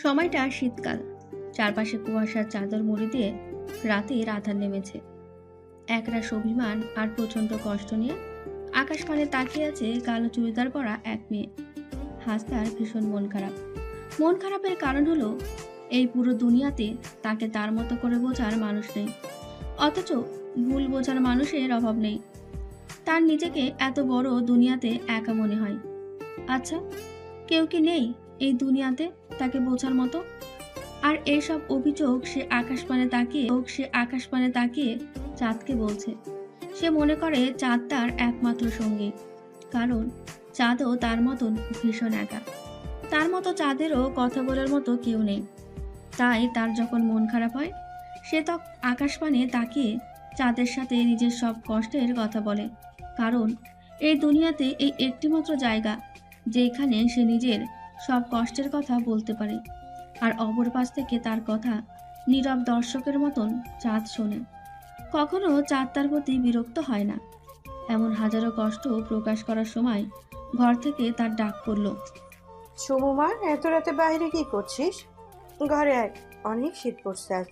সময়টা শীতকাল, চারপাশে কুয়াশার চাদর মুড়ি দিয়ে রাতের আঁধার নেমেছে। একরাশ অভিমান আর প্রচন্ড কষ্ট নিয়ে আকাশপানে তাকিয়ে আছে কালো চুড়িদার পরা এক মেয়ে। হাসতার ভীষণ মন খারাপ। মন খারাপের কারণ হলো এই পুরো দুনিয়াতে তাকে তার মতো করে বোঝার মানুষ নেই, অথচ ভুল বোঝার মানুষের অভাব নেই। তার নিজেকে এত বড় দুনিয়াতে একা মনে হয়। আচ্ছা, কেউ কি নেই এই দুনিয়াতে তাকে বোঝার মতো? আর এইসব অভিযোগ সে আকাশপানে তাকিয়ে চাঁদকে বলছে। সে মনে করে চাঁদ তার একমাত্র সঙ্গী, কারণ চাঁদও তার মতন ভীষণ একা। তার মতো চাঁদেরও কথা বলার মতো কেউ নেই। তাই তার যখন মন খারাপ হয়, সে তখন আকাশপানে তাকিয়ে চাঁদের সাথে নিজের সব কষ্টের কথা বলে। কারণ এই দুনিয়াতে এই একটিমাত্র জায়গা যেখানে সে নিজের সব কষ্টের কথা বলতে পারে, আর অপর পাশ থেকে তার কথা নীরব দর্শকের মতন চাঁদ শোনে। কখনো চাঁদ তার প্রতি বিরক্ত হয় না। এমন হাজারো কষ্ট প্রকাশ করার সময় ঘর থেকে তার ডাক পড়ল। সুমুমা, এত রাতে বাইরে কি করছিস? ঘরে আয়, অনেক শীত পড়ছে আজ।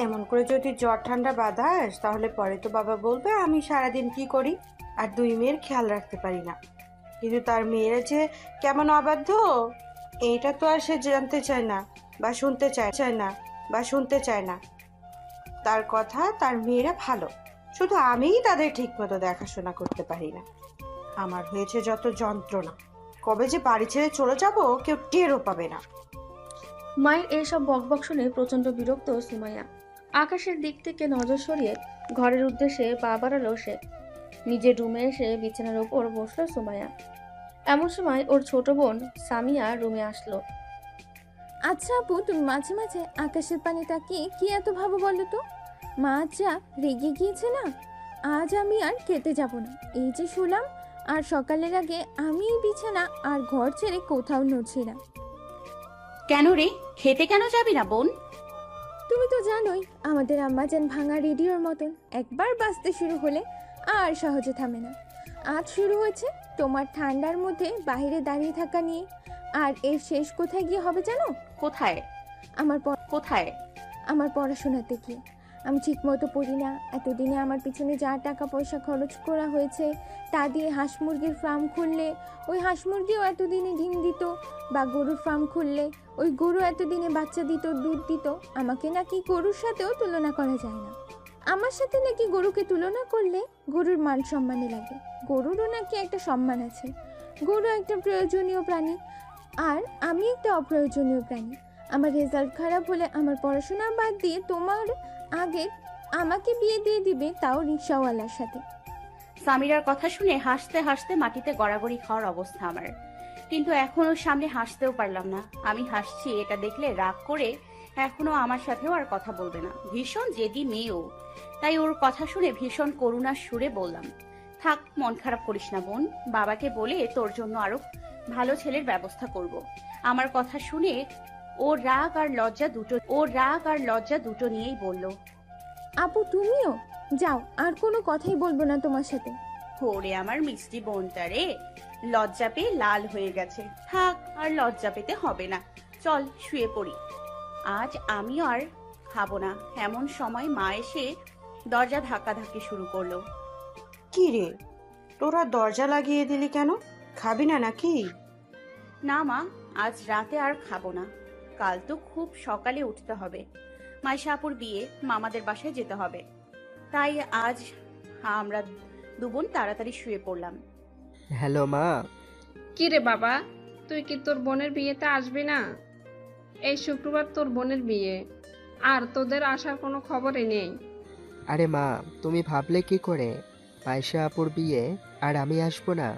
এমন করে যদি জ্বর ঠান্ডা বাঁধাস তাহলে পরে তো বাবা বলবে আমি সারাদিন কি করি আর দুই মেয়ের খেয়াল রাখতে পারি না। কিন্তু তার মেয়েরা যে কেমন অবাধ্য, এইটা তো আর সে জানতে চায় না বা শুনতে চায় না। তার কথা তার মেয়েরা ভালো, শুধু আমিই তাদের ঠিকমতো দেখাশোনা করতে পারি না। আমার হয়েছে যত যন্ত্রণা, কবে যে বাড়ি ছেড়ে চলে যাব কেউ টেরও পাবে না। মায়ের এইসব বকবক শুনে প্রচন্ড বিরক্ত সুমাইয়া। আকাশের দিক থেকে নজর সরিয়ে ঘরের উদ্দেশ্যে পা বাড়ালো সে। নিজের রুমে এসে বিছানার ওপর বসলো সুমাইয়া। এমন সময় ওর ছোট বোন সামিয়া রুমে আসলো। আচ্ছা আপু, তুমি মাঝে মাঝে আকাশের পানে তাকিয়ে কি এত ভাবো বলো তো? মা যা রেগে গিয়েছে না, আজ আমি আর খেতে যাব না। এই যে শুলাম, আর সকালের আগে আমি এই বিছানা আর ঘর ছেড়ে কোথাও নড়ছি না। কেন রে, খেতে কেন যাবি না বোন? তুমি তো জানোই আমাদের আম্মাজান ভাঙা রেডিওর মতন, একবার বাজতে শুরু হলে আর সহজে থামে না। আজ শুরু হয়েছে তোমার ঠান্ডার মধ্যে বাইরে দাঁড়িয়ে থাকা নিয়ে, আর এর শেষ কোথায় গিয়ে হবে জানো? কোথায়? আমার কোথায়? আমার পড়াশোনাতে গিয়ে। আমি ঠিকমতো পড়ি না। এতদিনে আমার পিছনে যা টাকা পয়সা খরচ করা হয়েছে তা দিয়ে হাঁস মুরগির ফার্ম খুললে ওই হাঁস মুরগিও এতদিনে ডিম দিত, বা গরুর ফার্ম খুললে ওই গরু এতদিনে বাচ্চা দিত, দুধ দিত। আমাকে নাকি গরুর সাথেও তুলনা করা যায় না। আমার সাথে নাকি গরুকে তুলনা করলে গরুর মান সম্মানে লাগে। গরুরও নাকি একটা সম্মান আছে। গরু একটা প্রয়োজনীয় প্রাণী, আর আমি একটা অপ্রয়োজনীয় প্রাণী। আমার রেজাল্ট খারাপ হলে আমার পড়াশোনা বাদ দিয়ে তোমার আগে আমাকে বিয়ে দিয়ে দিবে, তাও রিক্সাওয়ালার সাথে। সামিরার কথা শুনে হাসতে হাসতে মাটিতে গড়াগড়ি খাওয়ার অবস্থা আমার। কিন্তু এখন ওর সামনে হাসতেও পারলাম না। আমি হাসছি এটা দেখলে রাগ করে এখনো আমার সাথেও আর কথা বলবে না। ভীষণ জেদি মেয়েও, তাই ওর কথা শুনে ভীষণ করুণার সুরে বললাম, থাক, মন খারাপ করিস না বোন। বাবাকে বলে তোর জন্য আরো ভালো ছেলের ব্যবস্থা করব। আমার কথা শুনে ও রাগ আর লজ্জা দুটো নিয়েই বলল, আপু তুমিও যাও, আর কোনো কথাই বলবো না তোমার সাথে। ওরে আমার মিষ্টি বোনটা রে, লজ্জা পেয়ে লাল হয়ে গেছে। থাক, আর লজ্জা পেতে হবে না, চল শুয়ে পড়ি। আজ আমি আর খাবো না। এমন সময় মা এসে দরজা ধাক্কাধাক্কি শুরু করলো। কি রে, তোরা দরজা লাগিয়ে দিলি কেন? খাবি না নাকি? না মা, আজ রাতে আর খাবো না। কাল তো খুব সকালে উঠতে হবে, মাইশাপুর বিয়ে, মামাদের বাসায় যেতে হবে। তাই আজ আমরা দুবোন তাড়াতাড়ি শুয়ে পড়লাম। হ্যালো মা। কি রে বাবা, তুই কি তোর বোনের বিয়েতে আসবি না? এই শুক্রবার তোর বোনের বিয়ে, আর তোদের আসার কোনো খবরই নেই। আরে মা, তুমি ভাবলে কি করে? পায়সা আপুর বিয়ে আর আমি আসবো না?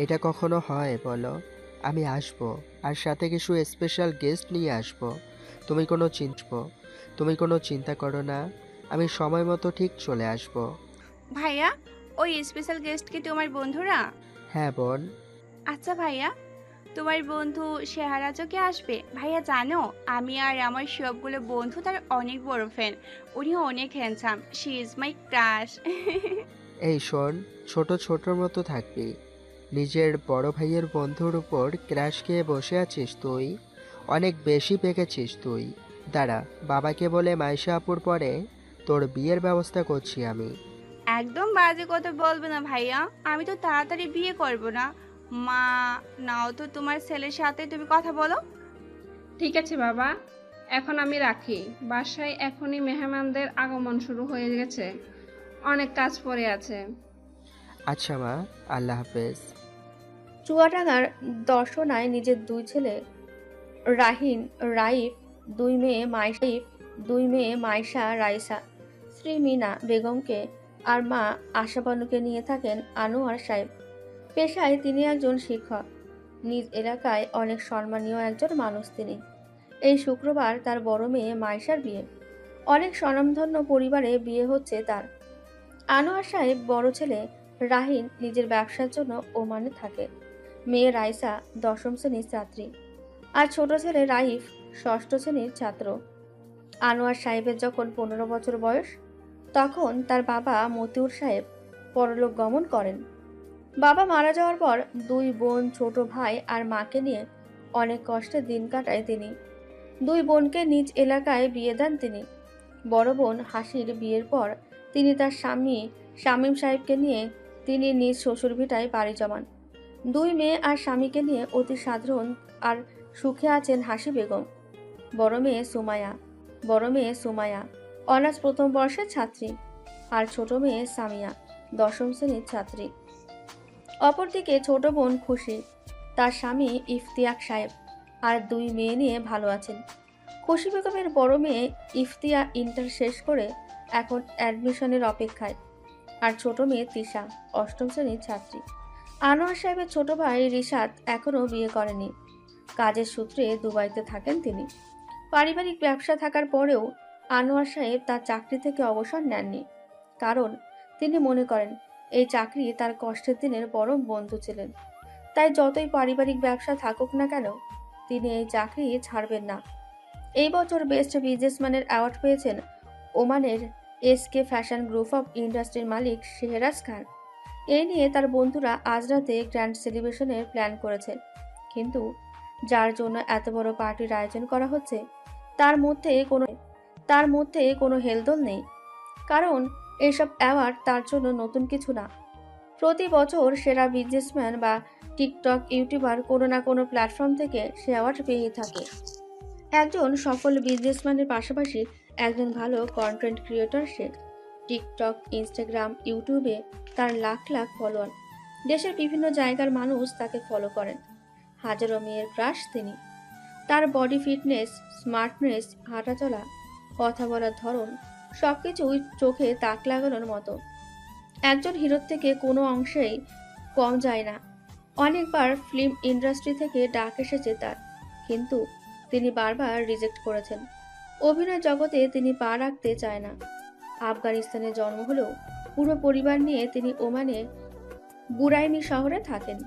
এটা কখনো হয় বলো? আমি আসবো, আর সাথে কিছু স্পেশাল গেস্ট নিয়ে আসবো। তুমি কোনো চিন্তা করো না, আমি সময় মতো ঠিক চলে আসবো। ভাইয়া, ওই স্পেশাল গেস্ট কি তোমার বন্ধুরা? হ্যাঁ বোন। আচ্ছা ভাইয়া, তোমার বন্ধু শেহারাজও কি আসবে? ভাইয়া জানো, আমি আর আমার সবগুলো বন্ধু তার অনেক বড় ফ্যান। উনি অনেক handsome, she is my crush. এই শোন, ছোটোর মতো থাকবি। নিজের বড় ভাইয়ের বন্ধুর উপর ক্রাশ খেয়ে বসে আছিস তুই? অনেক বেশি পেকেছিস তুই। দাঁড়া, বাবাকে বলে মাইশা আপুর পরে তোর বিয়ের ব্যবস্থা করছি আমি। একদম বাজে কথা বলবে না ভাইয়া, আমি তো তাড়াতাড়ি বিয়ে করব না। মা, নাও তো তোমার ছেলের সাথে তুমি কথা বলো। ঠিক আছে বাবা, এখন আমি রাখি। বাসায় এখনই মেহমানদের আগমন শুরু হয়ে গেছে, অনেক কাজ পড়ে আছে। আচ্ছা মা, আল্লাহ হাফেজ। চুয়াডাঙ্গার দর্শনায় নিজের দুই ছেলে রাহিন, রাইফ, দুই মেয়ে মাইশা, রাইসা, স্ত্রী মিনা বেগমকে আর মা আশাবানুকে নিয়ে থাকেন আনোয়ার সাহেব। পেশায় তিনি একজন শিক্ষক, নিজ এলাকায় অনেক সম্মানীয় একজন মানুষ তিনি। এই শুক্রবার তার বড় মেয়ে মাইশার বিয়ে। অনেক স্বনামধন্য পরিবারে বিয়ে হচ্ছে তার। আনোয়ার সাহেব বড় ছেলে রাহিন নিজের ব্যবসার জন্য ওমানে থাকে। মেয়ে রাইসা 10ম শ্রেণীর ছাত্রী, আর ছোট ছেলে রাইফ 6ষ্ঠ শ্রেণীর ছাত্র। আনোয়ার সাহেবের যখন 15 বছর বয়স, তখন তার বাবা মতিউর সাহেব পরলোক গমন করেন। বাবা মারা যাওয়ার পর দুই বোন, ছোট ভাই আর মাকে নিয়ে অনেক কষ্টে দিন কাটায় তিনি। দুই বোনকে নিজ এলাকায় বিয়ে দেন তিনি। বড় বোন হাসির বিয়ের পর তিনি তার স্বামী শামীম সাহেবকে নিয়ে তিনি নিজ শ্বশুরভিটায় বাড়ি জমান। দুই মেয়ে আর স্বামীকে নিয়ে অতি সাধারণ আর সুখে আছেন হাসি বেগম। বড় মেয়ে সুমায়া অনার্স প্রথম বর্ষের ছাত্রী, আর ছোট মেয়ে সামিয়া 10ম শ্রেণীর ছাত্রী। অপরদিকে ছোট বোন খুশি, তার স্বামী ইফতিয়াক সাহেব আর দুই মেয়ে নিয়ে ভালো আছেন। খুশি বেগমের বড় মেয়ে ইফতিয়া ইন্টার শেষ করে এখন অ্যাডমিশনের অপেক্ষায়, আর ছোট মেয়ে তিশা 8ম শ্রেণীর ছাত্রী। আনোয়ার সাহেবের ছোট ভাই রিশাদ এখনও বিয়ে করেনি। কাজের সূত্রে দুবাইতে থাকেন তিনি। পারিবারিক ব্যবসা থাকার পরেও আনোয়ার সাহেব তার চাকরি থেকে অবসর নেননি, কারণ তিনি মনে করেন এই চাকরি তার কষ্টের দিনের পরম বন্ধু ছিলেন। তাই যতই পারিবারিক ব্যবসা থাকুক না কেন, তিনি এই চাকরি ছাড়বেন না। এই বছর বেস্ট বিজনেসম্যানের অ্যাওয়ার্ড পেয়েছেন ওমানের এসকে ফ্যাশন গ্রুপ অফ ইন্ডাস্ট্রির মালিক শেহরাজ খান। এই নিয়ে তার বন্ধুরা আজ রাতে গ্র্যান্ড সেলিব্রেশনের প্ল্যান করেছে, কিন্তু যার জন্য এত বড় পার্টির আয়োজন করা হচ্ছে তার মধ্যে কোনো হেলদোল নেই, কারণ এসব অ্যাওয়ার্ড তার জন্য নতুন কিছু না। প্রতি বছর সেরা বিজনেসম্যান বা টিকটক ইউটিউবার কোনো না কোনো প্ল্যাটফর্ম থেকে সে অ্যাওয়ার্ড পেয়েই থাকে। একজন সফল বিজনেসম্যানের পাশাপাশি একজন ভালো কন্টেন্ট ক্রিয়েটর সে। টিকটক, ইনস্টাগ্রাম, ইউটিউবে তার লাখ লাখ ফলোয়ার। দেশের বিভিন্ন জায়গার মানুষ তাকে ফলো করেন। হাজারো মেয়ের ক্রাশ তিনি। তার বডি ফিটনেস, স্মার্টনেস, হাঁটাচলা, কথা বলার ধরন সবকিছুই চোখে তাক লাগানোর মতো। একজন হিরোর থেকে কোনো অংশেই কম যায় না। অনেকবার ফিল্ম ইন্ডাস্ট্রি থেকে ডাক এসেছে তার, কিন্তু তিনি বারবার রিজেক্ট করেছেন। অভিনয় জগতে তিনি পা রাখতে চায় না। আফগানিস্তানে জন্ম হলেও পুরো পরিবার নিয়ে তিনি ওমানে বুরাইনি শহরে থাকেন।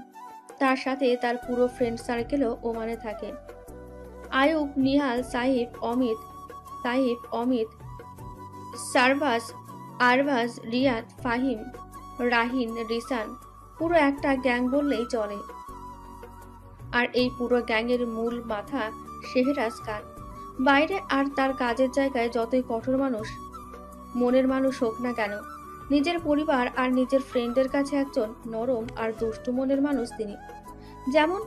তার সাথে তার পুরো ফ্রেন্ড সার্কেলও ওমানে থাকে। আয়ুব, নিহাল, সাহিব, অমিত, সারবাজ, আরবাজ, রিয়াদ, ফাহিম, রাহিন, রিসান, পুরো একটা গ্যাং বললেই চলে। আর এই পুরো গ্যাংয়ের মূল মাথা শেহরাজ খান। বাইরে আর তার কাজের জায়গায় যতই কঠোর মনের মানুষ হোক না কেন, নিজের পরিবার আর নিজের ফ্রেন্ডের কাছে একজন নরম আর দুষ্টু মনের মানুষ তিনি। যেমন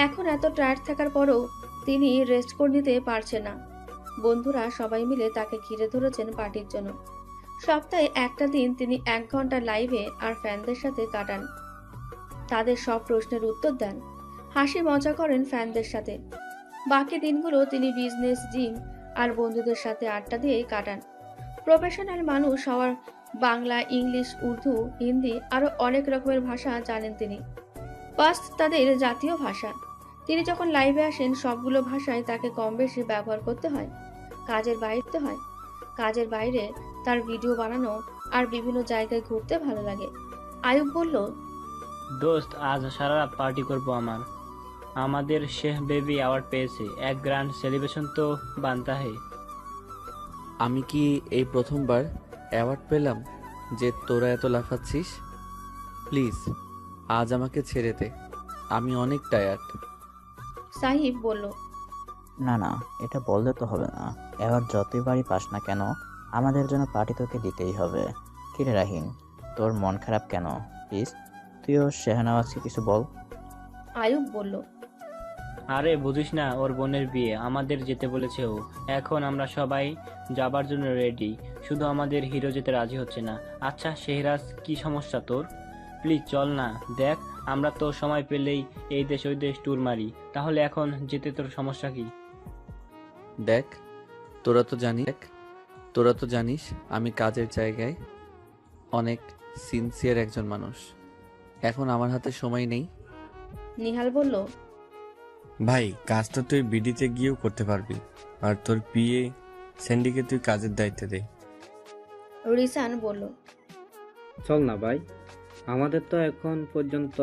এখন এত টায়ার্ড থাকার পরেও তিনি রেস্ট করে নিতে পারছেন না। বন্ধুরা সবাই মিলে তাকে ঘিরে ধরেছেন পার্টির জন্য। সপ্তাহে একটা দিন তিনি 1 ঘন্টা লাইভে আর ফ্যানদের সাথে কাটান। তাদের সব প্রশ্নের উত্তর দেন, হাসি মজা করেন ফ্যানদের সাথে। বাকি দিনগুলো তিনি বিজনেস, জিম আর বন্ধুদের সাথে আড্ডা দিয়েই কাটান। প্রফেশনাল মানুষ হওয়ার বাংলা, ইংলিশ, উর্দু, হিন্দি আরও অনেক রকমের ভাষা জানেন তিনি। পাস্ট তাদের জাতীয় ভাষা। তিনি যখন লাইভে আসেন সবগুলো ভাষায় তাকে কম বেশি ব্যবহার করতে হয়। কাজের বাইরে তার ভিডিও বানানো আর বিভিন্ন জায়গায় ঘুরতে ভালো লাগে। আয়ুব বলল, দোস্ত, আজ সারা রাত পার্টি করবো। আমাদের শেখ বেবি অ্যাওয়ার্ড পেয়েছে, এক গ্র্যান্ড সেলিব্রেশন তো বানতা হে। আমি কি এই প্রথমবার অ্যাওয়ার্ড পেলাম যে তোরা এত লাফাচ্ছিস? প্লিজ আজ আমাকে ছেড়ে দে, আমি অনেক টায়ার্ড। সাহিব বলল, না না, এটা বললে তো হবে না। এবার যতই বাড়ি পাস না কেন, আমাদের জন্য পার্টি তোকে দিতেই হবে। কিরে রাহিন, তোর মন খারাপ কেন? প্লিজ তুইও শেহনাওয়াজকে কিছু বল। আয়ুব বলল, আরে বুঝিস না, ওর বোনের বিয়ে, আমাদের যেতে বলেছে ও। এখন আমরা সবাই যাবার জন্য রেডি, শুধু আমাদের হিরো যেতে রাজি হচ্ছে না। আচ্ছা শেহরাজ, কি সমস্যা তোর? প্লিজ চল না। দেখ, আমরা তো সময় পেলেই এই দেশ ওই দেশ ট্যুর মারি, তাহলে এখন যেতে তোর সমস্যা কি? দেখ, তোরা তো জানিস আমি কাজের জায়গায় অনেক সিনসিয়ার একজন মানুষ। এখন আমার হাতে সময় নেই। নিহাল বলল, ভাই, কাজটা তুই বিডিতে গিয়েও করতে পারবি, আর তোর পিএ স্যান্ডিকে তুই কাজের দায়িত্ব দে। রিসান বলল, চল না ভাই, আমাদের তো এখন পর্যন্ত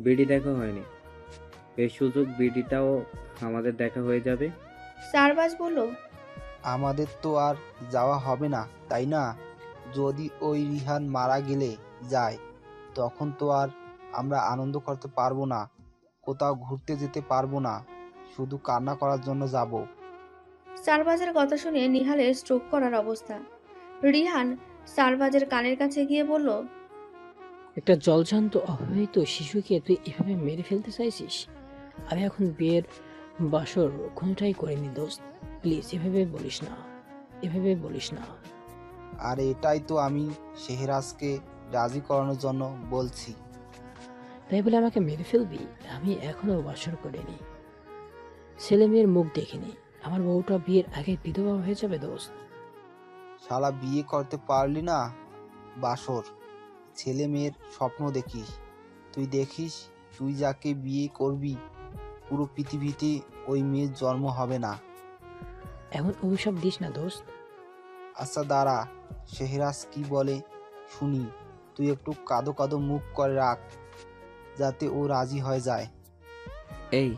বিডি দেখা হয়নি, এই সুযোগ বিডিটাও আমাদের দেখা হয়ে যাবে। সারবাজ বলল, আমাদের তো আর যাওয়া হবে না, তাই না? যদি ওই রিহান মারা গেলে যায়, তখন তো আর আমরা আনন্দ করতে পারবো না, কোথাও ঘুরতে যেতে পারবো না, শুধু কান্না করার জন্য যাব। সারবাজের কথা শুনে নিহালের স্ট্রোক করার অবস্থা। রিহান সারবাজের কানের কাছে গিয়ে বলল, একটা জলজান্ত অবহিত শিশুকে তুই এভাবে মেরে ফেলতে চাইছিস? আমি এখন বিয়ের বাসর কোনটাই করিনি দোস্ত, প্লিজ এভাবে বলিস না। আর এটাই তো আমি শেহরাজকে রাজি করানোর জন্য বলছি। তাই বলে আমাকে মেরে ফেলবি? আমি এখনো বাসর করিনি, ছেলে মেয়ের মুখ দেখিনি, আমার বউটা বিয়ের আগে বিধবা হয়ে যাবে দোস্ত। শালা, বিয়ে করতে পারলি না, বাসর, ছেলে মেয়ের স্বপ্ন দেখিস। তুই দেখিস, তুই যাকে বিয়ে করবি পুরো পৃথিবীতে ওই মেয়ের জন্ম হবে না। এমন অভিশাপ দিস না দোস্ত। আচ্ছা দাঁড়া, শেহরাজ কি বলে শুনি। তুই একটু কাঁদো কাঁদো মুখ করে রাখ, যাতে ও রাজি হয়ে যায়। এই,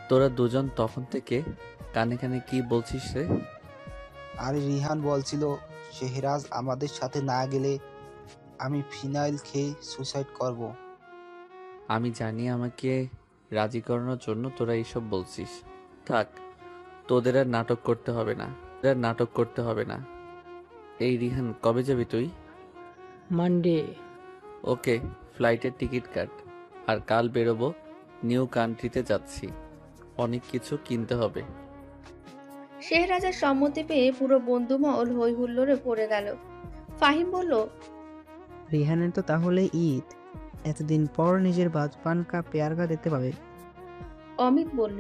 তোরা দুজন তখন থেকে কানে কানে কি বলছিস রে? আরে রিহান বলছিল, শেহরাজ আমাদের সাথে না গেলে আমি ফিনাইল খেয়ে সুসাইড করব। আমি জানি আমাকে রাজি করানোর জন্য তোরা এইসব বলছিস। থাক, তোদের আর নাটক করতে হবে না। এই রিহান, কবে যাবি তুই? মানডে। ওকে, ফ্লাইটের টিকিট কাট। আর কাল বেরোবো, নিউ কান্ট্রিতে যাচ্ছি, অনেক কিছু কিনতে হবে। শেহরাজের সম্মতি পেয়ে পুরো বন্ধুমহল হই হুল্লোড়ে পড়ে গেল। ফাহিম বলল, রিহানের তো তাহলে ঈদ, এতদিন পর নিজের বাজপান কা পেয়ার কা দেখতে পাবে। অমিত বলল,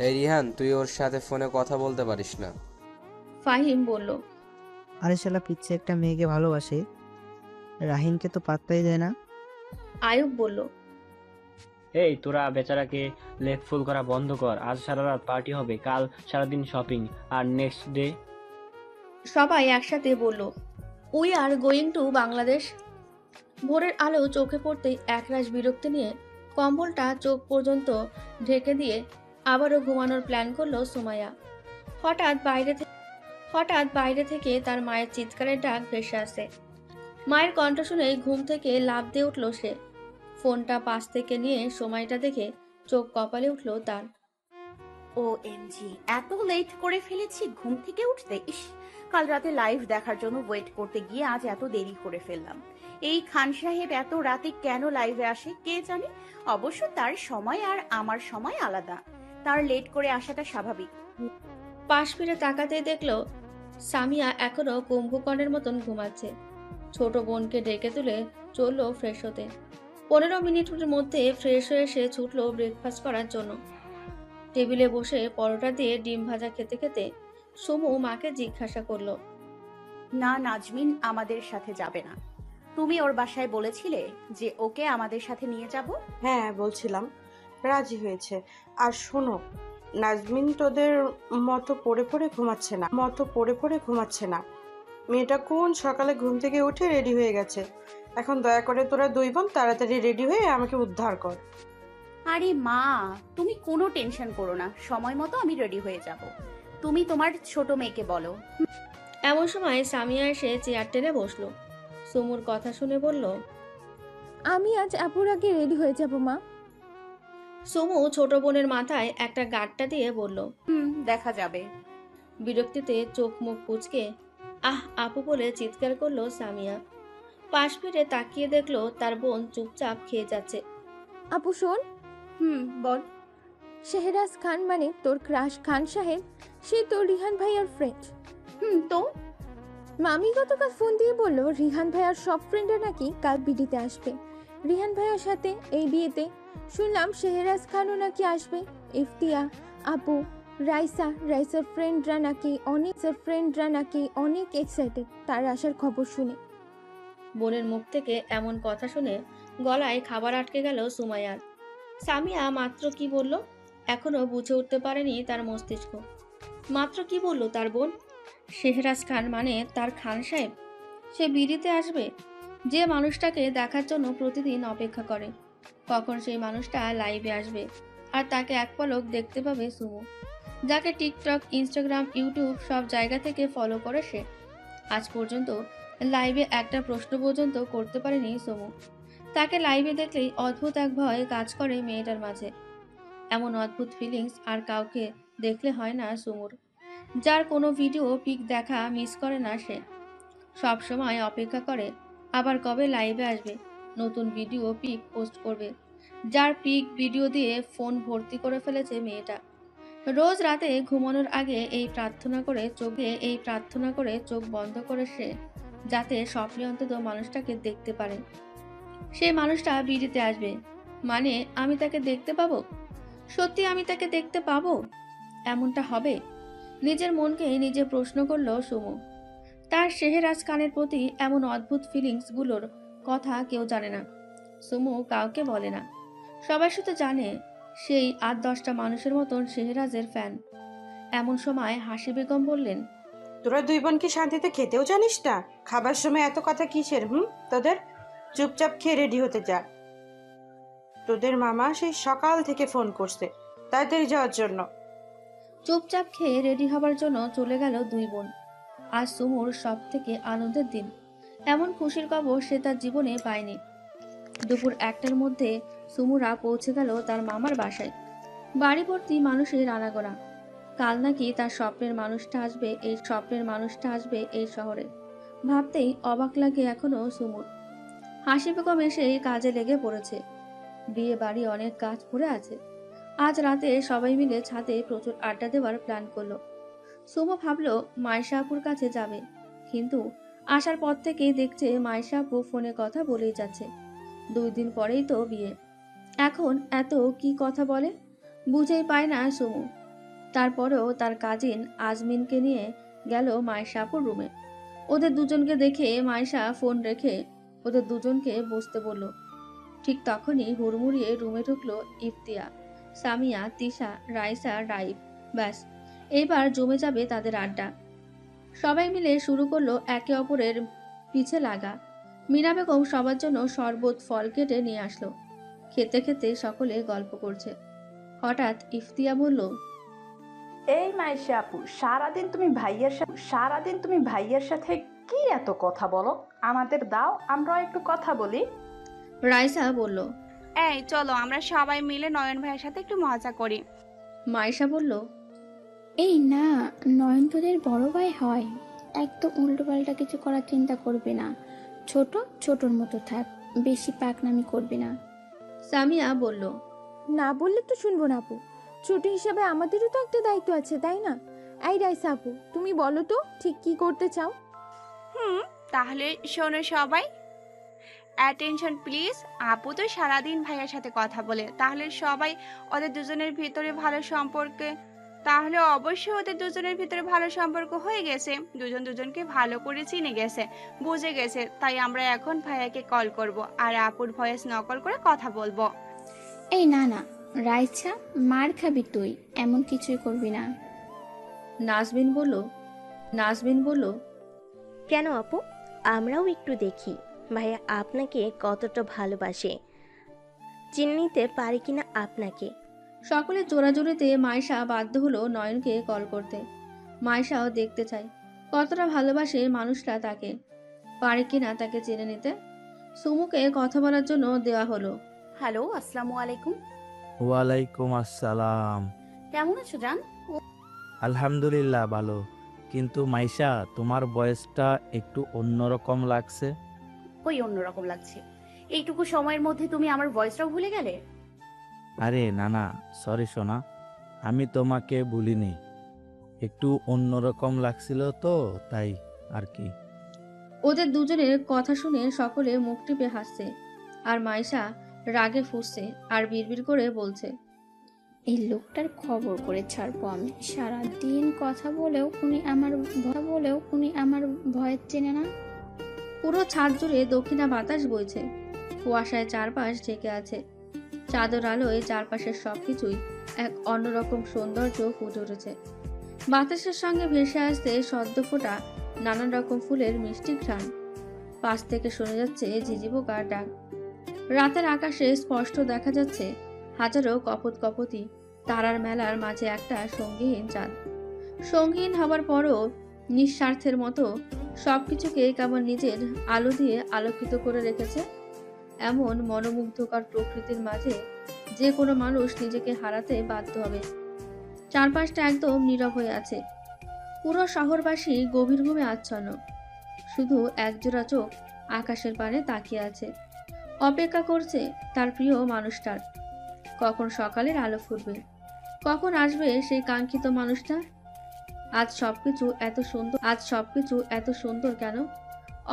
এই রিহান, তুই ওর সাথে ফোনে কথা বলতে পারিস না। ফাহিম বলল, আরে শালা পিচ্ছে একটা মেয়েকে ভালোবাসে, রাহিনকে তো পাত্তাই দেয় না। আয়ুব বলল, এই তোরা বেচারাকে লেগ ফুল করা বন্ধ কর, আজ সারা রাত পার্টি হবে, কাল সারাদিন শপিং, আর নেক্সট ডে। সবাই একসাথে বলল, we are going to Bangladesh. ভোরের আলো চোখে পড়তেই একরাশ বিরক্তি নিয়ে কম্বলটা চোখ পর্যন্ত ঢেকে দিয়ে আবারও ঘুমানোর প্ল্যান করলো সুমাইয়া। হঠাৎ বাইরে থেকে তার মায়ের চিৎকারের ডাক ভেসে আসে। মায়ের কণ্ঠ শুনেই ঘুম থেকে লাফ দিয়ে উঠল সে। ফোনটা পাশ থেকে নিয়ে সময়টা দেখে চোখ কপালে উঠল তার। OMG, এত লেট করে ফেলেছি ঘুম থেকে উঠতে। ইস, কাল রাতে লাইভ দেখার জন্য ওয়েট করতে গিয়ে আজ এত দেরি করে ফেললাম। এই খান সাহেব এত রাতে কেন লাইভে আসে কে জানে। অবশ্য তার সময় আর আমার সময় আলাদা, তার লেট করে আসাটা স্বাভাবিক। পাশ ফিরে তাকাতেই দেখলো সামিয়া এখনো কুম্ভকর্ণের মতন ঘুমাচ্ছে। ছোট বোনকে ডেকে তুলে চললো ফ্রেশ হতে। 15 মিনিটের মধ্যে ফ্রেশ হয়ে সে ছুটলো ব্রেকফাস্ট করার জন্য। টেবিলে বসে পরোটা দিয়ে ডিম ভাজা খেতে খেতে সুমু মাকে জিজ্ঞাসা করলো, না, নাজমিন আমাদের সাথে যাবে না। তুমি ওর বাসায় বলেছিলে যে ওকে আমাদের সাথে নিয়ে যাব। হ্যাঁ বলছিলাম, রাজি হয়েছে। আর শোনো, নাজমিন তোদের মতো পড়ে পড়ে ঘুমাচ্ছে না। মেয়েটা কোন সকালে ঘুম থেকে উঠে রেডি হয়ে গেছে। এখন দয়া করে তোরা দুই বোন তাড়াতাড়ি রেডি হয়ে আমাকে উদ্ধার কর। আরে মা, তুমি কোনো টেনশন করো না, সময় মতো আমি রেডি হয়ে যাব। তুমি তোমার ছোট মেয়েকে বলো। এমন সময় সামিয়া এসে চেয়ার টেনে বসলো। সুমুর কথা শুনে বলল, আমি আজ আপুর আগে রেডি হয়ে যাব মা। সুমু ছোট বোনের মাথায় একটা গাঁটটা দিয়ে বলল, দেখা যাবে। বিরক্তিতে চোখ মুখ কুঁচকে আহ আপু বলে চিৎকার করলো সামিয়া। পাশ ফিরে তাকিয়ে দেখলো তার বোন চুপচাপ খেয়ে যাচ্ছে। আপু শোন। বল। শেহরাজ খান মানে তোর ক্রাশ খান সাহেব, সে তোর রিহান ভাইয়ার ফ্রেন্ড। তো মামি গতকাল ফোন দিয়ে বললো রিহান ভাইয়ার সব ফ্রেন্ডরা নাকি কাল বিডিতে আসবে রিহান ভাইয়ার সাথে এই বিয়েতে। শুনলাম শেহরাজ খানও নাকি আসবে। ইফতিয়া, আপু, রাইসার ফ্রেন্ডরা নাকি অনেক এক্সাইটেড তার আসার খবর শুনে। বোনের মুখ থেকে এমন কথা শুনে গলায় খাবার আটকে গেল সুমাইয়ার। সামিয়া মাত্র কি বলল এখনো বুঝে উঠতে পারেনি তার মস্তিষ্ক। মাত্র কি বলল তার বোন? শেহরাজ খান মানে তার খান সাহেব, সে বিড়িতে আসবে? যে মানুষটাকে দেখার জন্য প্রতিদিন অপেক্ষা করে কখন সেই মানুষটা লাইভে আসবে আর তাকে এক পলক দেখতে পাবে সুমু, যাকে টিকটক, ইনস্টাগ্রাম, ইউটিউব সব জায়গা থেকে ফলো করে সে। আজ পর্যন্ত লাইভে একটা প্রশ্ন পর্যন্ত করতে পারেনি সুমু। তাকে লাইভে দেখলেই অদ্ভুত এক ভয় কাজ করে মেয়েটার মাঝে। এমন অদ্ভুত ফিলিংস আর কাউকে দেখলে হয় না সুমুর, যার কোনো ভিডিও পিক দেখা মিস করে না সে। সব সময় অপেক্ষা করে আবার কবে লাইভে আসবে, নতুন ভিডিও পিক পোস্ট করবে, যার পিক ভিডিও দিয়ে ফোন ভর্তি করে ফেলেছে মেয়েটা। রোজ রাতে ঘুমানোর আগে এই প্রার্থনা করে চোখ বন্ধ করে সে, যাতে স্বপ্নে অন্তত মানুষটাকে দেখতে পারে। সেই মানুষটা বিড়িতে আসবে মানে আমি তাকে দেখতে পাবো? সত্যি আমি তাকে দেখতে পাবো? এমনটা হবে? নিজের মনকে নিজে প্রশ্ন করলো সুমু। তার শেহরাজ খানের প্রতি এমন অদ্ভুত ফিলিংসগুলোর কথা কেউ জানে না। সুমু কাউকে বলে না, সবাই শুধু জানে সেই ৮-১০টা মানুষের মতন শেহরাজের ফ্যান। এমন সময় হাসি বেগম বললেন, তোরা দুই বোন কি শান্তিতে খেতেও জানিস না? খাবার সময় এত কথা কিসের? তোদের চুপচাপ খেয়ে রেডি হতে যা। তোদের মামা সেই সকাল থেকে ফোন করছে তাড়াতাড়ি যাওয়ার জন্য। চুপচাপ খেয়ে রেডি হবার জন্য চলে গেল দুই বোন। আজ সুমুর সব থেকে আনন্দের দিন। এমন খুশির খবর সে তার জীবনে পায়নি। দুপুর ১টার মধ্যে সুমুরা পৌঁছে গেল তার মামার বাসায়। বাড়ি ভর্তি মানুষের আনাগোনা। কাল নাকি তার স্বপ্নের মানুষটা আসবে এই শহরে। ভাবতেই অবাক লাগে এখনো সুমুর। হাসি বেগম এসে কাজে লেগে পড়েছে। বিয়ে বাড়ি অনেক কাজ পড়ে আছে। আজ রাতে সবাই মিলে ছাদে প্রচুর আড্ডা দেওয়ার প্ল্যান করলো। সুমু ভাবলো মাইশা আপুর কাছে যাবে, কিন্তু আসার পর থেকেই দেখছে মাইশা আপু ফোনে কথা বলেই যাচ্ছে। 2 দিন পরেই তো বিয়ে, এখন এত কি কথা বলে বুঝেই পায় না সুমু। তারপরেও তার কাজিন আজমিনকে নিয়ে গেল মাইশা আপুর রুমে। ওদের দুজনকে দেখে মাইশা ফোন রেখে ওদের দুজনকে বসতে বলল। ঠিক তখনই হুড়মুড়িয়ে রুমে ঢুকলো ইফতিয়া, সামিয়া, তিশা, রাইসা, রাইফ। ব্যাস, এইবার জমে যাবে তাদের আড্ডা। সবাই মিলে শুরু করলো একে অপরের পিছে লাগা। মিনা বেগম সবার জন্য শরবত ফল কেটে নিয়ে আসলো। খেতে খেতে সকলে গল্প করছে। হঠাৎ ইফতিয়া বলল, এই মাইশা আপু, সারাদিন তুমি ভাইয়ার সাথে কি এত কথা বলো? আমাদের দাও, আমরাও একটু কথা বলি। রাইসা বলল, এই চলো আমরা সবাই মিলে নয়ন ভাইয়ের সাথে একটু মজা করি। মাইশা বলল, এই না, নয়ন তোদের বড় ভাই হয়, একদম উল্টোপাল্টা কিছু করার চিন্তা করবি না। ছোটর মতো থাক, বেশি পাকনামি করবি না। সামিয়া বলল, না বললে তো শুনবো না আপু, ছোট হিসাবে আমাদেরও তো একটা দায়িত্ব আছে, তাই না? এই রাইসা আপু, তুমি বলো তো ঠিক কি করতে চাও? তাহলে শোনো সবাই, অ্যাটেনশন প্লিজ। আপু তো সারাদিন ভাইয়ার সাথে কথা বলে, তাহলে ওদের দুজনের ভিতরে ভালো সম্পর্ক হয়ে গেছে। দুজন দুজনকে ভালো করে চিনে গেছে, বুঝে গেছে। তাই আমরা এখন ভাইয়াকে কল করব আর আপুর ভয়েস নকল করে কথা বলবো। এই না রাইসা, মার খাবি তুই, এমন কিছুই করবি না। নাজমিন বলল, কেন আপু? আমরাও একটু দেখি ভাইয়া আপনাকে কতটা ভালোবাসে, চিনে নিতে পারি কিনা আপনাকে। সকলে জোরাজোরিতে মাইশা বাধ্য হলো নয়নকে কল করতে। মাইশাও দেখতে চায় কতটা ভালোবাসে মানুষটা তাকে, পারে কিনা তাকে চিনে নিতে। সুমুকে কথা বলার জন্য দেওয়া হলো। হ্যালো, আসসালামু আলাইকুম। ওয়ালাইকুম আসসালাম। কেমন আছো জান? আলহামদুলিল্লাহ ভালো, কিন্তু মাইশা তোমার বয়সটা একটু অন্যরকম লাগছে। ওই অন্যরকম লাগছে? এইটুকু সময়ের মধ্যে তুমি আমার ভয়েসটাও ভুলে গেলে? আরে না না, সরি সোনা, আমি তোমাকে ভুলিনি, একটু অন্যরকম লাগছিল তো তাই আর কি। ওদের দুজনের কথা শুনে সকলে মুখ টিপে হাসছে, আর মাইশা রাগে ফুঁসছে আর বিড়বিড় করে বলছে, এই লোকটার খবর করে ছাড়বো আমি। সারাদিন কথা বলেও উনি আমার ভয়ের চেনে না। পুরো ছাদ জুড়ে দক্ষিণা বাতাস বইছে, কুয়াশায় চারপাশ ঢেকে আছে। চাদর আলোয় চারপাশের সবকিছুই এক অন্যরকম সৌন্দর্য ফুটে উঠেছে। বাতাসের সঙ্গে ভেসে আসছে সদ্য ফোটা নানান রকম ফুলের মিষ্টি ঘ্রাণ। পাশ থেকে শোনা যাচ্ছে ঝিঝি পোকার ডাক। রাতের আকাশে স্পষ্ট দেখা যাচ্ছে হাজারো কপত কপতি তারার মেলার মাঝে একটা সঙ্গীহীন চাঁদ। সঙ্গীহীন হবার পরও নিঃস্বার্থের মতো সবকিছুকে কেমন নিজের আলো দিয়ে আলোকিত করে রেখেছে। এমন মনোমুগ্ধকর প্রকৃতির মাঝে যে কোনো মানুষ নিজেকে হারাতে বাধ্য হবে। চারপাশটা একদম নীরব হয়ে আছে। পুরো শহরবাসী গভীর ঘুমে আচ্ছন্ন। শুধু একজোড়া চোখ আকাশের পানে তাকিয়ে আছে, অপেক্ষা করছে তার প্রিয় মানুষটার। কখন সকালের আলো ফুটবে, কখন আসবে সেই কাঙ্ক্ষিত মানুষটা। আজ সবকিছু এত সুন্দর কেন?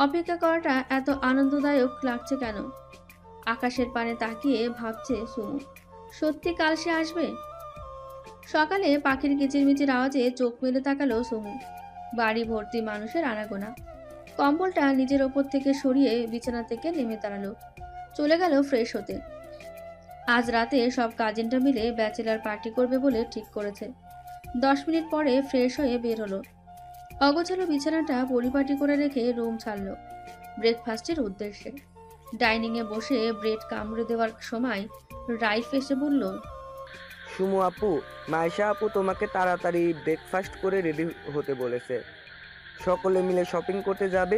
অপেক্ষা করাটা এত আনন্দদায়ক লাগছে কেন? আকাশের পানে তাকিয়ে ভাবছে সুমু, সত্যি কাল সে আসবে? সকালে পাখির কিচিরমিচির আওয়াজে চোখ মেলে তাকালো সুমু। বাড়ি ভর্তি মানুষের আনাগোনা। কম্বলটা নিজের ওপর থেকে সরিয়ে বিছানা থেকে নেমে দাঁড়ালো, চলে গেল ফ্রেশ হতে। আজ রাতে সব কাজিনটা মিলে ব্যাচেলার পার্টি করবে বলে ঠিক করেছে। 10 মিনিট পরে ফ্রেশ হয়ে বের হলো। অগোছালো বিছানাটা পরিপাটি করে রেখে রুম ছাড়লো ব্রেকফাস্টের উদ্দেশ্যে। ডাইনিংয়ে বসে ব্রেড কামড়ে দেওয়ার সময় রাইফ এসে বলল, সুমু আপু, মাইশা আপু তোমাকে তাড়াতাড়ি ব্রেকফাস্ট করে রেডি হতে বলেছে, সকলে মিলে শপিং করতে যাবে।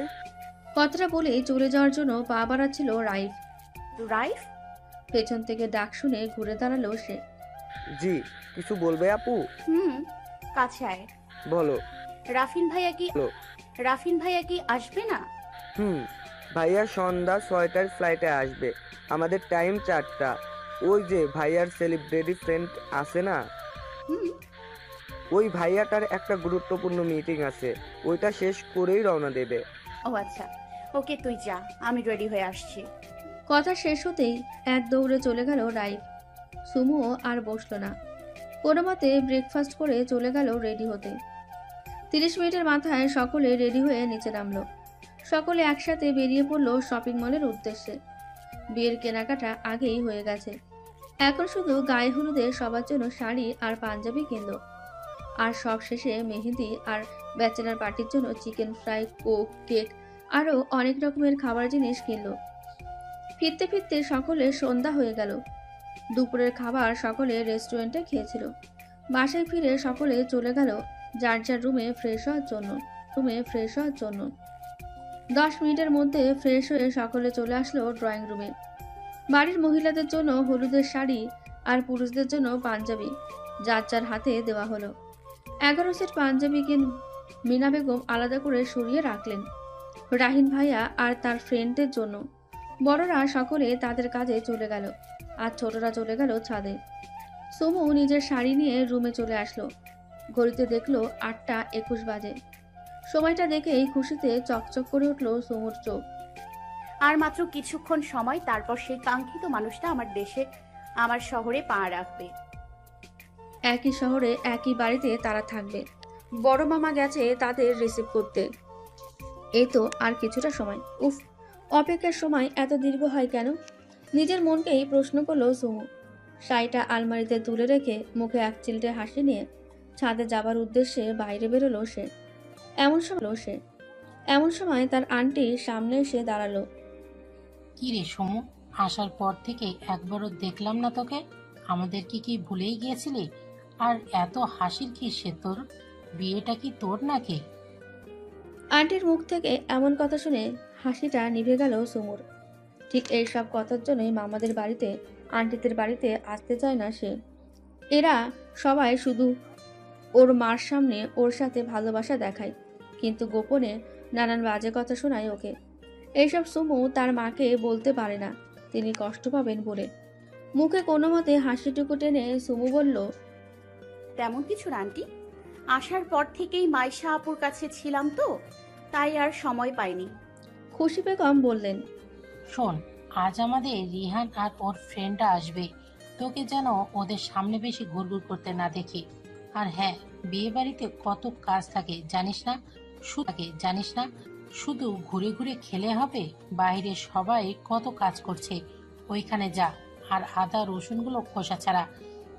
কথাটা বলে চলে যাওয়ার জন্য পা বাড়াচ্ছিল রাইফ। রাইফ? পেছন থেকে ডাক শুনে ঘুরে দাঁড়ালো সে। জি, কিছু বলবে আপু? কাছে আয়। বলো। রাফিন ভাইয়া কি আসবে না? ভাইয়া সন্ধ্যা 6টার ফ্লাইটে আসবে, আমাদের টাইম 4টা। ওই যে ভাইয়ার সেলিব্রিটি ফ্রেন্ড আছে না, ওই ভাইয়াটার একটা গুরুত্বপূর্ণ মিটিং আছে, ওইটা শেষ করেই রওনা দেবে। ও আচ্ছা, ওকে তুই যা, আমি রেডি হয়ে আসছি। কথা শেষ হতেই এক দৌড়ে চলে গেল রাইফ। সুমুও আর বসলো না, কোনো মতে ব্রেকফাস্ট করে চলে গেল রেডি হতে। 30 মিনিটের মাথায় সকলে রেডি হয়ে নিচে নামলো। সকলে একসাথে বেরিয়ে পড়লো শপিং মলের উদ্দেশ্যে। বিয়ের কেনাকাটা আগেই হয়ে গেছে, এখন শুধু গায়ে হলুদে সবার জন্য শাড়ি আর পাঞ্জাবি কিনলো। আর সব শেষে মেহেদি আর ব্যাচেলার পার্টির জন্য চিকেন ফ্রাই, কোক, কেক আরও অনেক রকমের খাবার জিনিস কিনলো। ফিরতে ফিরতে সকলের সন্ধ্যা হয়ে গেল। দুপুরের খাবার সকলে রেস্টুরেন্টে খেয়েছিল। বাসায় ফিরে সকলে চলে গেল যার যার রুমে ফ্রেশ হওয়ার জন্য। 10 মিনিটের মধ্যে ফ্রেশ হয়ে সকলে চলে আসলো ড্রয়িং রুমে। বাড়ির মহিলাদের জন্য হলুদের শাড়ি আর পুরুষদের জন্য পাঞ্জাবি যার যার হাতে দেওয়া হলো। 11 সেট পাঞ্জাবিকে মিনা বেগম আলাদা করে সরিয়ে রাখলেন রাহিন ভাইয়া আর তার ফ্রেন্ডদের জন্য। বড়রা সকলে তাদের কাজে চলে গেল আর ছোটরা চলে গেল ছাদে। সুমু নিজের শাড়ি নিয়ে রুমে চলে আসলো। ঘড়িতে দেখলো 8:21 বাজে। সময়টা দেখেই খুশিতে চকচক করে উঠলো সুমুর চোখ। আর মাত্র কিছুক্ষণ সময়, তারপর সেই কাঙ্ক্ষিত মানুষটা আমার দেশে, আমার শহরে পা রাখবে। একই শহরে একই বাড়িতে তারা থাকবে। বড় মামা গেছে তাদের রিসিভ করতে। এই তো আর কিছুটা সময়। উফ, অপেক্ষার সময় এত দীর্ঘ হয় কেন? নিজের মনকেই প্রশ্ন করলো সুমু। শাড়িটা আলমারিতে তুলে রেখে মুখে এক চিলটে হাসি নিয়ে ছাদে যাবার উদ্দেশ্যে বাইরে বেরোলো সে। এমন সময় তার আন্টি সামনে এসে দাঁড়ালো। কি রে সমু, আসার পর থেকে একবারও দেখলাম না তোকে, আমাদের কি ভুলেই গিয়েছিলি? আর এত হাসির কি সে তোর? বিয়েটা কি তোর নাকি? আন্টির মুখ থেকে এমন কথা শুনে হাসিটা নিভে গেল সুমুর। ঠিক এইসব কথার জন্যই মামাদের বাড়িতে আন্টিদের বাড়িতে আসতে চায় না সে। এরা সবাই শুধু ওর মার সামনে ওর সাথে ভালোবাসা দেখায়, কিন্তু গোপনে নানান বাজে কথা শোনায় ওকে। এইসব সুমু তার মাকে বলতে পারে না, তিনি কষ্ট পাবেন বলে। মুখে কোনো মতে হাসিটুকু টেনে সুমু বলল, তেমন কিছু না আন্টি, আসার পর থেকেই মাইশা আপুর কাছে ছিলাম তো, তাই আর সময় পাইনি। খুশি বেগম বললেন, শোন, আজ আমাদের রিহান আর ওর ফ্রেন্ডরা আসবে, তোকে যেন ওদের সামনে বেশি ঘুরঘুর করতে না দেখি। আর হ্যাঁ, বিয়ে বাড়িতে কত কাজ থাকে জানিস না, শুধু ঘুরে ঘুরে খেলে হবে? বাইরে সবাই কত কাজ করছে, ওইখানে যা। আর আদা রসুনগুলো খোসা ছাড়া,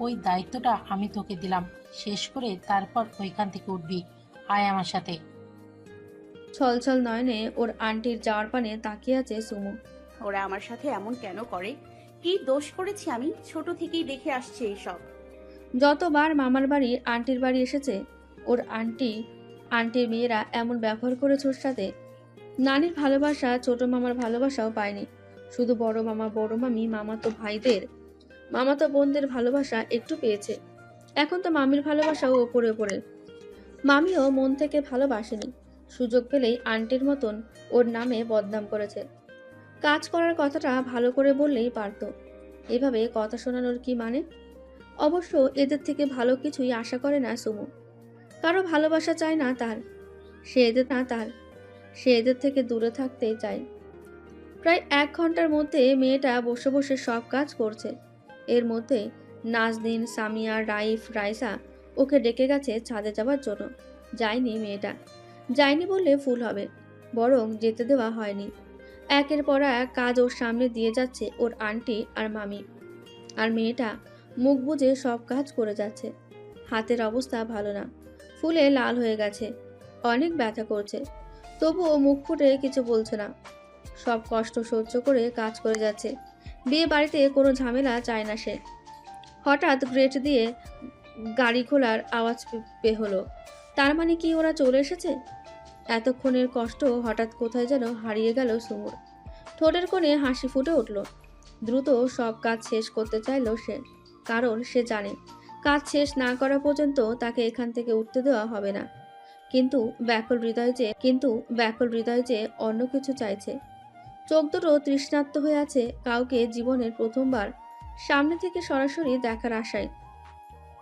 ওই দায়িত্বটা আমি তোকে দিলাম। শেষ করে তারপর ওইখান থেকে উঠবি। আয় আমার সাথে। ছলছল নয়নে ওর আন্টির যাওয়ার পানে তাকিয়ে আছে সুমু। ওরা আমার সাথে এমন কেন করে? কি দোষ করেছি আমি? ছোট থেকেই দেখে আসছি এইসব। যতবার মামার বাড়ি আন্টির বাড়ি এসেছে, ওর আন্টির মেয়েরা এমন ব্যবহার করেছে ওর সাথে। নানির ভালোবাসা, ছোট মামার ভালোবাসাও পায়নি। শুধু বড় মামা, বড় মামি, মামাতো ভাইদের, মামাতো বোনদের ভালোবাসা একটু পেয়েছে। এখন তো মামির ভালোবাসাও ওপরে ওপরে। মামিও মন থেকে ভালোবাসেনি, সুযোগ পেলেই আন্টির মতন ওর নামে বদনাম করেছে। কাজ করার কথাটা ভালো করে বললেই পারত। এভাবে কথা শোনানোর কি মানে? অবশ্য এদের থেকে ভালো কিছুই আশা করে না সুমু। কারো ভালোবাসা চায় না তার, সে এদের থেকে দূরে থাকতে চায়। প্রায় 1 ঘন্টার মধ্যে মেয়েটা বসে বসে সব কাজ করছে। এর মধ্যে নাজনীন, সামিয়া, রাইফ, রাইসা ওকে ডেকে গেছে ছাদে যাওয়ার জন্য। যায়নি মেয়েটা। যায়নি বললে ভুল হবে, বরং যেতে দেওয়া হয়নি। একের পর এক কাজ ওর সামনে দিয়ে যাচ্ছে ওর আন্টি আর মামি, আর মেয়েটা মুখ বুজে সব কাজ করে যাচ্ছে। হাতের অবস্থা ভালো না, ফুলে লাল হয়ে গেছে, অনেক ব্যথা করছে, তবুও মুখ ফুটে কিছু বলছে না। সব কষ্ট সহ্য করে কাজ করে যাচ্ছে। বিয়ে বাড়িতে কোনো ঝামেলা চায় না সে। হঠাৎ গ্রেট দিয়ে গাড়ি খোলার আওয়াজ হলো। তার মানে কি ওরা চলে এসেছে? এতক্ষণের কষ্ট হঠাৎ কোথায় যেন হারিয়ে গেল সুমুর। ঠোঁটের কোণে হাসি ফুটে উঠল। দ্রুত সব কাজ শেষ করতে চাইল সে, কারণ সে জানে কাজ শেষ না করা পর্যন্ত তাকে এখান থেকে উঠতে দেওয়া হবে না। কিন্তু ব্যাকুল হৃদয় যে অন্য কিছু চাইছে। চোখ দুটো তৃষ্ণার্ত হয়ে আছে কাউকে জীবনের প্রথমবার সামনে থেকে সরাসরি দেখার আশায়।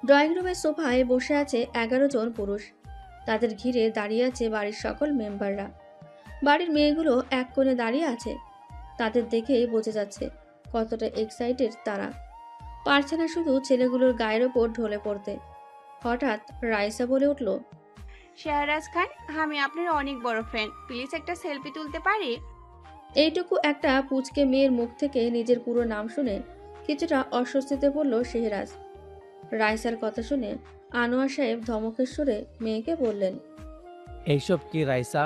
ড্রয়িং রুমের সোফায় বসে আছে 11 জন পুরুষ। তাদের ঘিরে দাঁড়িয়ে আছে বাড়ির সকল মেম্বাররা। বাড়ির মেয়েগুলো এক কোণে দাঁড়িয়ে আছে। তাদের দেখেই বোঝা যাচ্ছে কতটা এক্সাইটেড তারা। পারছে না শুধু ছেলেগুলোর গায়ের ওপর ঢলে পড়তে। হঠাৎ রাইসা বলে উঠল, শেহরাজ খান, আমি আপনার অনেক বড় ফ্রেন্ড, প্লিজ একটা সেলফি তুলতে পারি? এইটুকু একটা পুচকে মেয়ের মুখ থেকে নিজের পুরো নাম শুনে কিছুটা অস্বস্তিতে পড়ল শেহরাজ। রাইসার কথা শুনে আনোয়ার সাহেব ধমকের সুরে মেয়েকে বললেন, এইসব কি রাইসা?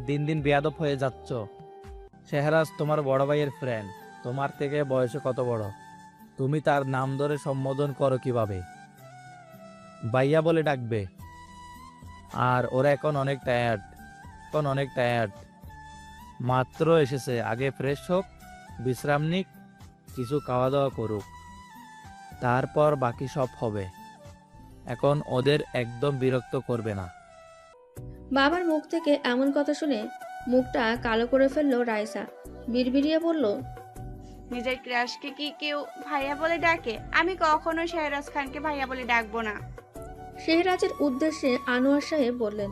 দিন দিন বেয়াদব হয়ে যাচ্ছ। শেহরাজ তোমার বড় ভাইয়ের ফ্রেন্ড, তোমার থেকে বয়সে কত বড়, তুমি তার নাম ধরে সম্বোধন করো কিভাবে? ভাইয়া বলে ডাকবে। আর ওরা এখন অনেক টায়ার্ড, মাত্র এসেছে, আগে ফ্রেশ হোক, বিশ্রাম নিক, কিছু খাওয়া দাওয়া করুক, তারপর বাকি সব হবে। এখন ওদের একদম বিরক্ত করবে না। বাবার মুখ থেকে এমন কথা শুনে মুখটা কালো করে ফেললো রাইসা। বিড়বিড়িয়ে বলল, নিজের ক্রাশকে কি কেউ ভাইয়া বলে ডাকে? আমি কখনো শেহরাজ খানকে ভাইয়া বলে ডাকবো না। শেহরাজের উদ্দেশ্যে আনোয়ার সাহেব বললেন,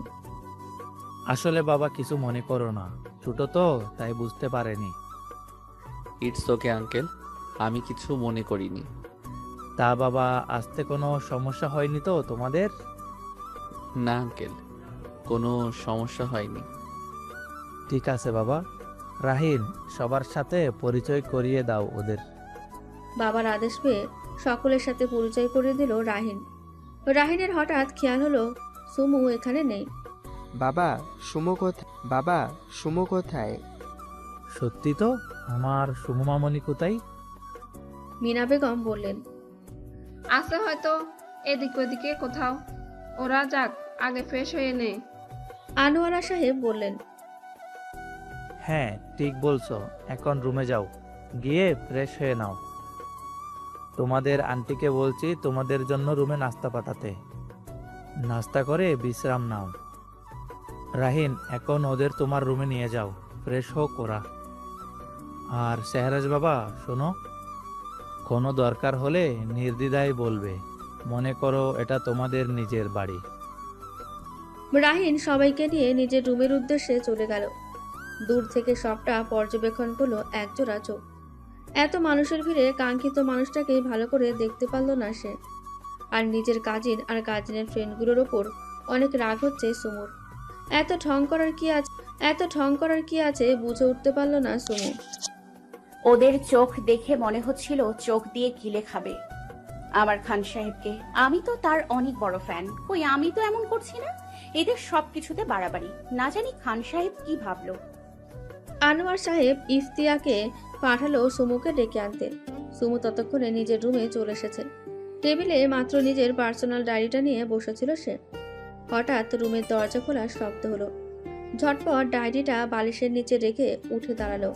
আসলে বাবা কিছু মনে করো না, ছোট তো তাই বুঝতে পারেনি। ইটস ওকে আঙ্কেল, আমি কিছু মনে করিনি। তা বাবা, আসতে কোনো সমস্যা হয়নি তো তোমাদের? না আঙ্কেল, কোনো সমস্যা হয়নি। ঠিক আছে বাবা। রাহিন, সবার সাথে পরিচয় করিয়ে দাও ওদের। বাবার আদেশ পেয়ে সকলের সাথে পরিচয় করিয়ে দিল রাহিন। রাহিনের হঠাৎ খেয়াল হলো সুমু এখানে নেই। বাবা সুমু কোথায়? সত্যি তো, আমার সুমু মামনি কোথায়? মিনা বেগম বললেন, আছে হয়তো এদিক ওদিকে কোথাও। ওরা যাক, আগে ফ্রেশ হয়ে নে। আনোয়ারা সাহেব বললেন, হ্যাঁ ঠিক বলছো, এখন রুমে যাও, গিয়ে ফ্রেশ হয়ে নাও। তোমাদের আন্টিকে বলছি তোমাদের জন্য রুমে নাস্তা পাঠাতে। নাস্তা করে বিশ্রাম নাও। রাহিন, এখন ওদের তোমার রুমে নিয়ে যাও, ফ্রেশ হোক ওরা। আর শেহরাজ বাবা, শোনো, কোনো দরকার হলে নির্দ্বিধায় বলবে, মনে করো এটা তোমাদের নিজের বাড়ি। রাহিন সবাইকে নিয়ে নিজের রুমের উদ্দেশ্যে চলে গেল। দূর থেকে সবটা পর্যবেক্ষণ করলো একজোড়া চোখ। এত মানুষের ভিড়ে কাঙ্ক্ষিত মানুষটাকে ভালো করে দেখতে পারলো না সে। আর নিজের কাজিন আর কাজিনের ফ্রেন্ডগুলোর ওপর অনেক রাগ হচ্ছে সুমুর। এত ঢং করার কি আছে বুঝে উঠতে পারলো না সুমু। ওদের চোখ দেখে মনে হচ্ছিল চোখ দিয়ে গিলে খাবে আমার খান সাহেবকে। আমি তো তার অনেক বড় ফ্যান, কই আমি তো এমন করছি না। এদের সবকিছুতে বাড়াবাড়ি, না জানি খান সাহেব কি ভাবলো। আনোয়ার সাহেব ইফতিয়াকে পাঠালো সুমুকে ডেকে আনতে। সুমু ততক্ষণে নিজের রুমে চলে এসেছে। টেবিলে মাত্র নিজের পার্সোনাল ডায়েরিটা নিয়ে বসেছিল সে। হঠাৎ রুমের দরজা খোলার শব্দ হলো। ঝটপট ডায়েরিটা বালিশের নিচে রেখে উঠে দাঁড়ালো।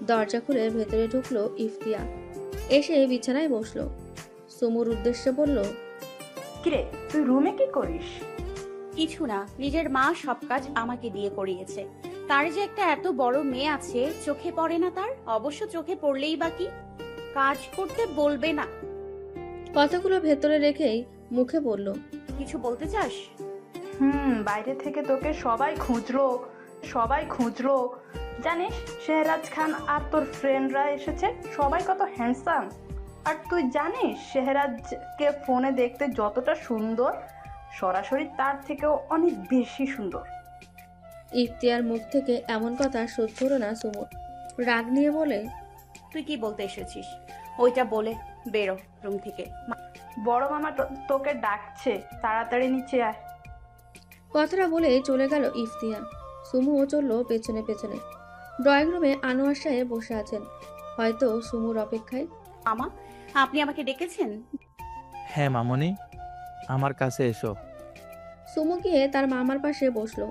দরজা খুলে ভেতরে ঢুকলো ইফতিয়া। এসে বিছানায় বসলো। সুমুর উদ্দেশ্যে বলল, কিরে তুই রুমে কি করিস? কিছু না, নিজের মা সব কাজ আমাকে দিয়ে করিয়েছে। তার যে একটা এত বড় মেয়ে আছে চোখে পড়ে না তার? অবশ্য চোখে পড়লেই বা কি, কাজ করতে বলবে না। কথাগুলো ভেতরে রেখেই মুখে বলল, কিছু বলতে চাস? বাইরে থেকে তোকে সবাই খুঁজলো। জানিস শেহরাজ খান আর তোর ফ্রেন্ডরা এসেছে, সবাই কত হ্যান্ডসাম। আর তুই জানিস শেহরাজকে ফোনে দেখতে যতটা সুন্দর, সরাসরি তার থেকেও অনেক বেশি সুন্দর। ইফতিয়ার মুখ থেকে এমন কথা সহ্য হলো না সুমুর। রাগ নিয়ে বলে, তুই কি বলতে এসেছিস? ওইটা বলে বেরো রুম থেকে। বড় মামা তোকে ডাকছে, তাড়াতাড়ি নিচে আয়। কথাটা বলে চলে গেল ইফতিয়া। সুমুও চলল পেছনে পেছনে। ড্রয়িং রুমে আনোয়ার সাহেব বসে আছেন, হয়তো সুমুর অপেক্ষায়। মামা, আপনি আমাকে ডেকেছেন? হ্যাঁ মামনি, আমার কাছে এসো। সুমু গিয়ে তার মামার পাশে বসলো।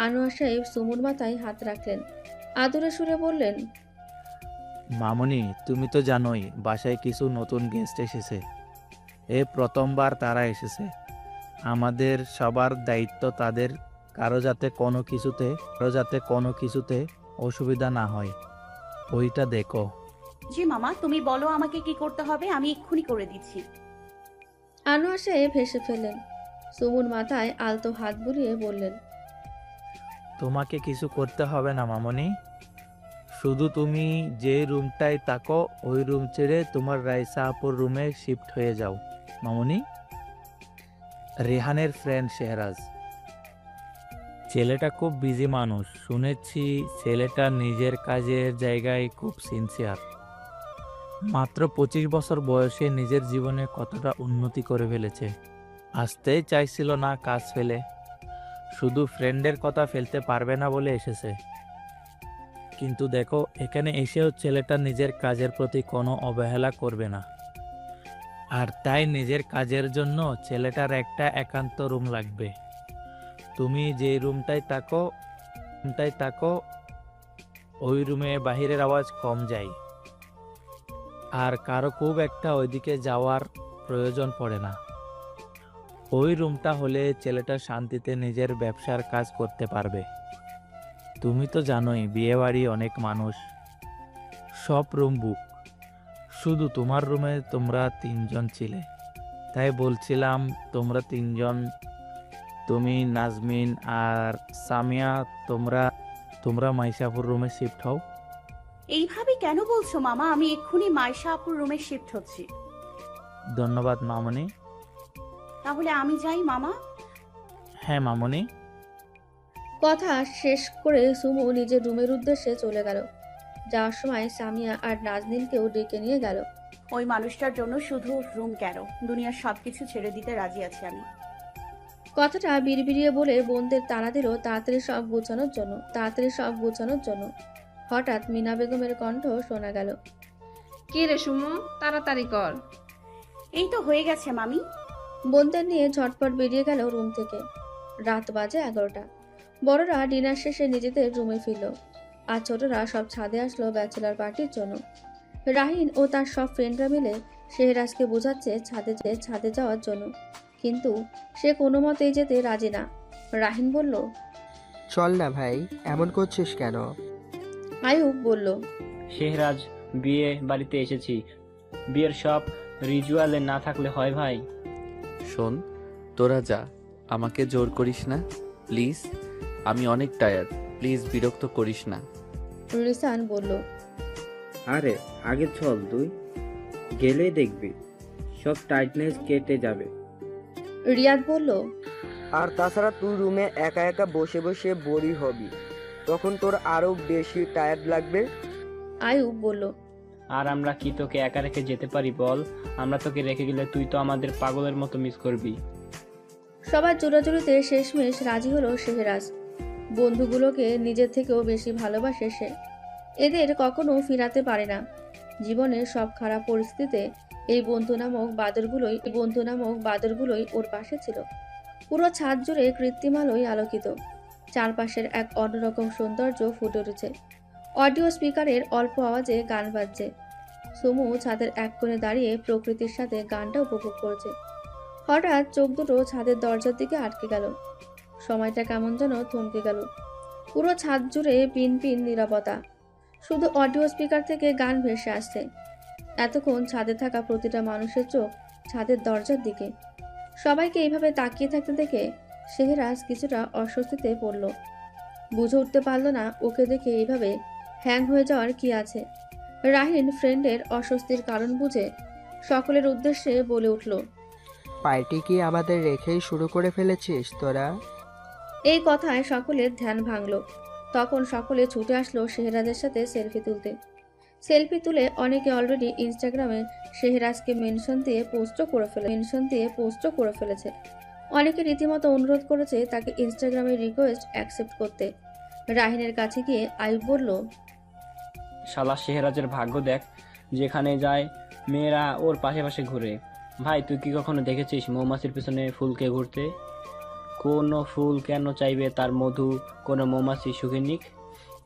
আনোয়ার সাহেব সুমুর মাথায় হাত রাখলেন, আদরে সুরে বললেন, মামনি, তুমি তো জানোই বাসায় কিছু নতুন গেস্ট এসেছে। প্রথমবার তারা এসেছে। আমাদের সবার দায়িত্ব তাদের কারো যাতে কোনো কিছুতে অসুবিধা না হয়, ওইটা দেখো। জি মামা, তুমি বলো আমাকে কি করতে হবে, আমি এক্ষুনি করে দিচ্ছি। আনোয়ার সাহেব হেসে ফেললেন। সুমুর মাথায় আলতো হাত বুলিয়ে বললেন, তোমাকে কিছু করতে হবে না মামনি, শুধু তুমি যে রুমটায় থাকো ওই রুম ছেড়ে তোমার রাইসা আপুর রুমে শিফট হয়ে যাও। মামনি, রেহানের ফ্রেন্ড শেহরাজ। ছেলেটা খুব বিজি মানুষ, শুনেছি ছেলেটা নিজের কাজের জায়গায় খুব সিনসিয়ার। মাত্র 25 বছর বয়সে নিজের জীবনে কতটা উন্নতি করে ফেলেছে। আসতেই চাইছিল না কাজ ফেলে, শুধু ফ্রেন্ডের কথা ফেলতে পারবে না বলে এসেছে। কিন্তু দেখো, এখানে এসেও ছেলেটা নিজের কাজের প্রতি কোনো অবহেলা করবে না। আর তাই নিজের কাজের জন্য ছেলেটার একটা একান্ত রুম লাগবে। তুমি যে রুমটায় থাকো ওই রুমে বাহিরের আওয়াজ কম যায়, আর কারো খুব একটা ওইদিকে যাওয়ার প্রয়োজন পড়ে না। ওই রুমটা হলে ছেলেটা শান্তিতে নিজের ব্যবসার কাজ করতে পারবে। তুমি তো জানোই বিয়ে বাড়ি অনেক মানুষ, সব রুম বুক, শুধু তোমার রুমে তোমরা 3 জন ছিলে। তাই বলছিলাম তোমরা 3 জন, তুমি, নাজমিন আর সামিয়া, তোমরা মাইশাপুর রুমে শিফট হও। এইভাবে কেন বলছো মামা? আমি এক্ষুনি মাইশা আপুর রুমে শিফট হচ্ছি। ধন্যবাদ মামনি। তাহলে আমি যাই মামা? হ্যাঁ মামনি। কথা শেষ করে সুমু নিজের রুমের উদ্দেশ্যে চলে গেল। যাওয়ার সময় সামিয়া আর নাজনীনকেও ডেকে নিয়ে গেল। ওই মানুষটার জন্য শুধু রুম কেন, দুনিয়ার সবকিছু ছেড়ে দিতে রাজি আছি আমি। কথাটা বিড়বিড়িয়ে বলে বোনদের তাড়া দিল তাড়াতাড়ি সব গোছানোর জন্য। হঠাৎ মিনা বেগমের কণ্ঠ শোনা গেল, কি রে সুমু, তাড়াতাড়ি কর। এই তো হয়ে গেছে মামি। বোনদের নিয়ে ঝটপট বেরিয়ে গেল রুম থেকে। রাত বাজে 11টা। বড়রা ডিনার শেষে নিজেদের রুমে ফিরল, আর ছোটরা সব ছাদে আসলো ব্যাচেলার পার্টির জন্য। রাহিন ও তার সব ফ্রেন্ডরা মিলে শেহরাজকে বোঝাচ্ছে ছাদে যাওয়ার জন্য, কিন্তু সে কোনো মতেই যেতে রাজি না। রাহিন বলল, চল না ভাই, এমন করছিস কেন? আয়ুব বলল, শেহরাজ, বিয়ে বাড়িতে এসেছি, বিয়ের সব রিচুয়ালে না থাকলে হয় ভাই? শোন, তোরা যা, আমাকে জোর করিস না প্লিজ, আমি অনেক টায়ার্ড, প্লিজ বিরক্ত করিস না। রিসান বলল, আরে আগে চল, তুই গেলেই দেখবি সব টাইটনেস কেটে যাবে। রিয়াদ বলল, আর তাছাড়া তুই রুমে একা একা বসে বসে বোরি হবি, তখন তোর আরো বেশি টায়ার্ড লাগবে। আয়ুব বলল, আর আমরা কি তোকে একা রেখে যেতে পারি বল? আমরা তোকে রেখে গেলে তুই তো আমাদের পাগলের মতো মিস করবি। সবার জোরাজুরিতে শেষমেশ রাজি হলো শেহরাজ। বন্ধুগুলোকে নিজের থেকেও বেশি ভালোবাসে সে, এদের কখনো ফিরাতে পারে না। জীবনের সব খারাপ পরিস্থিতিতে এই বন্ধু নামক বাদরগুলোই ওর পাশে ছিল। পুরো ছাদ জুড়ে কৃত্রিম আলোয় আলোকিত, চারপাশের এক অন্যরকম সৌন্দর্য ফুটে উঠেছে। অডিও স্পিকারের অল্প আওয়াজে গান বাজছে। সুমু ছাদের এক কোণে দাঁড়িয়ে প্রকৃতির সাথে গানটা উপভোগ করেছে। হঠাৎ চোখ দুটো ছাদের দরজার দিকে আটকে গেল। সময়টা কেমন যেন থমকে গেল। পুরো ছাদ জুড়ে পিন পিন নীরবতা, শুধু অডিও স্পিকার থেকে গান ভেসে আসছে। এতক্ষণ ছাদে থাকা প্রতিটা মানুষের চোখ ছাদের দরজার দিকে। সবাইকে এইভাবে তাকিয়ে থাকতে দেখে শেহরাজ কিছুটা অস্বস্তিতে পড়ল। বুঝে উঠতে পারল না ওকে দেখে এইভাবে হ্যাং হয়ে যাওয়ার কি আছে। রাহিন ফ্রেন্ডের অস্বস্তির কারণ বুঝে সকলের উদ্দেশ্যে বলে উঠল, পার্টি কি আমাদের রেখেই শুরু করে ফেলেছিস তোরা? এই কথায় সকলের ধ্যান ভাঙল। তখন সকলে ছুটে আসলো শেহরাজের সাথে সেলফি তুলতে। সেলফি তুলে অনেকে অলরেডি ইনস্টাগ্রামে শেহরাজকে মেনশন দিয়ে পোস্টও করে ফেলেছে। অনেকে রীতিমতো অনুরোধ করেছে তাকে ইনস্টাগ্রামে রিকোয়েস্ট অ্যাকসেপ্ট করতে। রাহিনের কাছে গিয়ে আয়ুব বলল, শালা শেহরাজের ভাগ্য দেখ, যেখানে যায় মেয়েরা ওর পাশে পাশে ঘুরে। ভাই, তুই কি কখনো দেখেছিস মৌমাছির পিছনে ফুলকে ঘুরতে? কোনো ফুল কেন চাইবে তার মধু কোনো মৌমাছি শুকে নিক?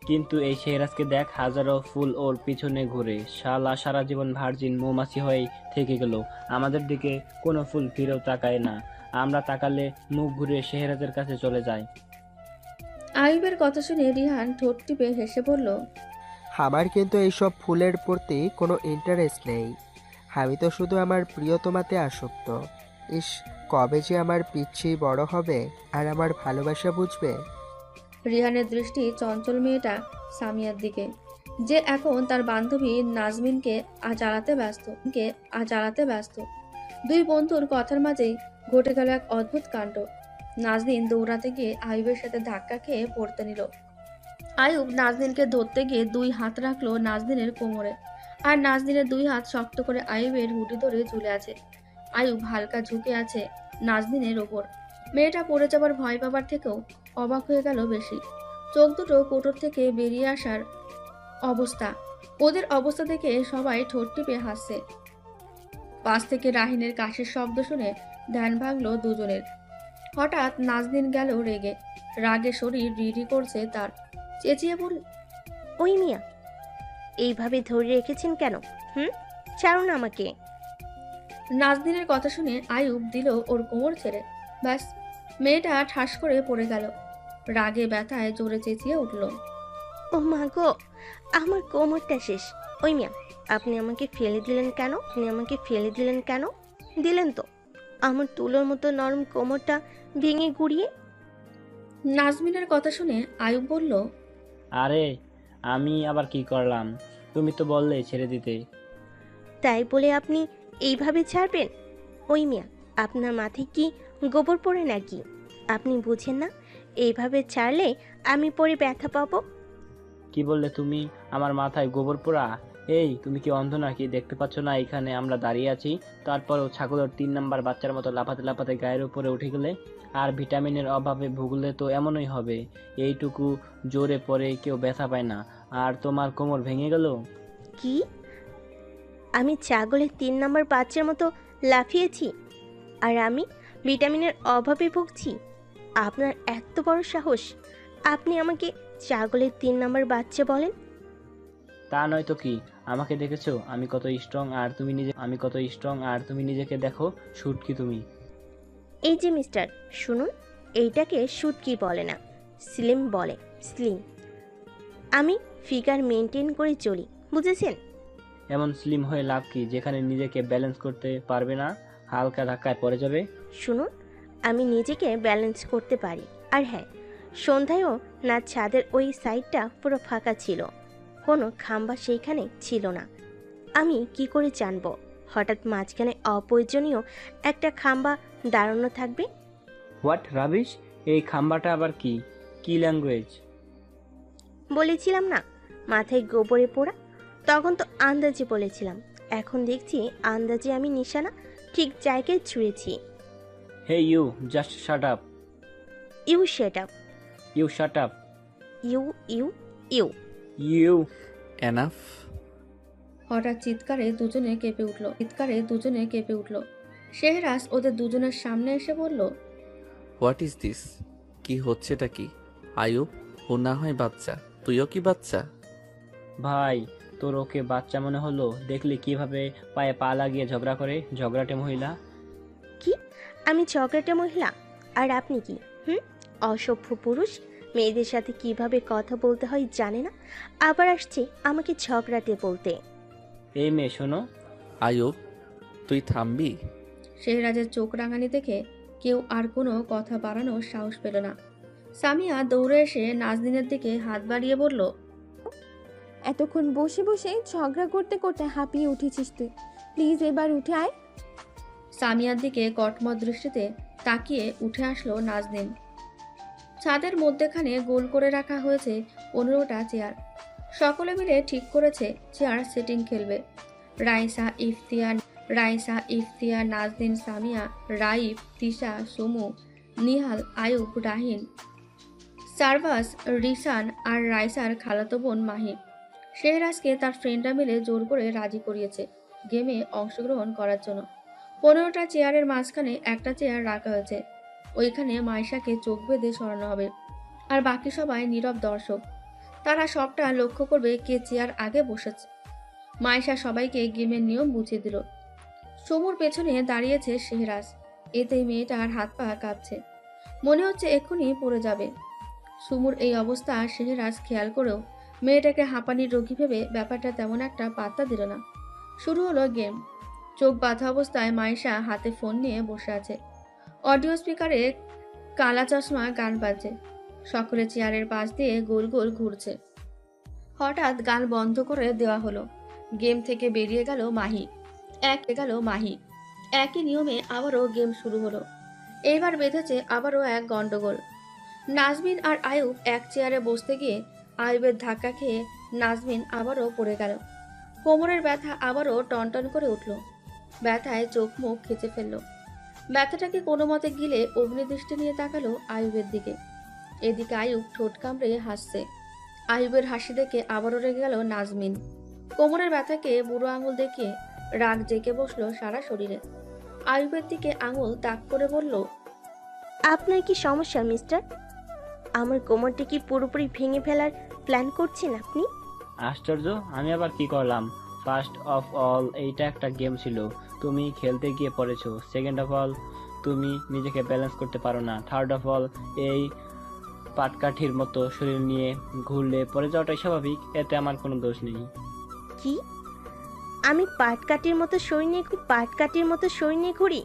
কিন্তু এই শেহরাজকে দেখ, হাজারো ফুল ওর পিছনে ঘুরে। শালা সারা জীবন ভার্জিন মৌমাছি হয়েই থেকে গেল, আমাদের দিকে কোনো ফুল ফিরেও তাকায় না। আমরা তাকালে মুখ ঘুরে শেহরাজের কাছে চলে যায়। আয়ুবের কথা শুনে রিহান ঠোঁট টিপে হেসে বলল, আমার কিন্তু এইসব ফুলের প্রতি কোনো ইন্টারেস্ট নেই, আমি তো শুধু আমার প্রিয়তমাতে আসক্ত। ইস, কবে যে আমার পিচ্ছি বড় হবে আর আমার ভালোবাসা বুঝবে। রিহানের দৃষ্টি চঞ্চল মেয়েটা সামিয়ার দিকে, যে এখন তার বান্ধবী নাজমিনকে জ্বালাতে ব্যস্ত। দুই বন্ধুর কথার মাঝেই ঘটে গেল এক অদ্ভুত কাণ্ড। নাজনীন দৌড়াতে গিয়ে আয়ুবের সাথে ধাক্কা খেয়ে পড়তে নিল। আয়ুব নাজনীনকে ধরতে গিয়ে দুই হাত রাখলো নাজনীনের কোমরে, আর নাজনীনের দুই হাত শক্ত করে আয়ুবের হুডি ধরে ঝুলে আছে। আয়ুব হালকা ঝুঁকে আছে নাজনীনের ওপর। মেয়েটা পড়ে যাবার ভয় পাবার থেকেও অবাক হয়ে গেল বেশি। চোখ দুটো কোটর থেকে বেরিয়ে আসার অবস্থা। ওদের অবস্থা দেখে সবাই ঠোঁট টিপে হাসছে। পাশ থেকে রাহিনের কাশির শব্দ শুনে ধ্যান ভাঙলো দুজনের। হঠাৎ নাজনীন গেল রেগে, রাগে শরীর রিরি করছে তার। চেঁচিয়ে বলল, ওই মিয়া, এইভাবে ধরে রেখেছেন কেন? ছাড়ুন আমাকে। নাজনীনের কথা শুনে আয়ুব দিল ওর কোমর ছেড়ে। ব্যাস, মেয়েটা ঠাস করে পড়ে গেল। রাগে ব্যথায় জোরে চেঁচিয়ে উঠল, ও মা গো, আমার কোমরটা শেষ। ওই মিয়া, আপনি আমাকে ফেলে দিলেন কেন? দিলেন তো আমার তুলোর মতো নরম কোমরটা ভেঙে গুড়িয়ে। নাজমিনের কথা শুনে আয়ুব বলল, আরে আমি আবার কি করলাম? তুমি তো বললে ছেড়ে দিতে। তাই বলে আপনি এইভাবে ছাড়বেন? ওই মিয়া, আপনার মাথায় কি গোবর পড়ে নাকি? আপনি বুঝেন না এইভাবে ছাড়লে আমি পরে ব্যথা পাবো? কি বললে তুমি? আমার মাথায় গোবর পোড়া? এই, তুমি কি অন্ধ নাকি? দেখতে পাচ্ছ না এখানে আমরা দাঁড়িয়ে আছি? তারপরও ছাগলের 3 নাম্বার বাচ্চার মতো লাফাতে লাফাতে গায়ের উপরে উঠে গেলে, আর ভিটামিনের অভাবে ভুগলে তো এমনই হবে। এইটুকু জোরে পড়ে কেউ ব্যথা পায় না, আর তোমার কোমর ভেঙে গেল। কি? আমি ছাগলের 3 নাম্বার বাচ্চার মতো লাফিয়েছি, আর আমি ভিটামিনের অভাবে ভুগছি? আপনার এত বড় সাহস, আপনি আমাকে ছাগলের 3 নাম্বার বাচ্চা বলেন? তা নয় তো কি, আমাকে দেখেছো আমি কত স্ট্রং আর তুমি নিজেকে দেখো শুটকি তুমি। এই যে মিস্টার, শুনুন, এইটাকে শুটকি বলে না, স্লিম বলে, স্লিম। আমি ফিগার মেনটেন করে চলি, বুঝেছেন? এমন স্লিম হয়ে লাভ কি যেখানে নিজেকে ব্যালেন্স করতে পারবে না, হালকা ধাক্কায় পড়ে যাবে। শুনুন, আমি নিজেকে ব্যালেন্স করতে পারি। আর হ্যাঁ, সন্ধ্যায়ও না ছাদের ওই সাইডটা পুরো ফাঁকা ছিল, কোনো খাম্বা সেইখানে ছিল না। আমি কি করে জানবো হঠাৎ মাঝখানে অপ্রয়োজনীয় একটা খাম্বা দাঁড়ানো থাকবে? হোয়াট রাবিশ, এই খাম্বাটা আবার কি কি ল্যাঙ্গুয়েজ? বলেছিলাম না মাথায় গোবরে পোড়া, তখন তো আন্দাজে বলেছিলাম, এখন দেখছি আন্দাজে আমি নিশানা ঠিক জায়গায় ছুঁড়েছি। Hey you, just shut up. You shut up. You shut up. You you you you. Enough. হঠাৎ চিৎকারে দুজনে কেঁপে উঠল। শেহরাজ ওদের দুজনের সামনে এসে বলল, হোয়াট ইজ দিস? কি হচ্ছেটা কি? আয়ুব, ও না হয় বাচ্চা, তুইও কি বাচ্চা? ভাই, তোর ওকে বাচ্চা মনে হলো? দেখলি কিভাবে পায়ে পা লাগিয়ে ঝগড়া করে, ঝগড়াটে মহিলা। কি? আমি ঝগড়াটে মহিলা? আর আপনি কি অসভ্য পুরুষ, মেয়েদের সাথে কিভাবে কথা বলতে হয় জানে না, আবার আসছে আমাকে ঝগড়াটে বলতে। এই মেয়ে শোনো। আয়ুব, তুই থামবি? শেহরাজের চোখ রাঙানি দেখে কেউ আর কোনো কথা বাড়ানোর সাহস পেল না। সামিয়া দৌড়ে এসে নাজনীনের দিকে হাত বাড়িয়ে বলল, এতক্ষণ বসে বসে ঝগড়া করতে করতে হাঁপিয়ে উঠেছিস তুই, প্লিজ এবার উঠে আয়। সামিয়ার দিকে কটমট দৃষ্টিতে তাকিয়ে উঠে আসলো নাজনীন। ছাদের মধ্যেখানে গোল করে রাখা হয়েছে 15টা চেয়ার। সকলে মিলে ঠিক করেছে চেয়ার সেটিং খেলবে। রাইসা, ইফতিয়ার, নাজনীন, সামিয়া, রাইফ, তিশা, সুমু, নিহাল, আয়ুব, রাহিন, সারভাস, রিসান আর রাইসার খালাতো বোন মাহি। শেহরাজকে তার ফ্রেন্ডরা মিলে জোর করে রাজি করিয়েছে গেমে অংশগ্রহণ করার জন্য। 15টা চেয়ারের মাঝখানে একটা চেয়ার রাখা হয়েছে। ওইখানে মাইশাকে চোখ বেঁধে সরানো হবে, আর বাকি সবাই নীরব দর্শক। তারা সবটা লক্ষ্য করবে কে চেয়ার আগে বসেছে। মাইশা সবাইকে গেমের নিয়ম বুঝিয়ে দিল। সমুর পেছনে দাঁড়িয়েছে শেহরাজ, এতে মেয়েটার হাত পা কাঁপছে, মনে হচ্ছে এক্ষুনি পড়ে যাবে। সুমুর এই অবস্থা শেহরাজ খেয়াল করেও মেয়েটাকে হাঁপানির রোগী ভেবে ব্যাপারটা তেমন একটা পাত্তা দিল না। শুরু হলো গেম। চোখ বাঁধা অবস্থায় মাইশা হাতে ফোন নিয়ে বসে আছে। অডিও স্পিকারে কালা চশমা গান বাজছে, সকলে চেয়ারের পাশ দিয়ে গোল গোল ঘুরছে। হঠাৎ গান বন্ধ করে দেওয়া হলো। গেম থেকে বেরিয়ে গেল মাহি। একই নিয়মে আবারও গেম শুরু হলো। এইবার বেঁধেছে আবারও এক গন্ডগোল। নাজমিন আর আয়ুব এক চেয়ারে বসতে গিয়ে আয়ুবের ধাক্কা খেয়ে নাজমিন আবারও পড়ে গেল। কোমরের ব্যথা আবারও টনটন করে উঠল। ব্যথায় চোখ মুখ খেঁচে ফেলল। ব্যথাটাকে কোনো মতে গিলে অগ্নিদৃষ্টি নিয়ে তাকালো আয়ুবের দিকে। এদিকে আয়ুব ঠোঁট কামড়ে হাসছে। আয়ুবের হাসি দেখে আবারও রেগে গেল নাজমিন। কোমরের ব্যথাকে বুড়ো আঙুল দেখিয়ে রাগ জেঁকে বসলো সারা শরীরে। আয়ুবের দিকে আঙুল তাক করে বলল, আপনার কি সমস্যা মিস্টার? আমার কোমরটা কি পুরোপুরি ভেঙে ফেলার প্ল্যান করছেন আপনি? আশ্চর্য, আমি আবার কি করলাম? ফার্স্ট অফ অল, এইটা একটা গেম ছিল, তুমি খেলতে গিয়ে পড়েছো। সেকেন্ড অফ অল, তুমি নিজেকে ব্যালেন্স করতে পারো না। থার্ড অফ অল, এই পাটকাঠির মতো শরীর নিয়ে ঘুরলে পড়ে যাওয়াটাই স্বাভাবিক, এতে আমার কোনো দোষ নেই। কি? আমি পাটকাঠির মতো সই নিয়ে ঘুরি?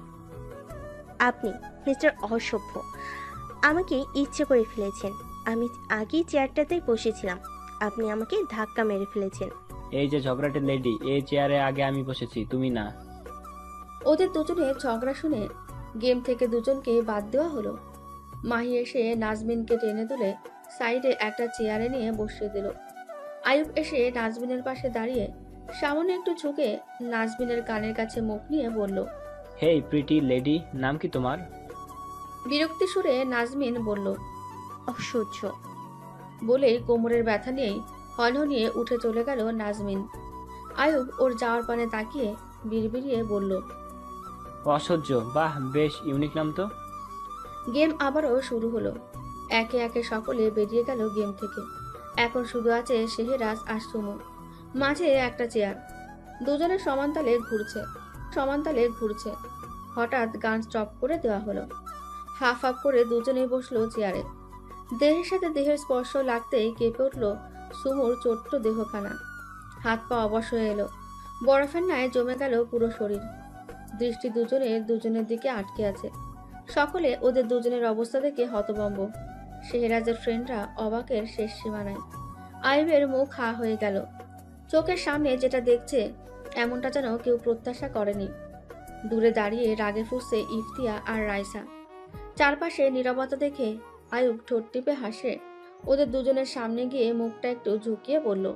আপনি মিস্টার অসভ্য, আমাকে ইচ্ছে করে ফেলেছেন। আমি আগেই চেয়ারটাতেই বসেছিলাম, আপনি আমাকে ধাক্কা মেরে ফেলেছেন। এই যে ঝগড়াটে লেডি, এই চেয়ারে আগে আমি বসেছি, তুমি না। ওদের দুজনের ঝগড়া শুনে গেম থেকে দুজনকে বাদ দেওয়া হলো। মাহি এসে নাজমিনকে টেনে তুলে সাইডে একটা চেয়ারে নিয়ে বসিয়ে দিল। আয়ুব এসে নাজমিনের পাশে দাঁড়িয়ে সামনে একটু ঝুঁকে নাজমিনের কানের কাছে মুখ নিয়ে বলল, হেই প্রিটি লেডি, নাম কি তোমার? বিরক্তি সুরে নাজমিন বলল, অসহ্য। বলেই কোমরের ব্যথা নিয়েই হনহনিয়ে উঠে চলে গেল নাজমিন। আয়ুব ওর যাওয়ার পানে তাকিয়ে বিড়বিড়িয়ে বলল, অসহ্য, বাহ, বেশ ইউনিক নাম তো। গেম আবারও শুরু হলো। একে একে সকলে বেরিয়ে গেল গেম থেকে। এখন শুধু আছে শেহরাজ আর সুমু। মাঝে একটা চেয়ার, দুজনে সমান তালে ঘুরছে। হঠাৎ গান স্টপ করে দেওয়া হলো। হাফ হাফ করে দুজনেই বসলো চেয়ারে। দেহের সাথে দেহের স্পর্শ লাগতেই কেঁপে উঠল সুমুর ছোট্ট দেহখানা। হাত পা অবশ হয়ে এলো, বরফের ন্যায় জমে গেল পুরো শরীর। দৃষ্টি দুজনের দিকে আটকে আছে। সকলে ওদের দুজনের অবস্থা দেখে হতভম্ব। শেহরাজের ফ্রেন্ডরা অবাকের শেষ সীমানায়। আইবের মুখ হা হয়ে গেল। চোখের সামনে যেটা দেখছে এমনটা যেন কেউ প্রত্যাশা করেনি। দূরে দাঁড়িয়ে রাগে ফুঁসছে ইফতিয়া আর রাইসা। চারপাশে নীরবতা দেখে আয়ুব ঠোঁট টিপে হাসে। ওদের দুজনের সামনে গিয়ে মুখটা একটু ঝুঁকিয়ে বলল,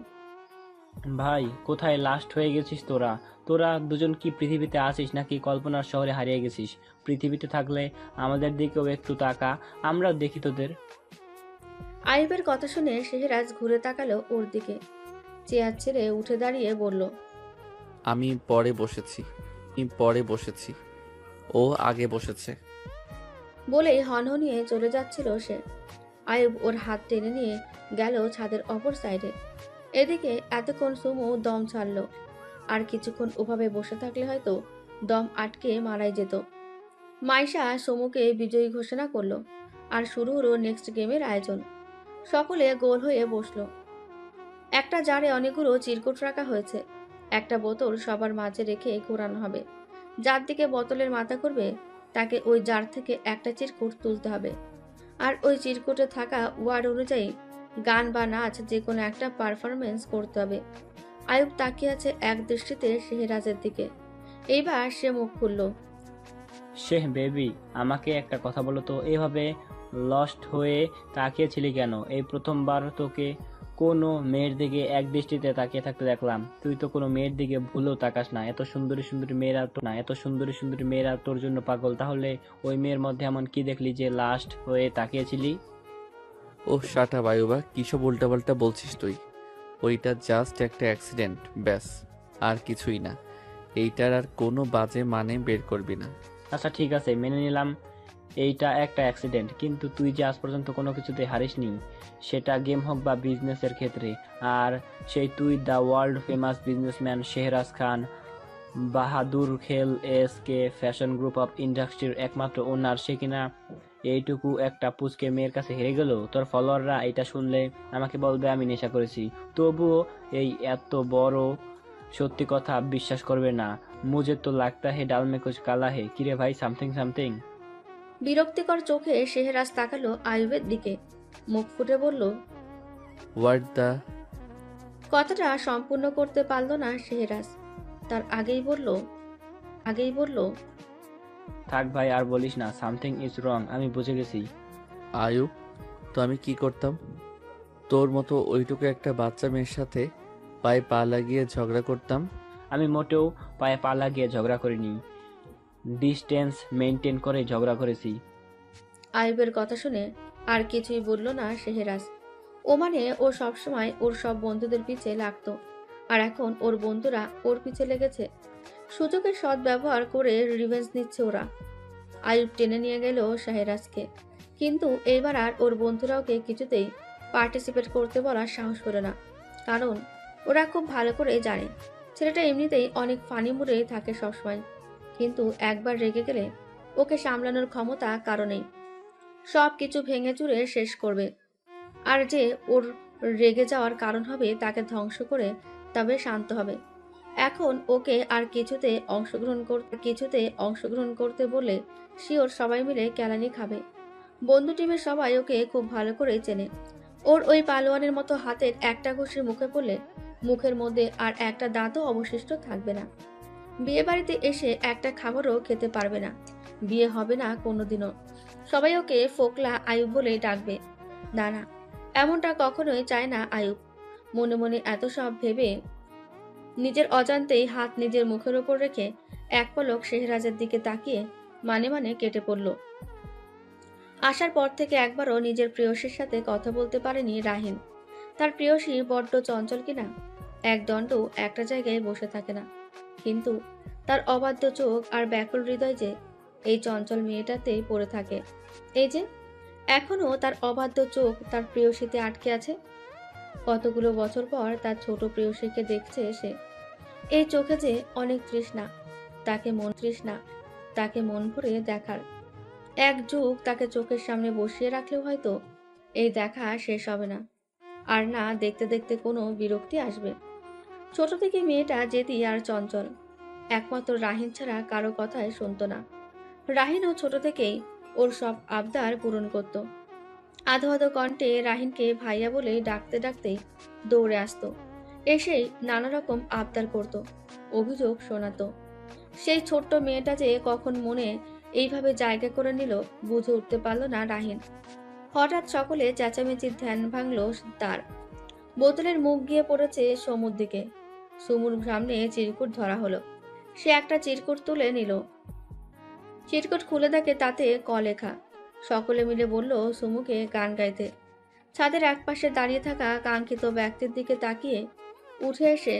ভাই কোথায় লাস্ট হয়ে গেছিস তোরা? তোরা দুজন কি পৃথিবীতে আছিস নাকি কল্পনার শহরে হারিয়ে গেছিস? পৃথিবীতে থাকলে আমাদের দিকেও একটু তাকা, আমরাও দেখি তোদের। আইবের কথা শুনে শেহরাজ ঘুরে তাকালো ওর দিকে। চেয়ার ছেড়ে উঠে দাঁড়িয়ে বলল, আমি পরে বসেছি, ও আগে বসেছে। বলেই হনহনিয়ে চলে যাচ্ছিল সে। আয়ুব ওর হাত টেনে নিয়ে গেল ছাদের অপর সাইডে। এদিকে এতক্ষণ সুমু দম ছাড়লো। আর কিছুক্ষণ ওভাবে বসে থাকলে হয়তো দম আটকে মারাই যেত। মাইশা সুমুকে বিজয়ী ঘোষণা করলো আর শুরু হলো নেক্সট গেমের আয়োজন। সকলে গোল হয়ে বসলো। একটা জারে অনেকগুলো চিরকুট রাখা হয়েছে। একটা বোতল সবার মাঝে রেখে ঘোরানো হবে। যার দিকে বোতলের মাথা করবে তাকে ওই জার থেকে একটা চিরকুট তুলতে হবে। আর ওই চিরকুটে থাকা ওয়ার্ড অনুযায়ী গান বা নাচ যে কোনো একটা পারফরমেন্স করতে হবে। আয়ুব তাকিয়ে আছে এক দৃষ্টিতে শেহরাজের দিকে। এইবার সে মুখ খুলল, শেহ বেবি, আমাকে একটা কথা বলো তো, এভাবে লস্ট হয়ে তাকিয়েছিলি কেন? এই প্রথমবার তোকে কোনো মেয়ের দিকে এক দৃষ্টিতে তাকিয়ে থাকতে দেখলাম। তুই তো কোনো মেয়ের দিকে ভুলেও তাকাস না। এত সুন্দরী সুন্দরী মেয়েরা তোর জন্য পাগল। তাহলে ওই মেয়ের মধ্যে এমন কি দেখলি যে লাস্ট হয়ে তাকিয়েছিলি? ও শাটা বায়ুবা, কিসব উল্টাপাল্টা বলছিস তুই? ওইটা জাস্ট একটা অ্যাক্সিডেন্ট, ব্যাস, আর কিছুই না। এইটার আর কোনো বাজে মানে বের করবি না। আচ্ছা ঠিক আছে, মেনে নিলাম এইটা একটা অ্যাক্সিডেন্ট, কিন্তু তুই যে আজ পর্যন্ত কোনো কিছুতে হারিসনি, সেটা গেম হোক বা বিজনেসের ক্ষেত্রে। আর সেই তুই the world famous businessman Shehraj Khan Bahadur খেল এসকে ফ্যাশন গ্রুপ অফ ইন্ডাস্ট্রির একমাত্র ওনার, সে কিনা এইটুকু একটা পুচকে মেয়ের কাছে হেরে গেল। তোর ফলোয়াররা এটা শুনলে আমাকে বলবে আমি নেশা করেছি, তবুও এই এত বড় সত্যি কথা বিশ্বাস করবে না। মুঝে তো লাগতা হে ডাল মে কুছ কালা হে। কিরে ভাই, সামথিং। বিরক্তিকর চোখে শেহরাজ তাকালো আয়ুবের দিকে। মুখ ফুটে বলল, হোয়াট দ্য। কথাটা সম্পূর্ণ করতে পারল না শেহরাজ। তার আগেই বলল, থাক ভাই, আর বলিস না, সামথিং ইজ রং, আমি বুঝে গেছি। আয়ুব, তো আমি কি করতাম? তোর মতো ওইটুকু একটা বাচ্চা মেয়ের সাথে পায়ে পা লাগিয়ে ঝগড়া করতাম? আমি মোটেও পায়ে পা লাগিয়ে ঝগড়া করিনি, ডিস্টেন্স মেনটেন করে ঝগড়া করেছি। আয়ুবের কথা শুনে আর কিছুই বলল না শেহরাজ। ও মানে ও সবসময় ওর সব বন্ধুদের পিছে লাগতো, আর এখন ওর বন্ধুরা ওর পিছে লেগেছে। সুযোগের সদ্ব্যবহার করে রিভেঞ্জ নিচ্ছে ওরা। আয়ুব টেনে নিয়ে গেল শেহরাজকে, কিন্তু এইবার আর ওর বন্ধুরা ওকে কিছুতেই পার্টিসিপেট করতে বলার সাহস পেল না। কারণ ওরা খুব ভালো করে জানে ছেলেটা এমনিতেই অনেক ফানি মুডে থাকে সবসময়, কিন্তু একবার রেগে গেলে ওকে সামলানোর ক্ষমতা কারণেই সব কিছু ভেঙে চুরে শেষ করবে। আর যে ওর রেগে যাওয়ার কারণ হবে তাকে ধ্বংস করে তবে শান্ত হবে। এখন ওকে আর কিছুতে অংশগ্রহণ করতে বললে শিওর সবাই মিলে কেলানি খাবে। বন্ধু টিমের সবাই ওকে খুব ভালো করে চেনে। ওর ওই পালোয়ানের মতো হাতের একটা ঘুষি মুখে পড়লে মুখের মধ্যে আর একটা দাঁতও অবশিষ্ট থাকবে না। বিয়ে বাড়িতে এসে একটা খাবারও খেতে পারবে না, বিয়ে হবে না কোনোদিনও। সবাই ওকে ফোকলা আয়ুব বলে ডাকবে। না, এমনটা কখনোই চায় না আয়ুব। মনে মনে এত সব ভেবে নিজের অজান্তেই হাত নিজের মুখের ওপর রেখে এক পলক শেহরাজের দিকে তাকিয়ে মানে কেটে পড়ল। আসার পর থেকে একবারও নিজের প্রেয়সীর সাথে কথা বলতে পারেনি রাহিন। তার প্রেয়সী বড্ড চঞ্চল কিনা, একদণ্ড একটা জায়গায় বসে থাকে না, কিন্তু তার অবাধ্য চোখ আর ব্যাকুল হৃদয় যে এই চঞ্চল মেয়েটাতেই পড়ে থাকে। এই যে এখনো তার অবাধ্য চোখ তার প্রেয়সীতে আটকে আছে। কতগুলো বছর পর তার ছোট প্রেয়সীকে দেখছে সে। এই চোখে যে অনেক তৃষ্ণা, তাকে মন ভরে দেখার। এক যুগ তাকে চোখের সামনে বসিয়ে রাখলেও হয়তো এই দেখা শেষ হবে না, আর না দেখতে দেখতে কোনো বিরক্তি আসবে। ছোট থেকে মেয়েটা জেদি আর চঞ্চল, একমাত্র রাহিন ছাড়া কারো কথাই শুনতো না। রাহিনও ছোট থেকেই ওর সব আবদার পূরণ করত। আধো আধো কণ্ঠে রাহিনকে ভাইয়া বলে ডাকতে ডাকতেই দৌড়ে আসতো, এসেই নানা রকম আবদার করত, অভিযোগ শোনাতো। সেই ছোট্ট মেয়েটা যে কখন মনে এইভাবে জায়গা করে নিল বুঝে উঠতে পারল না রাহিন। হঠাৎ সকলে চেঁচামেচির ধ্যান ভাঙল তার। বোতলের মুখ গিয়ে পড়েছে সমুর দিকে। সুমুর সামনে চিরকুট ধরা হলো। সে একটা চিরকুট তুলে নিল। চিরকুট খুলে দেখে তাতে ক লেখা। সকলে মিলে বলল সুমুকে গান গাইতে। ছাদের একপাশে দাঁড়িয়ে থাকা কাঙ্ক্ষিত ব্যক্তির দিকে তাকিয়ে উঠে এসে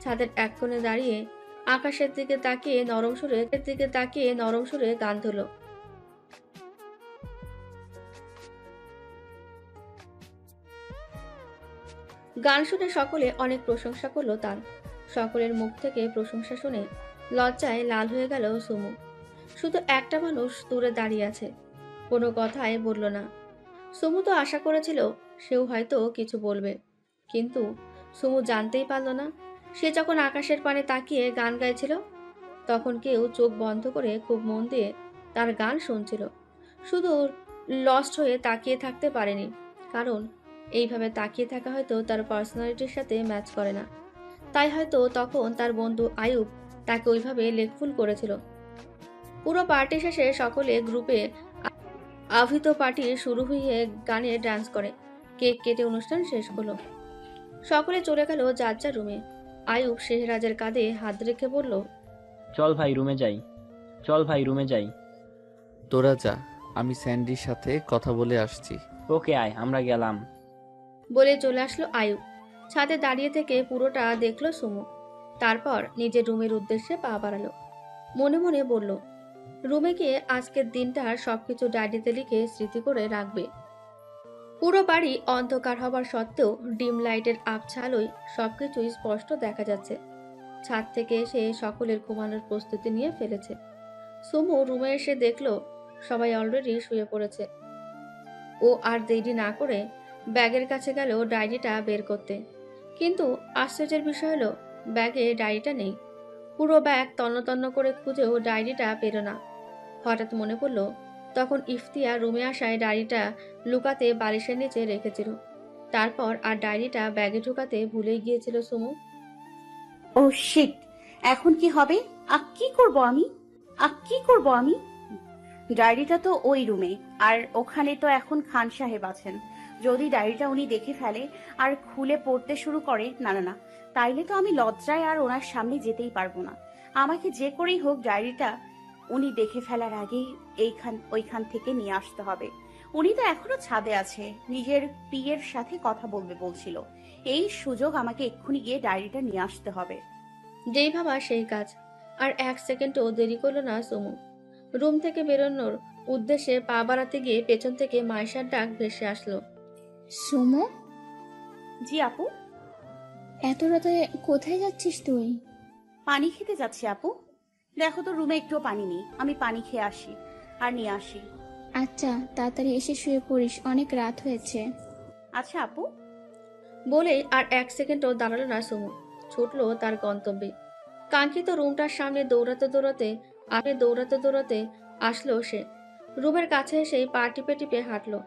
ছাদের এক কোণে দাঁড়িয়ে আকাশের দিকে তাকিয়ে নরম সুরে গান ধরল। গান শুনে সকলে অনেক প্রশংসা করলো তার। সকলের মুখ থেকে প্রশংসা শুনে লজ্জায় লাল হয়ে গেল সুমু। শুধু একটা মানুষ দূরে দাঁড়িয়ে আছে, কোনো কথাই বলল না। সুমু তো আশা করেছিল সেও হয়তো কিছু বলবে, কিন্তু সুমু জানতেই পারল না সে যখন আকাশের পানে তাকিয়ে গান গাইছিল তখন কেউ চোখ বন্ধ করে খুব মন দিয়ে তার গান শুনছিল। শুধু লস্ট হয়ে তাকিয়ে থাকতে পারেনি, কারণ এইভাবে তাকিয়ে থাকা হয়তো তার পার্সোনালিটির সাথে ম্যাচ করে না। তাই হয়তো তখন তার বন্ধু আয়ুব তাকে ওইভাবে লেকফুল করেছিল। পুরো পার্টি শেষে সকলে গ্রুপে আভিত পার্টি শুরু হয়ে গানে ডান্স করে কেক কেটে অনুষ্ঠান শেষ হলো। সকলে চলে গেল যার যার রুমে। আয়ুব শেহরাজের কাঁধে হাত রেখে বলল, চল ভাই রুমে যাই। তোরা যা, আমি স্যান্ডির সাথে কথা বলে আসছি। ওকে আয়, আমরা গেলাম। বলে চলে আসলো আয়ুব। ছাদে দাঁড়িয়ে থেকে পুরোটা দেখলো সুমু। তারপর নিজের রুমের উদ্দেশ্যে পা বাড়ালো। মনে মনে বলল, রুমে গিয়ে আজকের দিনটার সবকিছু ডায়েরিতে লিখে স্মৃতি করে রাখবে। পুরো বাড়ি অন্ধকার হবার সত্ত্বেও ডিম লাইটের আবছা আলোয় সবকিছুই স্পষ্ট দেখা যাচ্ছে। ছাদ থেকে এসে সকলের ঘুমানোর প্রস্তুতি নিয়ে ফেলেছে। সুমু রুমে এসে দেখলো সবাই অলরেডি শুয়ে পড়েছে। ও আর দেরি না করে ব্যাগের কাছে গেল ডায়েরিটা বের করতে, কিন্তু আশ্চর্যের বিষয় হলো ব্যাগে ডায়েরিটা নেই। পুরো ব্যাগ তন্ন করে খুঁজেও ডায়েরিটা পেল না। হঠাৎ মনে পড়ল তখন ইফতিয়া রুমে আসায় ডায়েরিটা লুকাতে বালিশের নিচে রেখেছিল। তারপর আর ডায়েরিটা ব্যাগে ঢুকাতে ভুলেই গিয়েছিল সুমু। ও শিট, এখন কি হবে? কি করব আমি? ডায়েরিটা তো ওই রুমে, আর ওখানে তো এখন খান সাহেব আছেন। যদি ডায়েরিটা উনি দেখে ফেলে আর খুলে পড়তে শুরু করে, না, তাইলে তো আমি লজ্জায় আর ওনার সামনে যেতেই পারবো না। আমাকে যে করেই হোক ডায়েরিটা উনি দেখে ফেলার আগেই ওইখান থেকে নিয়ে আসতে হবে। উনি তো এখনো ছাদে আছে, নিজের পিয়ের সাথে কথা বলবে বলছিল। এই সুযোগ আমাকে এক্ষুনি গিয়ে ডায়েরিটা নিয়ে আসতে হবে। যেই ভাবা সেই কাজ। আর এক সেকেন্ডও দেরি করলো না সুমু। রুম থেকে বেরোনোর উদ্দেশ্যে পা বাড়াতে গিয়ে পেছন থেকে মাইশার ডাক ভেসে আসলো। সুমু? জি আপু। এত রাতে কোথায় যাচ্ছিস তুই? পানি খেতে যাচ্ছি আপু। দেখো তো রুমে একটুও পানি নেই, আমি পানি খেয়ে আসি আর নিয়ে আসি। আচ্ছা, তাড়াতাড়ি এসে শুয়ে পড়িস, অনেক রাত হয়েছে। আচ্ছা আপু। বলে আর এক সেকেন্ডও দাঁড়ালো না সুমু, ছুটলো তার গন্তব্যে। কাঙ্ক্ষিত রুমটার সামনে দৌড়াতে দৌড়াতে আসলো সে। রুমের কাছে এসে পা টিপে হাঁটলো,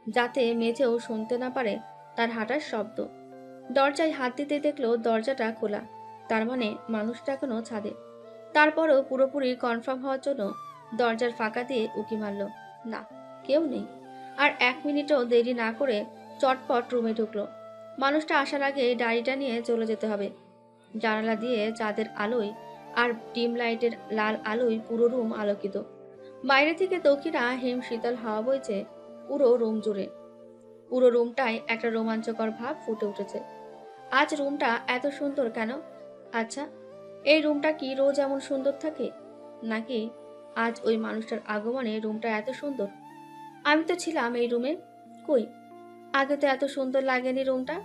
যাতে মেঝেও শুনতে না পারে তার হাঁটার শব্দ। দরজায় হাত দিতে দেখলো দরজাটা খোলা, তার মানে মানুষটা এখনো ছাদে। তারপরও পুরোপুরি কনফার্ম হওয়ার জন্য দরজার ফাঁকা দিয়ে উকি মারল, না কেউ নেই। আর এক মিনিটও দেরি না করে চটপট রুমে ঢুকলো। মানুষটা আসার আগে ডায়েরিটা নিয়ে চলে যেতে হবে। জানালা দিয়ে চাঁদের আলোয় আর ডিম লাইটের লাল আলোয় পুরো রুম আলোকিত। বাইরে থেকে দক্ষিণা হিম শীতল হাওয়া বইছে পুরো রুম জুড়ে। পুরো রুমটায় একটা রোমাঞ্চকর ভাব ফুটে উঠেছে। আজ রুমটা এত সুন্দর কেন? আচ্ছা, এই রুমটা কি রোজ এমন সুন্দর থাকে, নাকি আজ ওই মানুষটার আগমনে রুমটা এত সুন্দর? আমি তো ছিলাম এই রুমে, কই আগে তো এত সুন্দর লাগেনি রুমটা।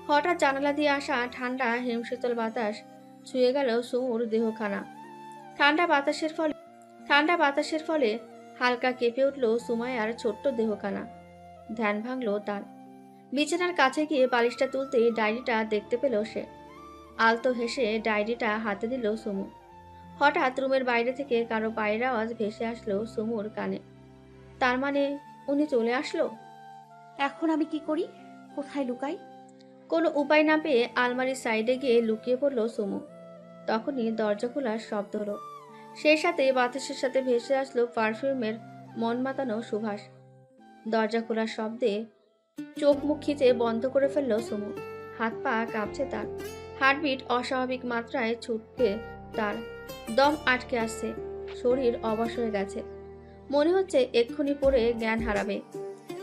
হঠাৎ জানালা দিয়ে আসা ঠান্ডা হিমশীতল বাতাস ছুঁয়ে গেল সুমুর দেহখানা। ঠান্ডা বাতাসের ফলে হালকা কেঁপে উঠল সুমাইয়ার ছোট্ট দেহখানা। ধ্যান ভাঙল তার। বিছানার কাছে গিয়ে বালিশটা তুলতে ডায়েরিটা দেখতে পেল সে। আলতো হেসে ডায়েরিটা হাতে দিল সুমু। হঠাৎ রুমের বাইরে থেকে কারো পায়ের আওয়াজ ভেসে আসলো সুমুর কানে। তার মানে উনি চলে আসলো। এখন আমি কি করি? কোথায় লুকাই? কোনো উপায় না পেয়ে আলমারির সাইডে গিয়ে লুকিয়ে পড়ল সুমু। তখনই দরজা খোলার শব্দ হলো। সেই সাথে বাতাসের সাথে ভেসে আসলো পারফিউমের মন মাতানো সুবাস। দরজা খোলার শব্দে চোখ মুখ খিচে বন্ধ করে ফেলল সুমু। হাত পা কাঁপছে তার। হার্টবিট অস্বাভাবিক মাত্রায় ছুটতে তার। দম আটকে আসছে। শরীর অবশ হয়ে গেছে। মনে হচ্ছে এক্ষুনি পড়ে জ্ঞান হারাবে।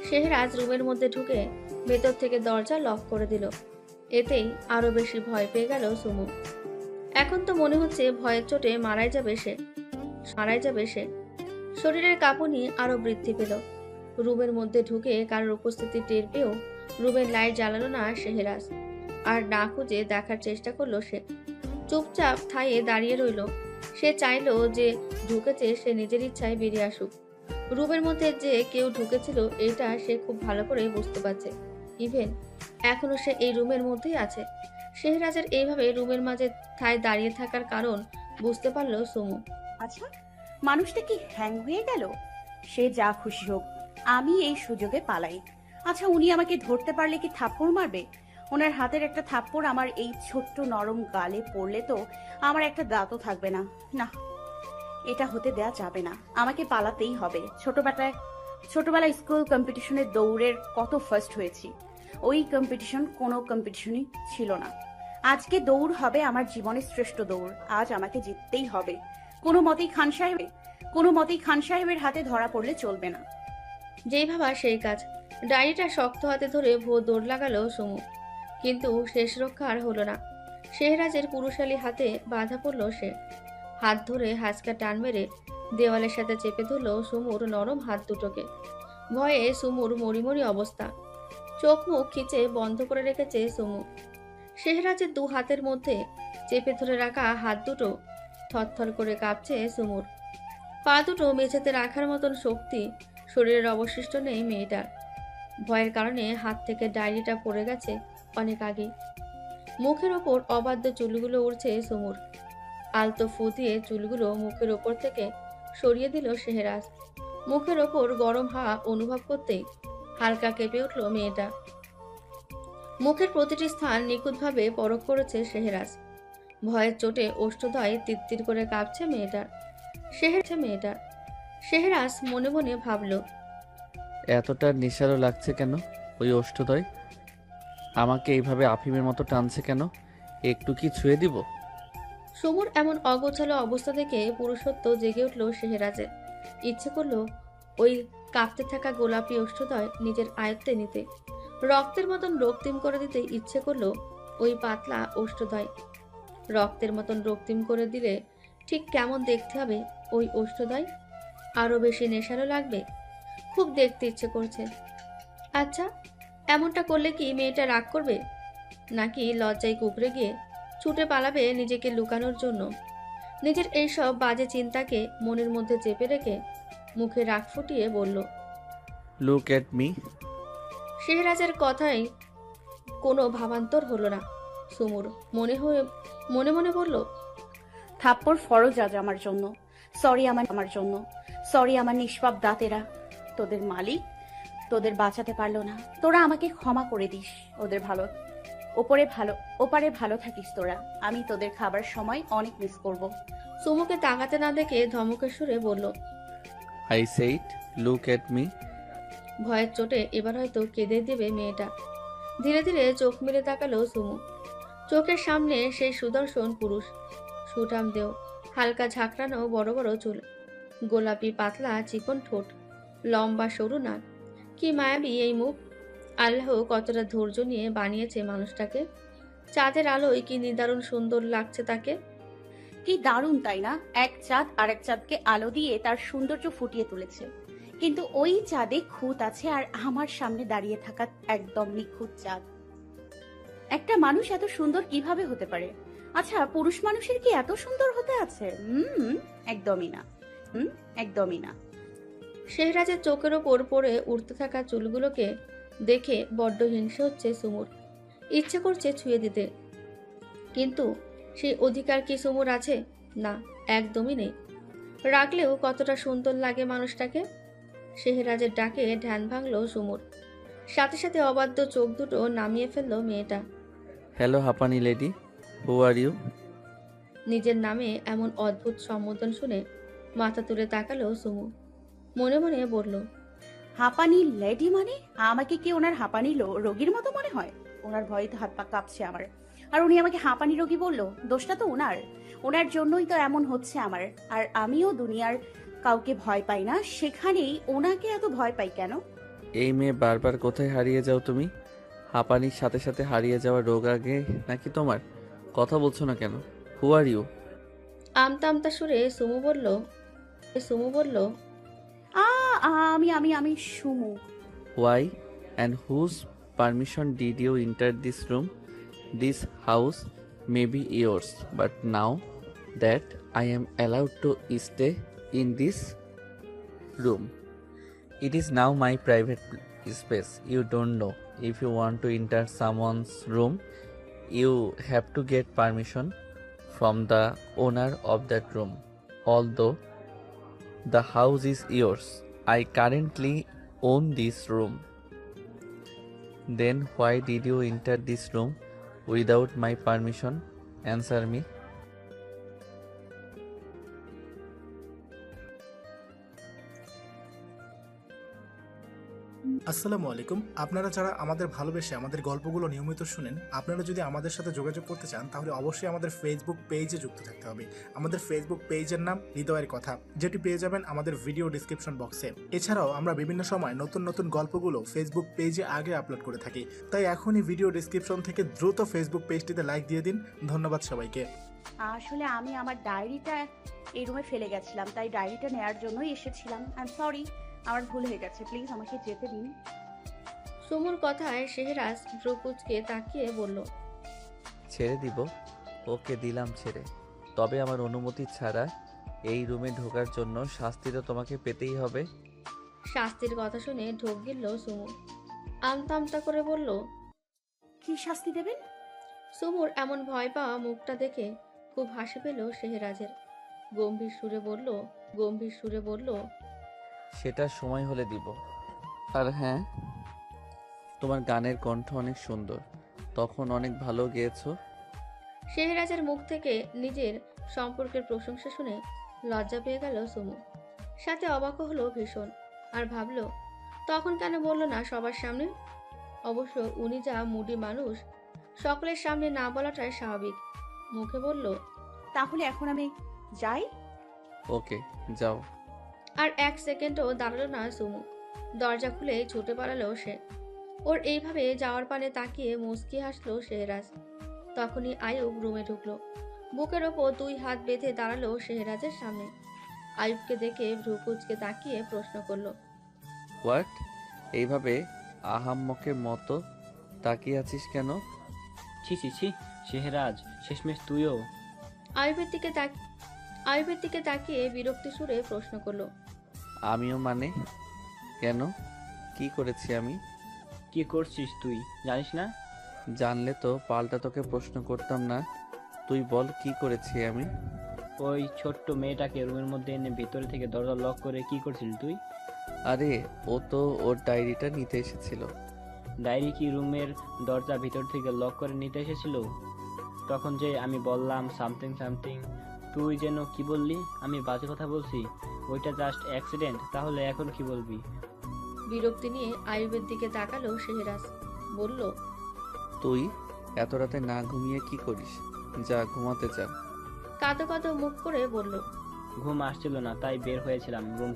শেহরাজ রুমের মধ্যে ঢুকে ভেতর থেকে দরজা লক করে দিল। এতেই আরো বেশি ভয় পেয়ে গেল সুমু। এখন তো মনে হচ্ছে ভয়ের চোটে মারাই যাবে সে। শরীরের কাঁপুনি আরো বৃদ্ধি পেল। রুমের মধ্যে ঢুকে কারোর উপস্থিতি টের পেয়েও রুমের লাইট জ্বালালো না শেহরাজ। আর না খুঁজে দেখার চেষ্টা করলো সে। চুপচাপ ঠাইয়ে দাঁড়িয়ে রইল। সে চাইলো যে ঢুকেছে সে নিজের ইচ্ছায় বেরিয়ে আসুক। রুমের মধ্যে যে কেউ ঢুকেছিল এটা সে খুব ভালো করে বুঝতে পারছে। ইভেন এখনো সে এই রুমের মধ্যেই আছে। শেহরাজের এইভাবে রুমের মাঝে ঠায় দাঁড়িয়ে থাকার কারণ বুঝতে পারলো সুমু। আচ্ছা, মানুষটা কি হ্যাং হয়ে গেল? সে যা খুশি হোক, আমি এই সুযোগে পালাই। আচ্ছা, উনি আমাকে ধরতে পারলে কি থাপ্পড় মারবে? ওনার হাতের একটা থাপ্পড় আমার এই ছোট্ট নরম গালে পড়লে তো আমার একটা দাঁতও থাকবে না। না, এটা হতে দেয়া যাবে না। আমাকে পালাতেই হবে। ছোটবেলায় স্কুল কম্পিটিশনে দৌড়ের কত ফার্স্ট হয়েছি। ওই কম্পিটিশন কোনো কম্পিটিশনই ছিল না। আজকে দৌড় হবে আমার জীবনের শ্রেষ্ঠ দৌড়। আজ আমাকে জিততেই হবে। কোনো মতেই খান সাহেবের হাতে ধরা পড়লে চলবে না। যেই ভাবা সেই কাজ। ডায়েরিটা শক্ত হাতে ধরে ভোর দৌড় লাগালো সুমু। কিন্তু শেষ রক্ষা আর হলো না। শেহরাজের পুরুষালী হাতে বাধা পড়ল সে। হাত ধরে হাঁচকা টান মেরে দেওয়ালের সাথে চেপে ধরল সুমুর নরম হাত দুটোকে। ভয়ে সুমুর মরিমরি অবস্থা। চোখ মুখ খিচে বন্ধ করে রেখেছে সুমু। শেহরাজের দু হাতের মধ্যে চেপে ধরে রাখা হাত দুটো থরথর করে কাঁপছে সুমুর। পা দুটো মেঝেতে রাখার মতন শক্তি শরীরের অবশিষ্ট নেই মেয়েটার। ভয়ের কারণে হাত থেকে ডায়েরিটা পড়ে গেছে অনেক আগে। মুখের ওপর অবাধ্য চুলগুলো উড়ছে সুমুর। আলতো ফু দিয়ে চুলগুলো মুখের ওপর থেকে সরিয়ে দিল শেহরাজ। মুখের ওপর গরম হাওয়া অনুভব করতেই হালকা কেঁপে উঠল মেয়েটা। মুখের প্রতিটি স্থান নিখুঁতভাবে পরখ করেছে শেহরাজ। ভয়ের চোটে ওষ্ঠদ্বয় তিত্তির করে কাঁপছে মেয়েটার। শেহরাজ মনে মনে ভাবল, এতটা নেশারও লাগছে কেন ওই ওষ্ঠদয়? আমাকে এইভাবে আফিমের মতো টানছে কেন? একটু কি ছুঁয়ে দিব? সুমুর এমন অগোছালো অবস্থা দেখে পুরুষত্ব জেগে উঠল শেহরাজের। ইচ্ছে করলো ওই কাঁপতে থাকা গোলাপি ওষ্ঠদয় নিজের আয়ত্তে নিতে। রক্তের মতন রক্তিম করে দিতে ইচ্ছে করলো ওই পাতলা ওষ্ঠদয়। রক্তের মতন রক্তিম করে দিলে ঠিক কেমন দেখতে হবে ওই ওষ্ঠদয়? আরো বেশি নেশারও লাগবে। খুব দেখতে ইচ্ছে করছে। আচ্ছা, এমনটা করলে কি মেয়েটা রাগ করবে? নাকি লজ্জায় কুকড়ে গিয়ে ছুটে পালাবে নিজেকে লুকানোর জন্য? নিজের এইসব বাজে চিন্তাকে মনের মধ্যে চেপে রেখে মুখে রাগ ফুটিয়ে বলল, লুক এট মি। শেহরাজের কথায় কোনো ভাবান্তর হলো না সুমুর। মনে মনে বলল, থাপ্পড় ফরজ আজ আমার জন্য। সরি আমার নিষ্পাপ দাঁতেরা। তোদের মালিক তোদের বাঁচাতে পারলো না। তোরা আমাকে ক্ষমা করে দিস। ওপারে ভালো থাকিস তোরা। আমি তোদের খাবার সময় অনেক মিস করব। সুমুকে তাকাতে না দেখে ধমকের সুরে বলল, I said look at me. ভয়ের চোটে এবার হয়তো কেঁদে দেবে মেয়েটা। ধীরে ধীরে চোখ মেলে তাকালো সুমু। চোখের সামনে সেই সুদর্শন পুরুষ। সুঠাম দেহ, হালকা ঝাঁকড়ানো বড় বড় চুল, গোলাপি পাতলা চিকন ঠোঁট, লম্বা সরু নাক। কি মায়াবী এই মুখ! আল্লাহ কতটা ধৈর্য নিয়ে বানিয়েছে মানুষটাকে। চাঁদের আলোয় কি নিদারুণ সুন্দর লাগছে তাকে। কি দারুণ, তাই না? এক চাঁদ আরেক চাঁদকে আলো দিয়ে তার সৌন্দর্য ফুটিয়ে তুলেছে। কিন্তু ওই চাঁদে খুঁত আছে আর আমার সামনে দাঁড়িয়ে থাকা একদম নিখুঁত চাঁদ। একটা মানুষ এত সুন্দর কিভাবে হতে পারে? আচ্ছা, পুরুষ মানুষের কি এত সুন্দর হতে আছে? একদমই না। একদমই না। শেহরাজের চোখের ওপর পড়ে উঠতে থাকা চুলগুলোকে দেখে বড্ড হিংসে হচ্ছে সুমুর। ইচ্ছে করছে ছুঁয়ে দিতে, কিন্তু সেই অধিকার কি সুমুর আছে? না, একদমই নেই। রাখলেও কতটা সুন্দর লাগে মানুষটাকে। শেহরাজের ডাকে ধ্যান ভাঙল সুমুর। সাথে সাথে অবাধ্য চোখ দুটো নামিয়ে ফেলল মেয়েটা। হ্যালো হাঁপানি লেডি, হু আর ইউ? নিজের নামে এমন অদ্ভুত সম্বোধন শুনে মাথা তুলে তাকালো সুমু। মনে মনে বলল, হাঁপানি লেডি মানে? আমাকে কি ওনার হাঁপানি রোগীর মতো মনে হয়? ওনার ভয়ে তো হাত পা কাঁপছে আমার। আর উনি আমাকে হাঁপানি রোগী বললো, দোষটা তো ওনার জন্যই তো এমন হচ্ছে আমার। আর আমিও দুনিয়ার কাউকে ভয় পাই না, সেখানেই ওনাকে এত ভয় পাই কেন? এই মেয়ে বারবার কোথায় হারিয়ে যাও তুমি? হাঁপানির সাথে সাথে হারিয়ে যাওয়া রোগ আগে নাকি তোমার? কথা বলছো না কেন? হু আর ইউ? আমতা আমতা সুরে সুমু বলল, আমি সুমু। Why and whose permission did you enter this room? This house may be yours, but now that I am allowed to stay in this room, it is now my private space. You don't know. If you want to enter someone's room, you have to get permission from the owner of that room. Although the house is yours, I currently own this room. Then why did you enter this room without my permission? Answer me. আসসালামু আলাইকুম। আপনারা যারা আমাদের ভালোবেসে আমাদের গল্পগুলো নিয়মিত শুনেন, আপনারা যদি আমাদের সাথে যোগাযোগ করতে চান তাহলে অবশ্যই আমাদের ফেসবুক পেজে যুক্ত থাকতে হবে। আমাদের ফেসবুক পেজের নাম হৃদয়ের কথা, যেটি পেয়ে যাবেন আমাদের ভিডিও ডিসক্রিপশন বক্সে। এছাড়াও আমরা বিভিন্ন সময় নতুন নতুন গল্পগুলো ফেসবুক পেজে আগে আপলোড করে থাকি, তাই এখনই ভিডিও ডিসক্রিপশন থেকে দ্রুত ফেসবুক পেজটিতে লাইক দিয়ে দিন। ধন্যবাদ সবাইকে। আসলে আমি আমার ডায়েরিটা এই রুমে ফেলে গেছিলাম, তাই ডায়েরিটা নেওয়ার জন্যই এসেছিলাম। আই এম সরি, আমার ভুল হয়ে গেছে, প্লিজ আমাকে যেতে দিন। সুমুর কথায় শেহরাজ ভ্রুকুচকে তাকিয়ে বলল, ছেড়ে দিব? ওকে দিলাম ছেড়ে, তবে আমার অনুমতি ছাড়া এই রুমে ঢোকার জন্য শাস্তি তো তোমাকে পেতেই হবে। শাস্তির কথা শুনে ঢোক গিলল সুমু। আমতা আমতা করে বলল, কি শাস্তি দেবেন? সুমুর এমন ভয় পাওয়া মুখটা দেখে খুব হাসি পেল শেহরাজের। গম্ভীর সুরে বলল, সেটা সময় হলে দিব। আর হ্যাঁ, তোমার গানের কণ্ঠ অনেক সুন্দর, তখন অনেক ভালো গেয়েছো। শেহরাজের মুখ থেকে নিজের সম্পর্কের প্রশংসা শুনে লজ্জা পেয়ে গেল সুমু। সাথে অবাকও হলো ভীষণ, আর ভাবলো তখন কেন বলল না সবার সামনে। অবশ্য উনি যা মুডি মানুষ, সকলের সামনে না বলাটাই স্বাভাবিক। মুখে বলল, তাহলে এখন আমি যাই? ওকে, যাও। আর এক সেকেন্ডও দাঁড়ালো না সুমু। দরজা খুলে ছুটে পালালো সে। ওর এইভাবে যাওয়ার পানে তাকিয়ে মুচকি হাসলো শেহরাজ। তখনই আয়ুব রুমে ঢুকলো। বুকের ওপর দুই হাত বেঁধে দাঁড়ালো শেহরাজের সামনে। আয়ুবকে দেখে ভ্রুকুচকে তাকিয়ে প্রশ্ন করলো, হোয়াট? এইভাবে আহাম্মকের মতো তাকিয়ে আছিস কেন? ছি ছি ছি, শেহরাজ, শেষমেশ তুইও? আয়ুবের দিকে তাকিয়ে বিরক্তি সুরে প্রশ্ন করলো, আমিও মানে? কেন? কি করেছি আমি? কি করছিস তুই জানিস না? জানলে তো পাল্টা তোকে প্রশ্ন করতাম না। তুই বল, কি করেছি আমি? ওই ছোট্ট মেয়েটাকে রুমের মধ্যে এনে ভিতরে থেকে দরজা লক করে কি করছিলি তুই? আরে ও তো ওর ডায়েরিটা নিতে এসেছিল। ডায়েরি কি রুমের দরজা ভিতর থেকে লক করে নিতে এসেছিল? তখন যে আমি বললাম সামথিং, তুই যেন কি বললি? আমি বাজে কথা বলছি? ওইটা জাস্ট অ্যাক্সিডেন্ট। তাহলে এখন কি বলবি? বিরক্তি নিয়ে আয়ুবের দিকে তাকালো শেহরাজ। বলল, তুই এত রাতে না ঘুমিয়ে কি করিস? যা ঘুমাতে যা। কাঁদো মুখ করে বলল, ঘুম আসছিল না, তাই বের হয়েছিলাম রুম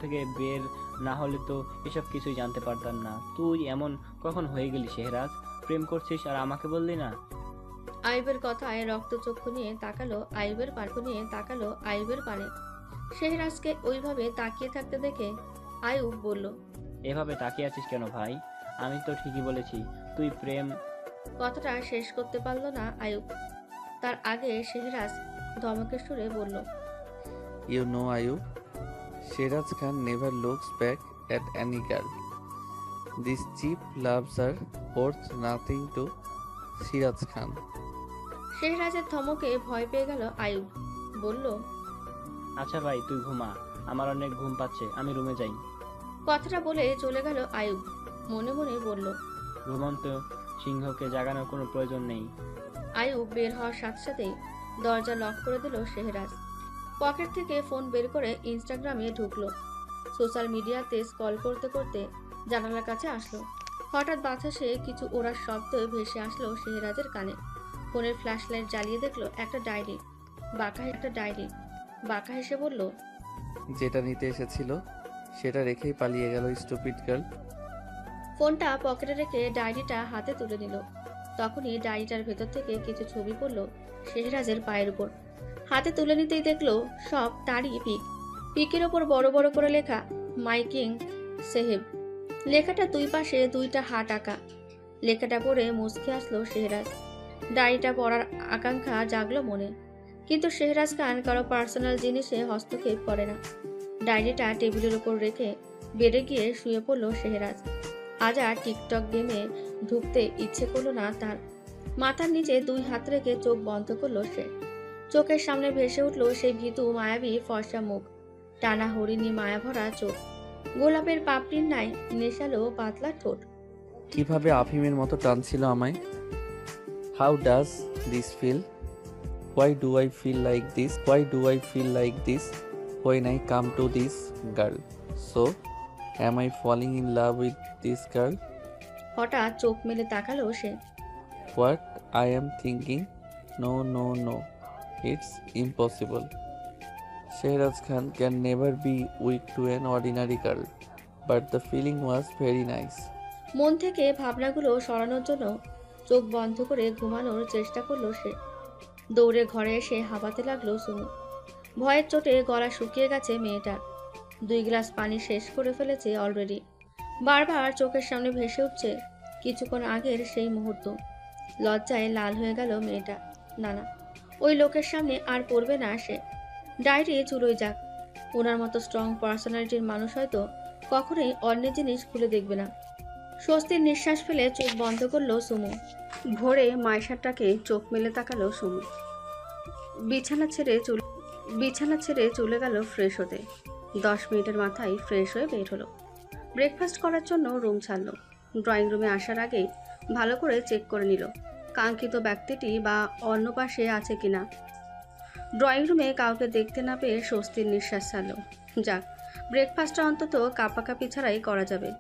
থেকে বের না হলে তো এসব কিছুই জানতে পারতাম না। তুই এমন কখন হয়ে গেলি শেহরাজ? প্রেম করছিস আর আমাকে বললি না? আয়ুবের কথায় রক্তচক্ষু নিয়ে তাকালো আয়ুবের পানে। শেহরাজকে ওইভাবে তাকিয়ে থাকতে দেখে আয়ুব বলল, এভাবে তাকিয়ে আছিস কেন ভাই? আমি তো ঠিকই বলেছি, তুই প্রেম কথাটা শেষ করতে পারল না আয়ুব। তার আগে শেহরাজ ধমকের সুরে বলল, You know, Ayub, Shiraz Khan never looks back at any girl. These cheap loves are worth nothing to Shiraz Khan. শেহরাজের ধমকে ভয় পেয়ে গেল আয়ুব। বলল, আচ্ছা ভাই, তুই ঘুমা, আমার অনেক ঘুম পাচ্ছে, আমি রুমে যাই। কথাটা বলে চলে গেল আয়ুব। মনে মনে বলল, ঘুমন্ত সিংহকে জাগানোর কোনো প্রয়োজন নেই। আয়ুব বের হওয়ার সাথে সাথেই দরজা লক করে দিল শেহরাজ। পকেট থেকে ফোন বের করে ইনস্টাগ্রামে ঢুকলো। সোশ্যাল মিডিয়াতে স্ক্রল করতে করতে জানালার কাছে আসলো। হঠাৎ বাতাসে কিছু ওড়ার শব্দ ভেসে আসলো শেহরাজের কানে। ফোনের ফ্ল্যাশ লাইট জ্বালিয়ে দেখলো একটা ডায়েরি। বাঁকা হেসে বলল, যেটা নিতে এসেছিল সেটা রেখেই পালিয়ে গেল স্টুপিড গার্ল। ফোনটা পকেটে রেখে ডায়েরিটা হাতে তুলে নিল। তখনই ডায়েরিটার ভেতর থেকে কিছু ছবি পড়লো শেহরাজের পায়ের উপর। হাতে তুলে নিতেই দেখলো সব তারই পিক। পিকের ওপর বড় বড় করে লেখা মাই কিং সাহেব। লেখাটা দুই পাশে দুইটা হাত আঁকা। লেখাটা পড়ে মুচকে আসলো শেহরাজ। ডায়েরিটা পড়ার আকাঙ্ক্ষা জাগলো মনে, কিন্তু শেহরাজ খান কারো পার্সোনাল জিনিসে হস্তক্ষেপ করে না। ডায়েরিটা টেবিলের উপর রেখে বেডে গিয়ে শুয়ে পড়লো শেহরাজ। আজ আর টিকটক গেমে ঢুকতে ইচ্ছে করলো না তার। মাথার নিচে দুই হাত রেখে চোখ বন্ধ করলো সে। চোখের সামনে ভেসে উঠলো সেই ভীতু মায়াবী ফর্সা মুখ, টানা হরিণী মায়া ভরা চোখ, গোলাপের পাপড়ির ন্যায় নেশালো পাতলা ঠোঁট। কিভাবে আফিমের মতো টানছিল আমায়। How does this feel? Why do I feel like this? Why do I feel like this when I come to this girl? So, am I falling in love with this girl? হঠাৎ চোখ মেলে তাকালো সে। What I am thinking? No, no, no. It's impossible. Shehraz Khan can never be weak to an ordinary girl. But the feeling was very nice. মন থেকে ভাবনাগুলো সরানোর জন্য চোখ বন্ধ করে ঘুমানোর চেষ্টা করলো সে। দৌড়ে ঘরে এসে হাঁপাতে লাগলো সুমু। ভয়ের চোটে গলা শুকিয়ে গেছে মেয়েটার। 2 গ্লাস পানি শেষ করে ফেলেছে অলরেডি। বারবার চোখের সামনে ভেসে উঠছে কিছুক্ষণ আগের সেই মুহূর্ত। লজ্জায় লাল হয়ে গেল মেয়েটা। না, ওই লোকের সামনে আর পড়বে না সে। ডায়েরি চুলোই যাক। ওনার মতো স্ট্রং পার্সোনালিটির মানুষ হয়তো কখনোই অন্যের জিনিস খুলে দেখবে না। স্বস্তির নিঃশ্বাস ফেলে চোখ বন্ধ করলো সুমু। ভোরে মাইশাটাকে চোখ মেলে তাকালো সুমু। বিছানা ছেড়ে চলে গেল ফ্রেশ হতে। 10 মিনিটের মাথায় ফ্রেশ হয়ে বের হলো। ব্রেকফাস্ট করার জন্য রুম ছাড়লো। ড্রয়িং রুমে আসার আগেই ভালো করে চেক করে নিল কাঙ্ক্ষিত ব্যক্তিটি বা অন্য পাশে আছে কিনা। ড্রয়িং রুমে কাউকে দেখতে না পেয়ে স্বস্তির নিঃশ্বাস ছাড়ল। যাক, ব্রেকফাস্টটা অন্তত কাপাকাপি ছাড়াই করা যাবে।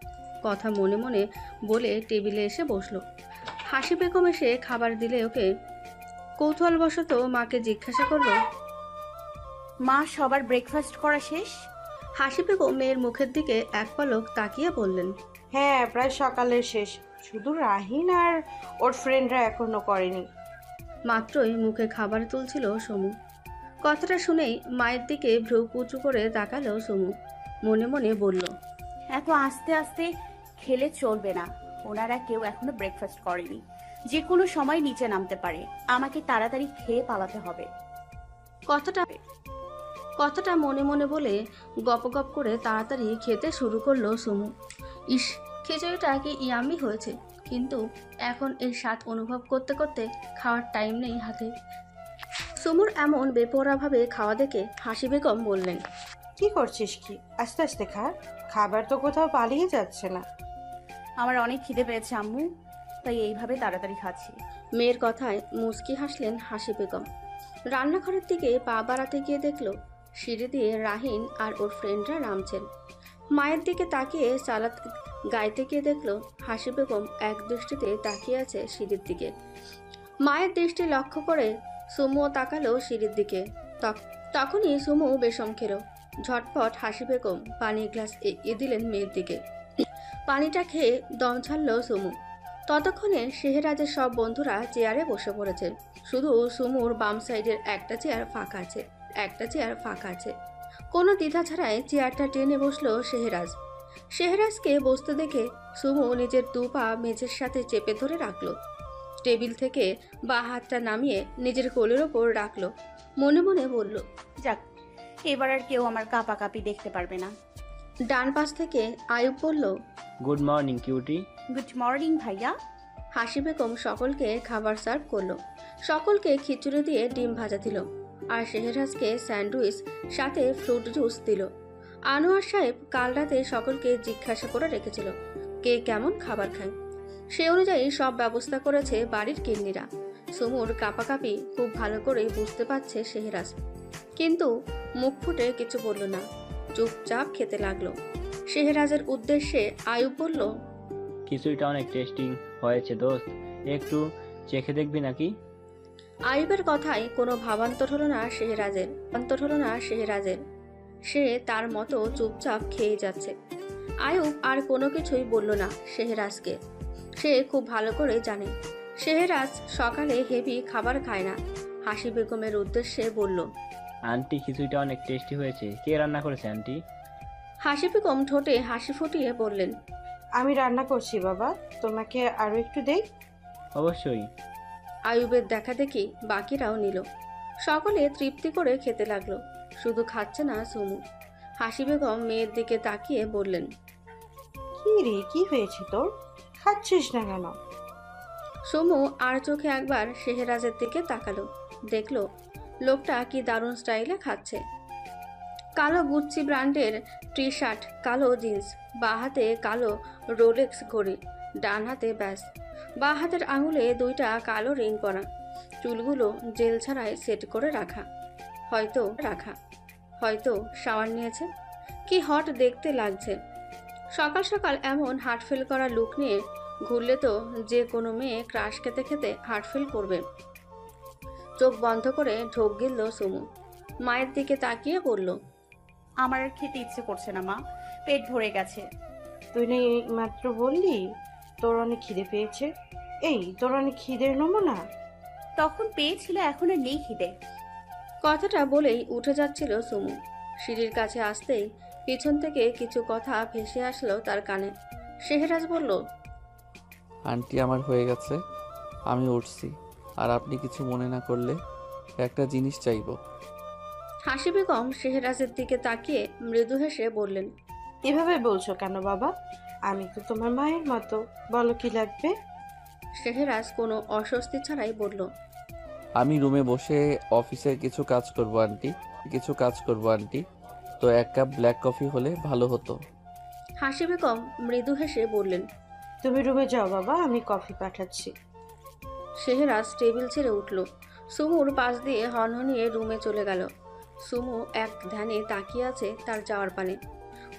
কথা মনে মনে বলে টেবিলে এসে বসলো। হাসি বেগম এসে খাবার দিলে ওকে। কৌতূহলবশত মাকে জিজ্ঞাসা করলো, মা, সবার ব্রেকফাস্ট করা শেষ? হাসি বেগম মেয়ের মুখের দিকে এক পলক তাকিয়ে বললেন, হ্যাঁ, প্রায় সকালে শেষ। শুধু রাহিন আর ওর ফ্রেন্ডরা এখনো করেনি। মাত্রই মুখে খাবার তুলছিল সমু। কথাটা শুনেই মায়ের দিকে ভ্রু কুচু করে তাকালো সমু। মনে মনে বলল, এত আস্তে আস্তে খেলে চলবে না। ওনারা কেউ এখনো ব্রেকফাস্ট করেনি। যে কোনো সময় নিচে নামতে পারে। আমাকে তাড়াতাড়ি খেয়ে পালাতে হবে। কথাটা মনে মনে বলে গপ গপ করে তাড়াতাড়ি খেতে শুরু করলো সুমু। ইস, খিচুড়িটা কি ইয়ামি হয়েছে, কিন্তু এখন এই স্বাদ অনুভব করতে করতে খাওয়ার টাইম নেই হাতে। সুমুর এমন বেপরোয়াভাবে খাওয়া দেখে হাসি বেগম বললেন, কি করছিস কি? আস্তে আস্তে খা, খাবার তো কোথাও পালিয়ে যাচ্ছে না। আমার অনেক খিদে পেয়েছে আম্মু, তাই এইভাবে তাড়াতাড়ি খাচ্ছি। মেয়ের কথায় মুচকি হাসলেন হাসি বেগম। রান্নাঘরের দিকে পা বাড়াতে গিয়ে দেখলো সিঁড়ি দিয়ে রাহিন আর ওর ফ্রেন্ডরা নামছেন। মায়ের দিকে তাকিয়ে সালাদ গাইতে গিয়ে দেখলো হাসি বেগম এক দৃষ্টিতে তাকিয়ে আছে সিঁড়ির দিকে। মায়ের দৃষ্টি লক্ষ্য করে সুমুও তাকালো সিঁড়ির দিকে। তখনই সুমু বেশম খেলো। ঝটপট হাসি বেগম পানির গ্লাস এগিয়ে দিলেন মেয়ের দিকে। পানিটা খেয়ে দম ছাড়লো সুমু। ততক্ষণে শেহরাজের সব বন্ধুরা চেয়ারে বসে পড়েছে। শুধু সুমুর বাম সাইডের একটা চেয়ার ফাঁকা আছে। কোনো দ্বিধা ছাড়াই চেয়ারটা টেনে বসলো শেহরাজ। শেহরাজকে বসতে দেখে সুমু নিজের 2 পা মেঝের সাথে চেপে ধরে রাখলো। টেবিল থেকে বাঁ হাতটা নামিয়ে নিজের কোলের ওপর রাখলো। মনে মনে বলল, যাক, এবার আর কেউ আমার কাঁপাকাঁপি দেখতে পারবে না। ডান পাশ থেকে আয়ুব বলল, good morning cutie. Good morning ভাইয়া। হাসি বেগম সকলকে খাবার সার্ভ করলো। সকলকে খিচুড়ি দিয়ে ডিম ভাজা দিল আর শেহরাজকে স্যান্ডউইচ সাথে ফ্রুট জুস দিল। আনোয়ার সাহেব কাল রাতে সকলকে জিজ্ঞাসা করে রেখেছিল কে কেমন খাবার খায়। সে অনুযায়ী সব ব্যবস্থা করেছে বাড়ির কিন্নিরা। সুমুর কাঁপাকাঁপি খুব ভালো করেই বুঝতে পারছে শেহরাজ, কিন্তু মুখ ফুটে কিছু বলল না, চুপচাপ খেতে লাগলো। শেহরাজের উদ্দেশ্যে আয়ুব বলল, খিচুড়িটা অনেক টেস্টিং হয়েছে দোস্ত, একটু চেখে দেখবি নাকি? আয়ুবের কথায় কোনো ভাবান্তর হলো না শেহরাজের। সে তার মতো চুপচাপ খেয়ে যাচ্ছে। আয়ুব আর কোনো কিছুই বলল না শেহরাজকে। সে খুব ভালো করে জানে শেহরাজ সকালে হেভি খাবার খায় না। হাসি বেগমের উদ্দেশ্যে বলল, আন্টি খিচুড়িটা অনেক টেস্টি হয়েছে, কে রান্না করেছে আন্টি? হাসি বেগম ঠোঁটে হাসি ফুটিয়ে বললেন, আমি রান্না করছি বাবা, তোমাকে আরো একটু দেই? অবশ্যই। আয়ুবের দেখা দেখি বাকিরাও নিল। সকলে তৃপ্তি করে খেতে লাগলো। শুধু খাচ্ছে না সুমু। হাসি বেগম মেয়ের দিকে তাকিয়ে বললেন, কি রে, কি হয়েছে তোর? খাচ্ছিস না কেন? সুমু আর চোখে একবার শেহরাজের দিকে তাকালো। দেখলো লোকটা কি দারুণ স্টাইলে খাচ্ছে। কালো গুচ্ছি ব্র্যান্ডের টি শার্ট, কালো জিন্স, বাঁ হাতে কালো রোলেক্স ঘড়ি, ডান হাতে ব্যাস। বাঁ হাতের আঙুলে দুইটা কালো রিং পরা, চুলগুলো জেল ছাড়াই সেট করে হয়তো শাওয়ার নিয়েছে। কি হট দেখতে লাগছে। সকাল সকাল এমন হার্টফেল করা লুক নিয়ে ঘুরলে তো যে কোনো মেয়ে ক্রাশ খেতে খেতে হার্টফেল করবে। চোখ বন্ধ করে ঢোক গিলল সুমু। মায়ের দিকে তাকিয়ে বলল, আমার আর খেতে ইচ্ছে করছে না মা, পেট ভরে গেছে। তুই না মাত্র বললি তোর অনেক খিদে পেয়েছে? এই তোর অনেক খিদের নমুনা। তখন পেয়েছিল, এখন আর নেই খিদে। কথাটা বলেই উঠে যাচ্ছিল সুমু। সিঁড়ির কাছে আসতেই পিছন থেকে কিছু কথা ভেসে আসলো তার কানে। শেহরাজ বলল, আন্টি আমার হয়ে গেছে, আমি উঠছি। আর আপনি কিছু মনে না করলে একটা জিনিস চাইবো। হাসি বেগম শেহরাজের দিকে তাকিয়ে মৃদু হেসে বললেন, এভাবে বলছো কেন বাবা? আমি তো তোমার মায়ের মতো, বলো কি লাগবে? শেহরাজ কোনো অস্বস্তি ছাড়াই বলল, আমি রুমে বসে অফিসের কিছু কাজ করব আন্টি, তো এক কাপ ব্ল্যাক কফি হলে ভালো হতো। হাসি বেগম মৃদু হেসে বললেন, তুমি রুমে যাও বাবা, আমি কফি পাঠাচ্ছি। শেহরাজ টেবিল ছেড়ে উঠল। সুমুর পাশ দিয়ে হনহনিয়ে রুমে চলে গেল। সুমু এক ধ্যানে তাকিয়ে আছে তার যাওয়ার পানে।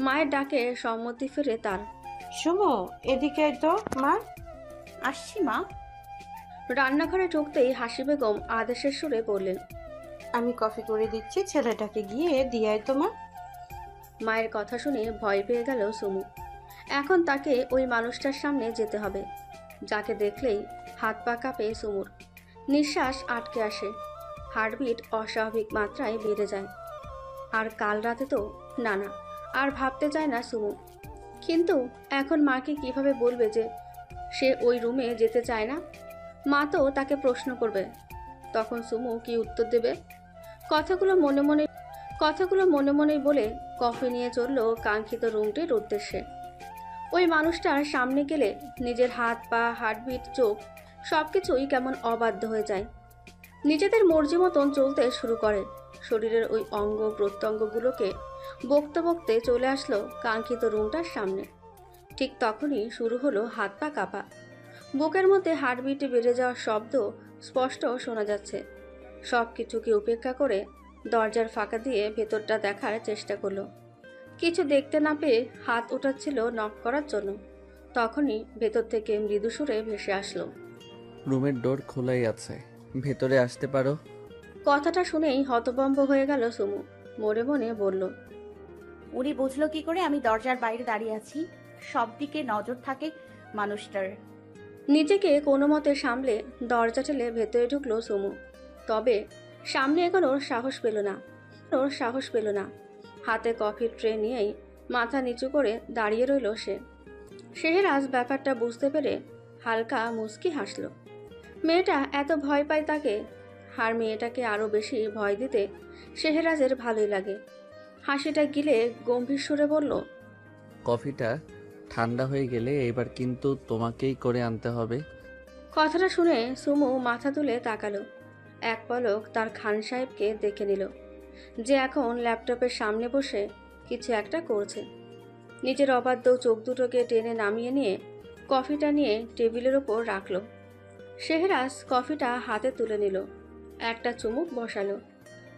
মায়ের ডাকে সম্মতি ফেরে তার। সুমু, এদিকে তো মা। আসছি মা। রান্নাঘরে ঢুকতেই হাসি বেগম আদেশের সুরে বললেন, আমি কফি করে দিচ্ছি, ছেলেটাকে গিয়ে দিয়ে মা। মায়ের কথা শুনে ভয় পেয়ে গেল সুমু। এখন তাকে ওই মানুষটার সামনে যেতে হবে, যাকে দেখলেই হাত পা কাঁপে সুমুর। নিঃশ্বাস আটকে আসে, হার্টবিট অস্বাভাবিক মাত্রায় বেড়ে যায়। আর কাল রাতে তো না, আর ভাবতে চায় না সুমু। কিন্তু এখন মাকে কিভাবে বলবে যে সে ওই রুমে যেতে চায় না? মা তো তাকে প্রশ্ন করবে, তখন সুমু কি উত্তর দেবে? কথাগুলো মনে মনেই বলে কফি নিয়ে চলল কাঙ্ক্ষিত রুমটির উদ্দেশ্যে। ওই মানুষটার সামনে গেলে নিজের হাত পা, হার্টবিট, চোখ সবকিছুই কেমন অবাধ্য হয়ে যায়। নিজেদের মর্জি মতন চলতে শুরু করে। শরীরের ওই অঙ্গ প্রত্যঙ্গগুলোকে বকতে বকতে চলে আসলো কাঙ্ক্ষিত রুমটার সামনে। ঠিক তখনই শুরু হলো হাত পা কাঁপা। বুকের মধ্যে হার্টবিটে বেড়ে যাওয়ার শব্দ স্পষ্ট শোনা যাচ্ছে। সব কিছুকে উপেক্ষা করে দরজার ফাঁকা দিয়ে ভেতরটা দেখার চেষ্টা করলো। কিছু দেখতে না পেয়ে হাত ওঠাচ্ছিল নক করার জন্য, তখনই ভেতর থেকে মৃদু সুরে ভেসে আসলো, রুমের ডোর খোলাই আছে, ভেতরে আসতে পারো। কথাটা শুনেই হতভম্ব হয়ে গেল সুমু। মনে মনে বলল, উনি বুঝলো কি করে আমি দরজার বাইরে দাঁড়িয়ে আছি? সব দিকে নজর থাকে মানুষটার। নিজেকে কোনো মতে সামলে দরজা ঠেলে ভেতরে ঢুকলো সুমু। তবে সামনে এগোনোর সাহস পেল না। হাতে কফির ট্রে নিয়েই মাথা নিচু করে দাঁড়িয়ে রইল সে। শেহরাজ ব্যাপারটা বুঝতে পেরে হালকা মুচকি হাসল। মেয়েটা এত ভয় পায় তাকে, আর মেয়েটাকে আরও বেশি ভয় দিতে শেহরাজের ভালোই লাগে। হাসিটা গিলে গম্ভীর সুরে বলল, কফিটা ঠান্ডা হয়ে গেলে এবার কিন্তু তোমাকেই করে আনতে হবে। কথাটা শুনে সুমু মাথা তুলে তাকালো। এক পলক তার খান সাহেবকে দেখে নিল, যে এখন ল্যাপটপের সামনে বসে কিছু একটা করছে। নিজের অবাধ্য চোখ দুটোকে টেনে নামিয়ে নিয়ে কফিটা নিয়ে টেবিলের ওপর রাখল। শেহরাজ কফিটা হাতে তুলে নিল, একটা চুমুক বসালো।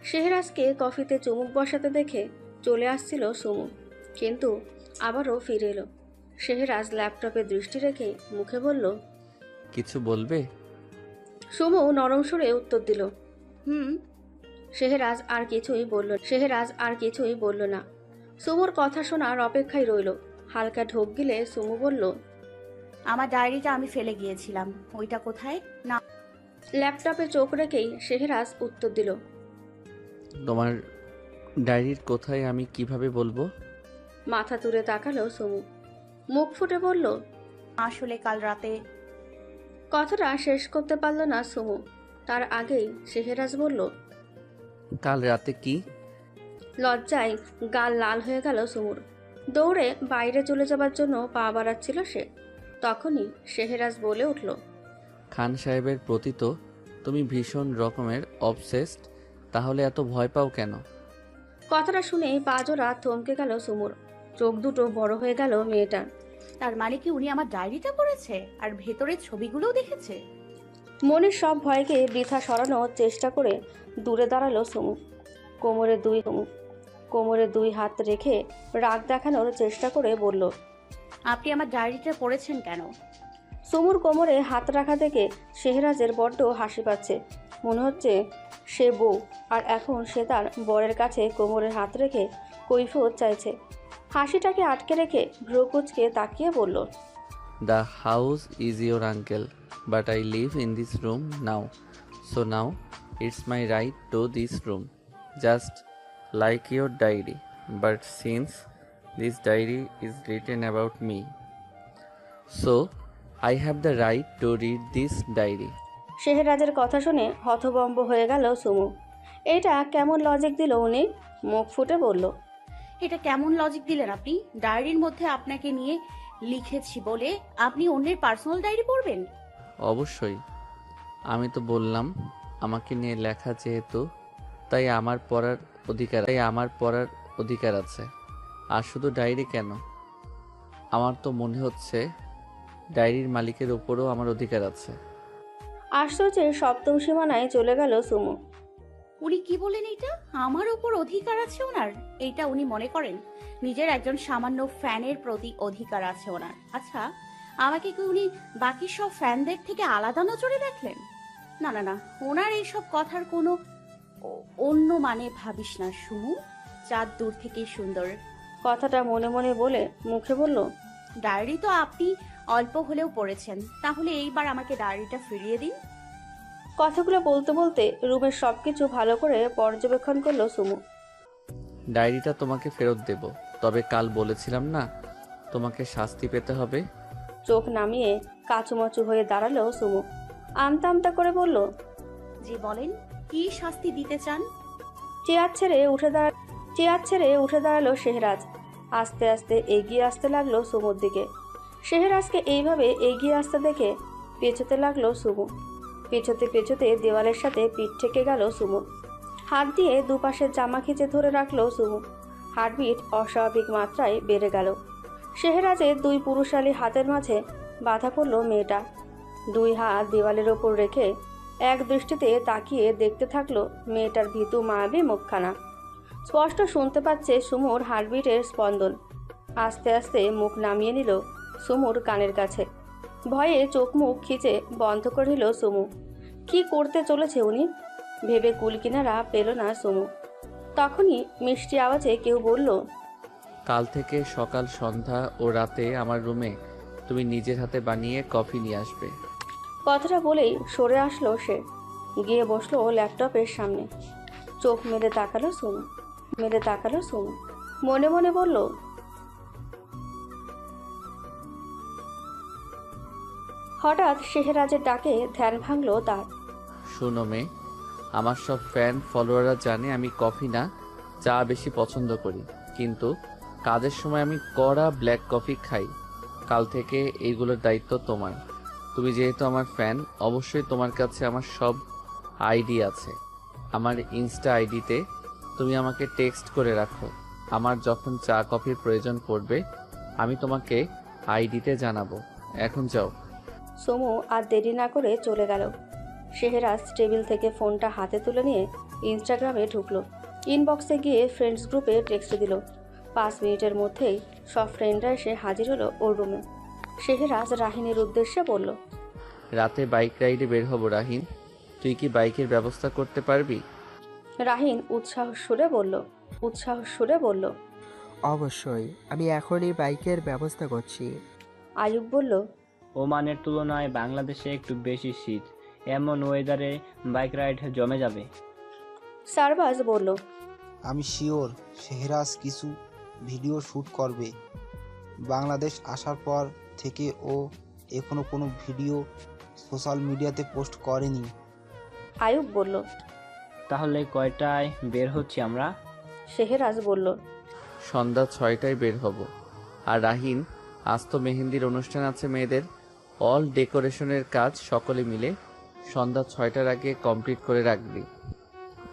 শেহরাজকে কফিতে চুমুক বসাতে দেখে চলে আসছিল সুমু, কিন্তু আবারও ফিরে এলো। শেহরাজ ল্যাপটপে দৃষ্টি রেখে মুখে বলল, কিছু বলবে? সুমু নরম সুরে উত্তর দিল, হুম। শেহরাজ আর কিছুই বলল না। সুমুর কথা শোনার অপেক্ষায় রইল। হালকা ঢোক গিলে সুমু বলল, আমার ডায়েরিটা আমি ফেলে গিয়েছিলাম, ওইটা কোথায়? না। ল্যাপটপে চোখ রেখেই শেহরাজ উত্তর দিল, তোমার ডায়েরির কোথায় আমি কিভাবে বলবো? মাথা তুলে তাকালো সুমু, মুখ ফুটে বলল, আসলে কাল রাতে। কথাটা শেষ করতে পারল না সুমু, তার আগেই শেহরাজ বলল, কাল রাতে কি? লজ্জায় গাল লাল হয়ে গেল সুমুর। দৌড়ে বাইরে চলে যাবার জন্য পা বাড়াচ্ছিল সে, তখনই শেহরাজ বলে উঠল, খান সাহেবের প্রতি তো তুমি ভীষণ রকমের অবসেসড, তাহলে এত ভয় পাও কেন? কথাটা শুনে পা জোড়া থমকে গেল সুমুর, চোখ দুটো বড় হয়ে গেল মেয়েটার। তার মানে কি উনি আমার ডায়েরিটা পড়েছে আর ভেতরের ছবিগুলোও দেখেছে? মনের সব ভয়কে বৃথা সরানোর চেষ্টা করে দূরে দাঁড়ালো সুমু। কোমরে দুই হাত রেখে রাগ দেখানোর চেষ্টা করে বলল, আপনি আমার ডায়েরিটা পড়েছেন কেন? সুমুর কোমরে হাত রাখা থেকে শেহরাজের বড্ড হাসি পাচ্ছে। মনে হচ্ছে সে বউ, আর এখন সে তার বরের কাছে কোমরের হাত রেখে কৈফিয়ত চাইছে। হাসিটাকে আটকে রেখে ভ্রুকুচকে তাকিয়ে বলল, the house is your uncle, but I live in this room now, so now it's my right to this room, just like your diary, but since this diary is written about me, so I have the right to read this diary. শেহরাজের কথা শুনে হতভম্ব হয়ে গেল সুমু। এটা কেমন logic দিল উনি? মুখ ফুটে বলল, এটা কেমন লজিক দিলেন আপনি? ডায়েরির মধ্যে আপনাকে নিয়ে লিখেছি বলে আপনি অন্যের পার্সোনাল ডায়েরি পড়বেন? অবশ্যই, আমি তো বললাম আমাকে নিয়ে লেখা যেহেতু, তাই আমার পড়ার অধিকার আছে। আর শুধু ডায়েরি কেন, আমার তো মনে হচ্ছে ডায়েরির মালিকের উপরও আমার অধিকার আছে। আশ্চর্যের সপ্তম সীমানায় চলে গেল সুমু। উনি কি বলেন? এটা আমার উপর অধিকার আছে ওনার? এইটা উনি মনে করেন নিজের একজন সামান্য ফ্যানের প্রতি অধিকার আছে ওনার? আচ্ছা, আমাকে কি উনি বাকি সব ফ্যানদের থেকে আলাদা নজরে দেখলেন? না না না, ওনার এইসব কথার কোনো অন্য মানে ভাবিস না সুমু, চাঁদ দূর থেকেই সুন্দর। কথাটা মনে মনে বলে মুখে বলল, ডায়েরি তো আপনি অল্প হলেও পড়েছেন, তাহলে এইবার আমাকে ডায়েরিটা ফিরিয়ে দিন। কথাগুলো বলতে বলতে রুমের সবকিছু ভালো করে পর্যবেক্ষণ করলো সুমু। ডায়েরিটা তোমাকে ফেরত দেব, তবে কাল বলেছিলাম না তোমাকে শাস্তি পেতে হবে। চোখ নামিয়ে কাচুমাচু হয়ে দাঁড়ালো সুমু। আমতা আমতা করে বলল, জি বলেন, কি শাস্তি দিতে চান? চেয়ার ছেড়ে উঠে দাঁড়ালো শেহরাজ। আস্তে আস্তে এগিয়ে আসতে লাগলো সুমুর দিকে। শেহরাজকে এইভাবে এগিয়ে আসতে দেখে পেছোতে লাগলো সুমু। পেছোতে দেওয়ালের সাথে পিঠ ঠেকে গেল সুমু। হাত দিয়ে দুপাশের জামা খিঁচে ধরে রাখলো সুমু। হার্টবিট অস্বাভাবিক মাত্রায় বেড়ে গেল। শেহরাজের দুই পুরুষালী হাতের মাঝে বাধা পড়ল মেয়েটা। দুই হাত দেওয়ালের ওপর রেখে এক দৃষ্টিতে তাকিয়ে দেখতে থাকলো মেয়েটার ভীতু মায়াবী মুখখানা। স্পষ্ট শুনতে পাচ্ছে সুমুর হার্টবিটের স্পন্দন। আস্তে আস্তে মুখ নামিয়ে নিল সুমুর কানের কাছে। ভয়ে চোখ মুখ খিচে বন্ধ করে নিল সুমু। কি করতে চলেছে উনি ভেবে কুলকিনারা পেল না সুমু। তখনই মিষ্টি আওয়াজে কেউ বলল, কাল থেকে সকাল, সন্ধ্যা ও রাতে আমার রুমে তুমি নিজের হাতে বানিয়ে কফি নিয়ে আসবে। কথাটা বলেই সরে আসলো সে, গিয়ে বসলো ল্যাপটপের সামনে। চোখ মেলে তাকালো সুমু। মনে মনে বলল, হঠাৎ শেহরাজের ডাকে ধ্যান ভাঙল তার। শুনো মেয়ে, আমার সব ফ্যান ফলোয়াররা জানে আমি কফি না চা বেশি পছন্দ করি, কিন্তু কাজের সময় আমি কড়া ব্ল্যাক কফি খাই। কাল থেকে এইগুলোর দায়িত্ব তোমার। তুমি যেহেতু আমার ফ্যান, অবশ্যই তোমার কাছে আমার সব আইডি আছে। আমার ইনস্টা আইডিতে তুমি আমাকে টেক্সট করে রাখো। আমার যখন চা কফির প্রয়োজন পড়বে আমি তোমাকে আইডিতে জানাবো। এখন যাও। সোমু আর দেরি না করে চলে গেল। শেহরাজ টেবিল থেকে ফোনটা হাতে তুলে নিয়ে ইনস্টাগ্রামে ঢুকলো। ইনবক্সে গিয়ে ফ্রেন্ডস গ্রুপে টেক্সট দিল। 5 মিনিটের মধ্যেই সব ফ্রেন্ডরা এসে হাজির হলো ওর রুমে। শেহরাজ রাহিনের উদ্দেশ্যে বলল, রাতে বাইক রাইডে বের হব রাহিন, তুই কি বাইকের ব্যবস্থা করতে পারবি? রাহিন উৎসাহ সুরে বলল, অবশ্যই, আমি এখনই বাইকের ব্যবস্থা করছি। আয়ুব বলল, ওমানের তুলনায় বাংলাদেশে একটু বেশি শীত, এমন ওয়েদারে বাইক রাইড জমে যাবে। সারবাজ বলল, আমি শিওর শেহরাজ কিছু ভিডিও শ্যুট করবে। বাংলাদেশ আসার পর থেকে ও এখনো কোনো ভিডিও সোশ্যাল মিডিয়াতে পোস্ট করেনি। আয়ুব বলল, তাহলে কয়টায় বের হচ্ছি আমরা? শেহরাজ বলল, সন্ধ্যা 6টায় বের হব। আর রাহিন, আজ তো মেহেন্দির অনুষ্ঠান আছে মেয়েদের। অল ডেকোরেশনের কাজ সকলে মিলে সন্ধ্যা 6টার আগে কমপ্লিট করে রাখবি।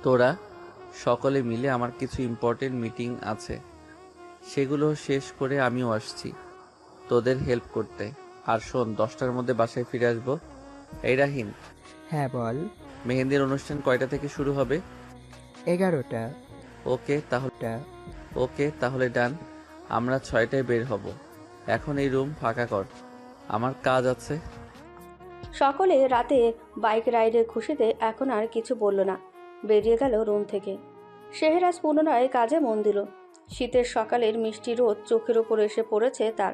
তোরা সকলে মিলে আমার কিছু ইম্পর্টেন্ট মিটিং আছে, সেগুলো শেষ করে আমিও আসছি তোদের হেল্প করতে। আর শোন, 10টার মধ্যে বাসায় ফিরে আসবো। এই রাহিন। হ্যাঁ বল। মেহেন্দির অনুষ্ঠান কয়টা থেকে শুরু হবে? 11টা। ওকে তাহলে ডান। আমরা 6টায় বের হব। এখন এই রুম ফাঁকা কর, আমার কাজ আছে। সকলে রাতে বাইক রাইডের খুশিতে এখন আর কিছু বলল না, বেরিয়ে গেল রুম থেকে। শেহরাজ পুনরায় কাজে মন দিল। শীতের সকালের মিষ্টি রোদ চোখের ওপর এসে পড়েছে তার।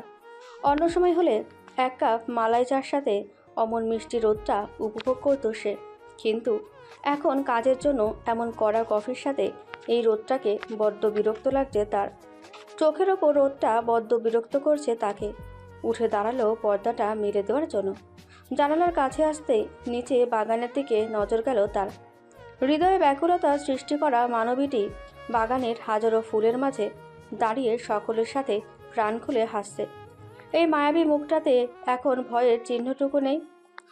অন্য সময় হলে 1 কাপ মালাই চার সাথে অমন মিষ্টি রোদটা উপভোগ করত সে, কিন্তু এখন কাজের জন্য এমন কড়া কফির সাথে এই রোদটাকে বড্ড বিরক্ত লাগছে তার। চোখের ওপর রোদটা বড্ড বিরক্ত করছে তাকে। উঠে দাঁড়ালো পর্দাটা মেলে দেওয়ার জন্য। জানালার কাছে আসতে নিচে বাগানের দিকে নজর গেল তার। হৃদয়ে ব্যাকুলতা সৃষ্টি করা মানবীটি বাগানের হাজারো ফুলের মাঝে দাঁড়িয়ে সকলের সাথে প্রাণ খুলে হাসছে। এই মায়াবী মুখটাতে এখন ভয়ের চিহ্নটুকু নেই।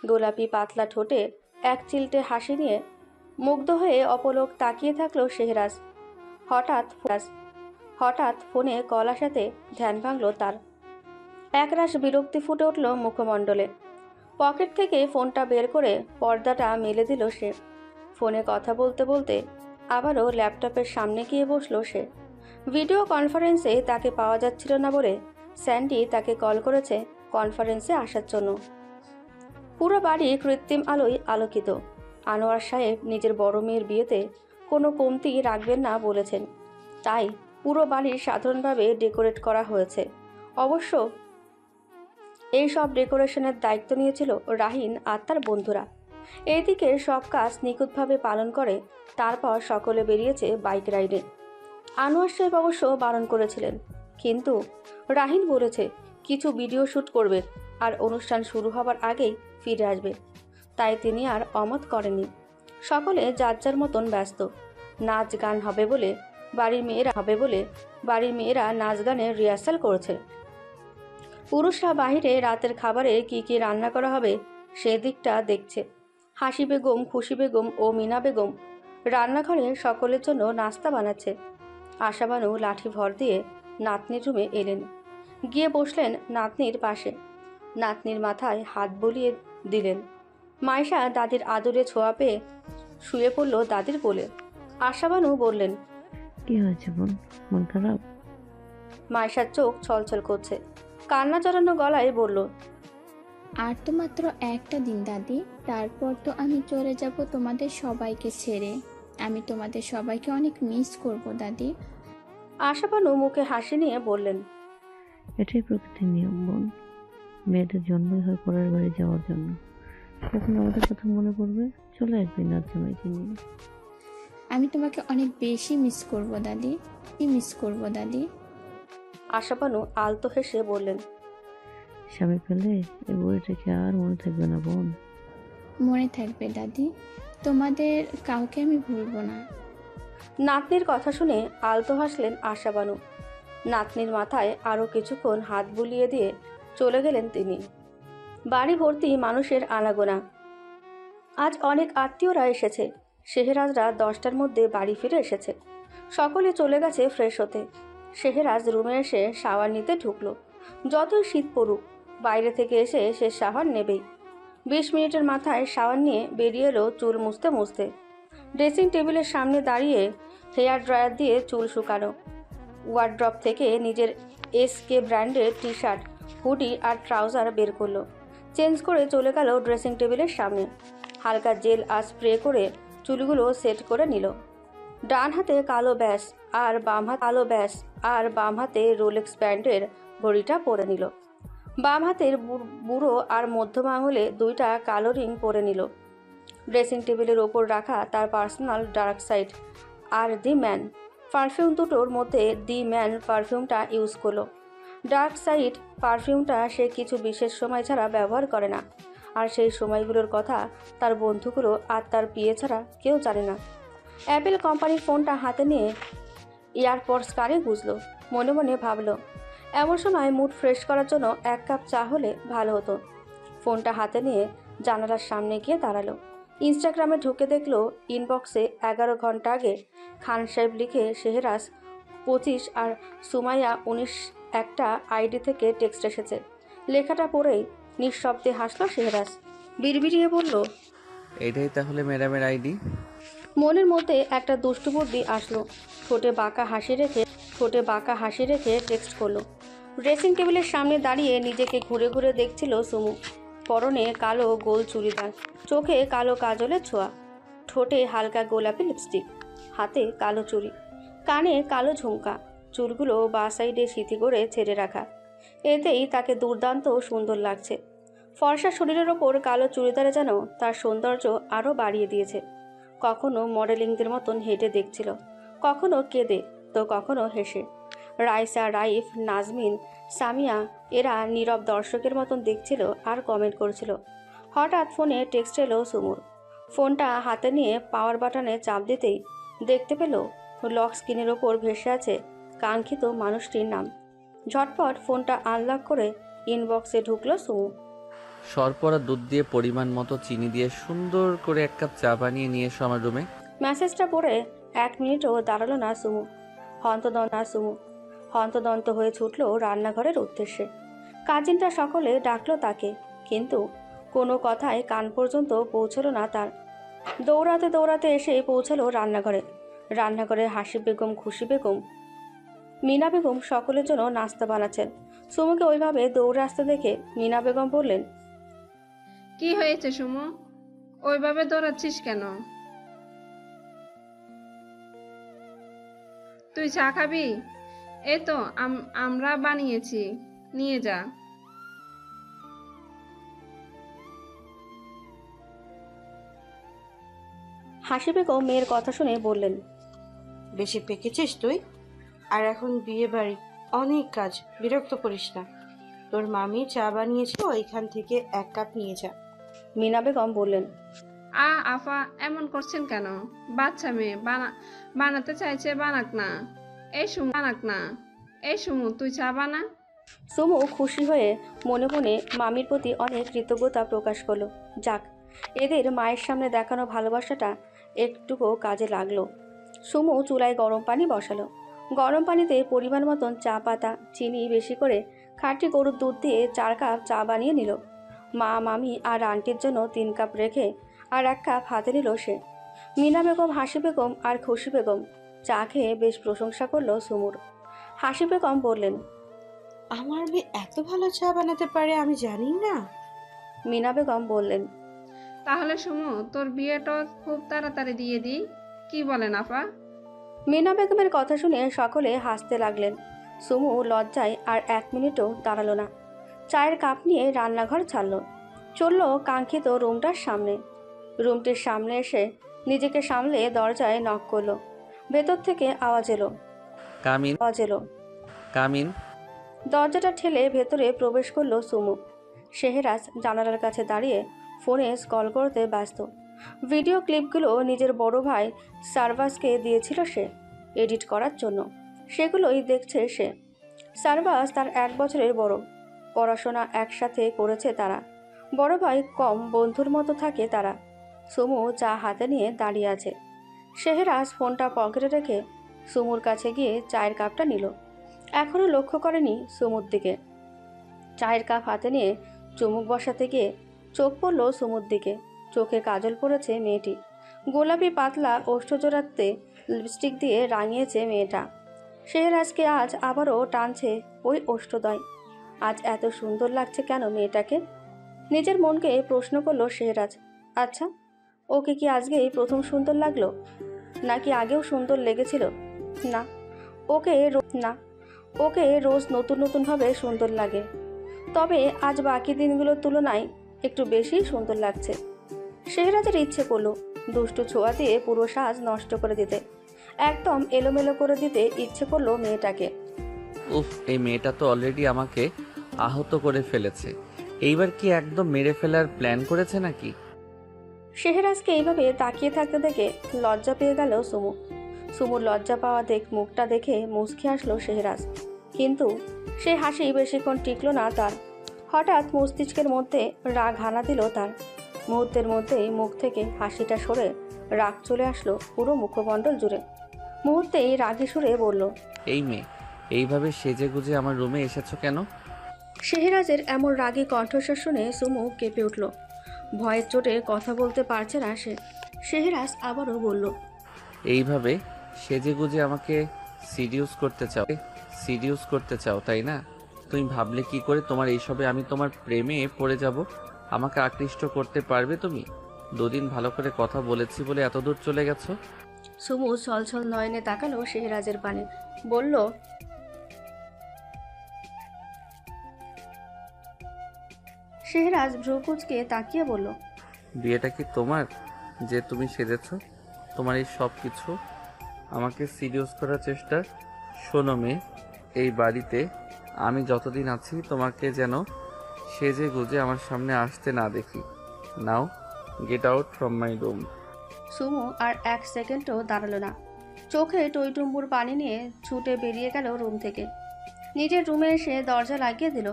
গোলাপি পাতলা ঠোঁটে এক চিলটে হাসি নিয়ে মুগ্ধ হয়ে অপলক তাকিয়ে থাকলো শেহরাজ। হঠাৎ ফোনে কল আসাতে ধ্যান ভাঙল তার। একরাশ বিরক্তি ফুটে উঠল মুখমণ্ডলে। পকেট থেকে ফোনটা বের করে পর্দাটা মেলে দিল সে। ফোনে কথা বলতে বলতে আবারও ল্যাপটপের সামনে গিয়ে বসলো সে। ভিডিও কনফারেন্সে তাকে পাওয়া যাচ্ছিল না বলে স্যান্ডি তাকে কল করেছে কনফারেন্সে আসার জন্য। পুরো বাড়ি কৃত্রিম আলোয় আলোকিত। আনোয়ার সাহেব নিজের বড় মেয়ের বিয়েতে কোনো কমতি রাখবেন না বলেছেন, তাই পুরো বাড়ি সাধারণভাবে ডেকোরেট করা হয়েছে। অবশ্য এই সব ডেকোরেশনের দায়িত্ব নিয়েছিল রাহিন আর তার বন্ধুরা। এইদিকে সব কাজ নিখুঁতভাবে পালন করে তারপর সকলে বেরিয়েছে বাইক রাইডে। আনোয়ার সাহেব অবশ্য বারণ করেছিলেন, কিন্তু রাহিন বলেছে কিছু ভিডিও শ্যুট করবে আর অনুষ্ঠান শুরু হবার আগেই ফিরে আসবে, তাই তিনি আর অমত করেননি। সকলে যার যার মতন ব্যস্ত। নাচ গান হবে বলে বাড়ির মেয়েরা নাচ গানের রিহার্সাল করেছে। পুরুষরা বাহিরে রাতের খাবারে কি কি রান্না করা হবে সেদিকটা দেখছে। হাসি বেগম, খুশি বেগম ও মিনা বেগম রান্নাঘরে সকলের জন্য নাস্তা বানাচ্ছে। আশাবানু লাঠি ভর দিয়ে নাতনির রুমে এলেন, গিয়ে বসলেন নাতনির পাশে। নাতনির মাথায় হাত বুলিয়ে দিলেন। মাইশা দাদির আদরে ছোঁয়া পেয়ে শুয়ে পড়ল দাদির কোলে। আশাবানু বললেন, কি হয়েছে বোন, মন খারাপ? মাইশার চোখ ছলছল করছে, কান্না জড়ানো গলায় বলল, আর তো মাত্র একটা দিন দাদি, তারপর তো আমি চলে যাব তোমাদের সবাইকে ছেড়ে। আমি তোমাদের সবাইকে অনেক মিস করব দাদি। আশাবানু মুখে হাসি নিয়ে বললেন, এটাই প্রকৃতির নিয়ম বোন, মেয়েদের জন্মই হয় পরের বাড়ি যাওয়ার জন্য। যখন আমাদের কথা মনে পড়বে চলে আসবি নাচ জামাইকে নিয়ে। আমি তোমাকে অনেক বেশি মিস করব দাদি। আশাবানু আলতো হেসে বললেন, স্বামী পেলে এই বুড়িটাকে আর মনে থাকবে না বোন। মনে থাকবে দাদি, তোমাদের কাউকে আমি ভুলবো না। নাতনির কথা শুনে আলতো হাসলেন আশাবানু। নাতনির মাথায় আরও কিছুক্ষণ হাত বুলিয়ে দিয়ে চলে গেলেন তিনি। বাড়ি ভর্তি মানুষের আনাগোনা। আজ অনেক আত্মীয়রা এসেছে। শেহরাজরা 10টার মধ্যে বাড়ি ফিরে এসেছে। সকলে চলে গেছে ফ্রেশ হতে। শেহরাজ রুমে এসে শাওয়ার নিতে ঢুকলো। যতই শীত পড়ুক, বাইরে থেকে এসে সে শাওয়ার নেবেই। 20 মিনিটের মাথায় শাওয়ার নিয়ে বেরিয়ে এলো চুল মুছতে মুছতে। ড্রেসিং টেবিলের সামনে দাঁড়িয়ে হেয়ার ড্রায়ার দিয়ে চুল শুকানো। ওয়ার্ড্রপ থেকে নিজের SK ব্র্যান্ডের টি শার্ট, হুডি আর ট্রাউজার বের করলো। চেঞ্জ করে চলে গেল ড্রেসিং টেবিলের সামনে। হালকা জেল আর স্প্রে করে চুলগুলো সেট করে নিল। ডান হাতে কালো ব্যাস আর বাম হাতে রোলেক্স ব্র্যান্ডের ঘড়িটা পরে নিল। বাম হাতের বুড়ো আর মধ্যম আঙুলে 2টা কালো রিং পরে নিল। ড্রেসিং টেবিলের ওপর রাখা তার পার্সোনাল ডার্ক সাইড আর দি ম্যান পারফিউম দুটোর মধ্যে দি ম্যান পারফিউমটা ইউজ করলো। ডার্ক সাইড পারফিউমটা সে কিছু বিশেষ সময় ছাড়া ব্যবহার করে না, আর সেই সময়গুলোর কথা তার বন্ধুগুলো আর তার বিয়ে ছাড়া কেউ জানে না। অ্যাপেল কোম্পানির ফোনটা হাতে নিয়ে এয়ারপডস কানে গুঁজল। মনে মনে ভাবল, এমন সময় মুড ফ্রেশ করার জন্য 1 কাপ চা হলে ভালো হতো। ফোনটা হাতে নিয়ে জানালার সামনে গিয়ে দাঁড়ালো। ইনস্টাগ্রামে ঢুকে দেখলো ইনবক্সে 11 ঘন্টা আগে খান সাহেব লিখে শেহরাজ 25 আর সুমাইয়া 19 একটা আইডি থেকে টেক্সট এসেছে। লেখাটা পড়েই নিঃশব্দে হাসলো শেহরাজ। বিড়বিড়িয়ে বলল, এটাই তাহলে ম্যাডামের আইডি? মনের মধ্যে একটা দুষ্টু বুদ্ধি আসলো। ঠোঁটে বাঁকা হাসি রেখে টেক্সট করলো। ড্রেসিং টেবিলের সামনে দাঁড়িয়ে নিজেকে ঘুরে ঘুরে দেখছিল সুমু। পরনে কালো গোল চুড়িদার, চোখে কালো কাজলের ছোঁয়া, ঠোঁটে হালকা গোলাপি লিপস্টিক, হাতে কালো চুড়ি, কানে কালো ঝুমকা, চুলগুলো বাঁ সাইডে সিঁথি করে ছেড়ে রাখা। এতেই তাকে দুর্দান্ত সুন্দর লাগছে। ফর্সা শরীরের ওপর কালো চুড়িদারে যেন তার সৌন্দর্য আরও বাড়িয়ে দিয়েছে। কখনো মডেলিংদের মতন হেঁটে দেখছিল, কখনো কেঁদে তো কখনো হেসে। রাইসা, রাইফ, নাজমিন, সামিয়া এরা নীরব দর্শকের মতন দেখছিল আর কমেন্ট করছিল। হঠাৎ ফোনে টেক্সট এলো সুমুর। ফোনটা হাতে নিয়ে পাওয়ার বাটনে চাপ দিতেই দেখতে পেল লক স্ক্রিনের ওপর ভেসে আছে কাঙ্ক্ষিত মানুষটির নাম। ঝটপট ফোনটা আনলক করে ইনবক্সে ঢুকলো সুমু। সরপরা দুধ দিয়ে পরিমাণ মতো চিনি দিয়ে সুন্দর করে 1 কাপ চা বানিয়ে নিয়ে এসো আমার রুমে। মেসেজটা পড়ে 1 মিনিটও দাঁড়ালো না সুমু। হন্তদন্ত হয়ে ছুটল রান্নাঘরের উদ্দেশ্যে। কাজিনটা সকলে ডাকলো তাকে, কিন্তু কোনো কথাই কান পর্যন্ত পৌঁছলো না তার। দৌড়াতে দৌড়াতে এসে পৌঁছালো রান্নাঘরে হাসি বেগম, খুশি বেগম, মিনা বেগম সকলের জন্য নাস্তা বানাচ্ছেন। সুমুকে ওইভাবে দৌড়ে আসতে দেখে মিনা বেগম বললেন, কি হয়েছে সুমু, ওইভাবে দৌড়াচ্ছিস কেন? তুই চা খাবি? এই তো আমরা বানিয়েছি, নিয়ে যা। হাসি বেগম মেয়ের কথা শুনে বললেন, বেশি পেকেছিস তুই? আর এখন বিয়ে বাড়ি, অনেক কাজ, বিরক্ত করিস না। তোর মামি চা বানিয়েছে, ওইখান থেকে 1 কাপ নিয়ে যা। মিনা বেগম বললেন, আফা এমন করছেন কেন? বাচ্চা মেয়ে বানাতে চাইছে, বানাক না। এই সুমু তুই চা বানা। সুমু খুশি হয়ে মনে মনে মামির প্রতি অনেক কৃতজ্ঞতা প্রকাশ করলো। যাক, এদের মায়ের সামনে দেখানো ভালোবাসাটা একটুকু কাজে লাগলো। সুমু চুলায় গরম পানি বসালো। গরম পানিতে পরিমাণ মতন চা পাতা, চিনি বেশি করে খাঁটি গরুর দুধ দিয়ে 4 কাপ চা বানিয়ে নিল। মা, মামি আর আন্টির জন্য 3 কাপ রেখে আর 1 কাপ হাতে নিল সে। মিনা বেগম, হাসি বেগম আর খুশি বেগম চা খেয়ে বেশ প্রশংসা করলো সুমুর। হাসি বেগম বললেন, আমার মেয়ে এত ভালো চা বানাতে পারে, আমি জানি না। মিনা বেগম বললেন, তাহলে সুমু তোর বিয়েটা খুব তাড়াতাড়ি দিয়ে দিই, কি বলেন আপা? মিনা বেগমের কথা শুনে সকলে হাসতে লাগলেন। সুমু লজ্জায় আর 1 মিনিটও দাঁড়ালো না। চায়ের কাপ নিয়ে রান্নাঘর ছাড়ল, চলল কাঙ্ক্ষিত রুমটার সামনে। রুমটির সামনে এসে নিজেকে সামলে দরজায় নক করলো। ভেতর থেকে আওয়াজ এলো, কামিন। দরজাটা ঠেলে ভেতরে প্রবেশ করলো সুমু। শেহরাজ জানালার কাছে দাঁড়িয়ে ফোনে স্ক্রল করতে ব্যস্ত। ভিডিও ক্লিপগুলো নিজের বড় ভাই সারবাসকে দিয়েছিল সে এডিট করার জন্য, সেগুলোই দেখছে সে। সারবাস তার 1 বছরের বড়, পড়াশোনা একসাথে করেছে তারা। বড় ভাই কম বন্ধুর মতো থাকে তারা। সুমু চা হাতে নিয়ে দাঁড়িয়ে আছে। শেহরাজ ফোনটা পকেটে রেখে সুমুর কাছে গিয়ে চায়ের কাপটা নিল। এখনও লক্ষ্য করেনি সুমুর দিকে। চায়ের কাপ হাতে নিয়ে চুমুক বসাতে গিয়ে চোখ পড়ল সুমুর দিকে। চোখে কাজল পড়েছে মেয়েটি। গোলাপি পাতলা ওষ্ঠজোড়াতে লিপস্টিক দিয়ে রাঙিয়েছে মেয়েটা। শেহরাজকে আজ আবারও টানছে ওই ওষ্ঠদয়। আজ এত সুন্দর লাগছে কেন মেয়েটাকে? নিজের মনকে প্রশ্ন করলো শেহরাজ। আচ্ছা, ওকে কি আজকেই প্রথম সুন্দর লাগলো, নাকি আগেও সুন্দর লেগেছিল? না, ওকে রোজ নতুন নতুনভাবে সুন্দর লাগে, তবে আজ বাকি দিনগুলোর তুলনায় একটু বেশি সুন্দর লাগছে। শেহরাজের ইচ্ছে করলো দুষ্টু ছোঁয়া দিয়ে পুরো সাজ নষ্ট করে দিতে, একদম এলোমেলো করে দিতে ইচ্ছে করলো মেয়েটাকে। উফ, এই মেয়েটা তো অলরেডি আমাকে আহত করে ফেলেছে। এইবার কি একদম মেরে ফেলার প্ল্যান করেছে নাকি? শেহরাজকে এইভাবে তাকিয়ে থাকতে দেখে লজ্জা পেয়ে গেল সুমু। সুমুর লজ্জা পাওয়া মুখটা দেখে মুচকি হাসলো শেহরাজ, কিন্তু সে হাসি বেশিক্ষণ টিকলো না তার। হঠাৎ মস্তিষ্কের মধ্যে রাগ হানা দিল তার। মুহূর্তের মধ্যেই মুখ থেকে হাসিটা সরে রাগ চলে আসলো পুরো মুখমণ্ডল জুড়ে। মুহূর্তেই রাগী সুরে বলল, এই মেয়ে, এইভাবে সেজে গুজে আমার রুমে এসেছো কেন? শেহরাজের এমন রাগী কণ্ঠস্বর শুনে সুমু কেঁপে উঠল। ভয়ের চোটে কথা বলতে পারছে না সে। শেহরাজ আবারও বলল, এইভাবে সেজে গুজে আমাকে সিরিয়াস করতে চাও তাই না? তুমি ভাবলে কি করে তোমার এইসবে আমি তোমার প্রেমে পড়ে যাব? আমাকে আকৃষ্ট করতে পারবে তুমি? 2 দিন ভালো করে কথা বলেছি বলে এত দূর চলে গেছো? সুমু ছলছল নয়নে তাকালো শেহরাজের পানে, বলল, শেহরাজ ভ্রুকুচকে তাকিয়ে বলল, বিয়েটা কি তোমার যে তুমি সেজেছ? তোমার এই সব কিছু আমাকে সিরিয়াস করার চেষ্টা? শোনো মেয়ে, এই বাড়িতে আমি যতদিন আছি তোমাকে যেন সেজে গুজে আমার সামনে আসতে না দেখি। Now get out from my room. Sumu আর 1 সেকেন্ডও দাঁড়ালো না। চোখে টইটুম্বুর পানি নিয়ে ছুটে বেরিয়ে গেল রুম থেকে। নিজের রুমে এসে দরজা লাগিয়ে দিল।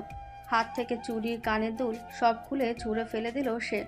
হাত থেকে চুড়ি, কানের দুল সব খুলে ছুঁড়ে ফেলে দিল সে।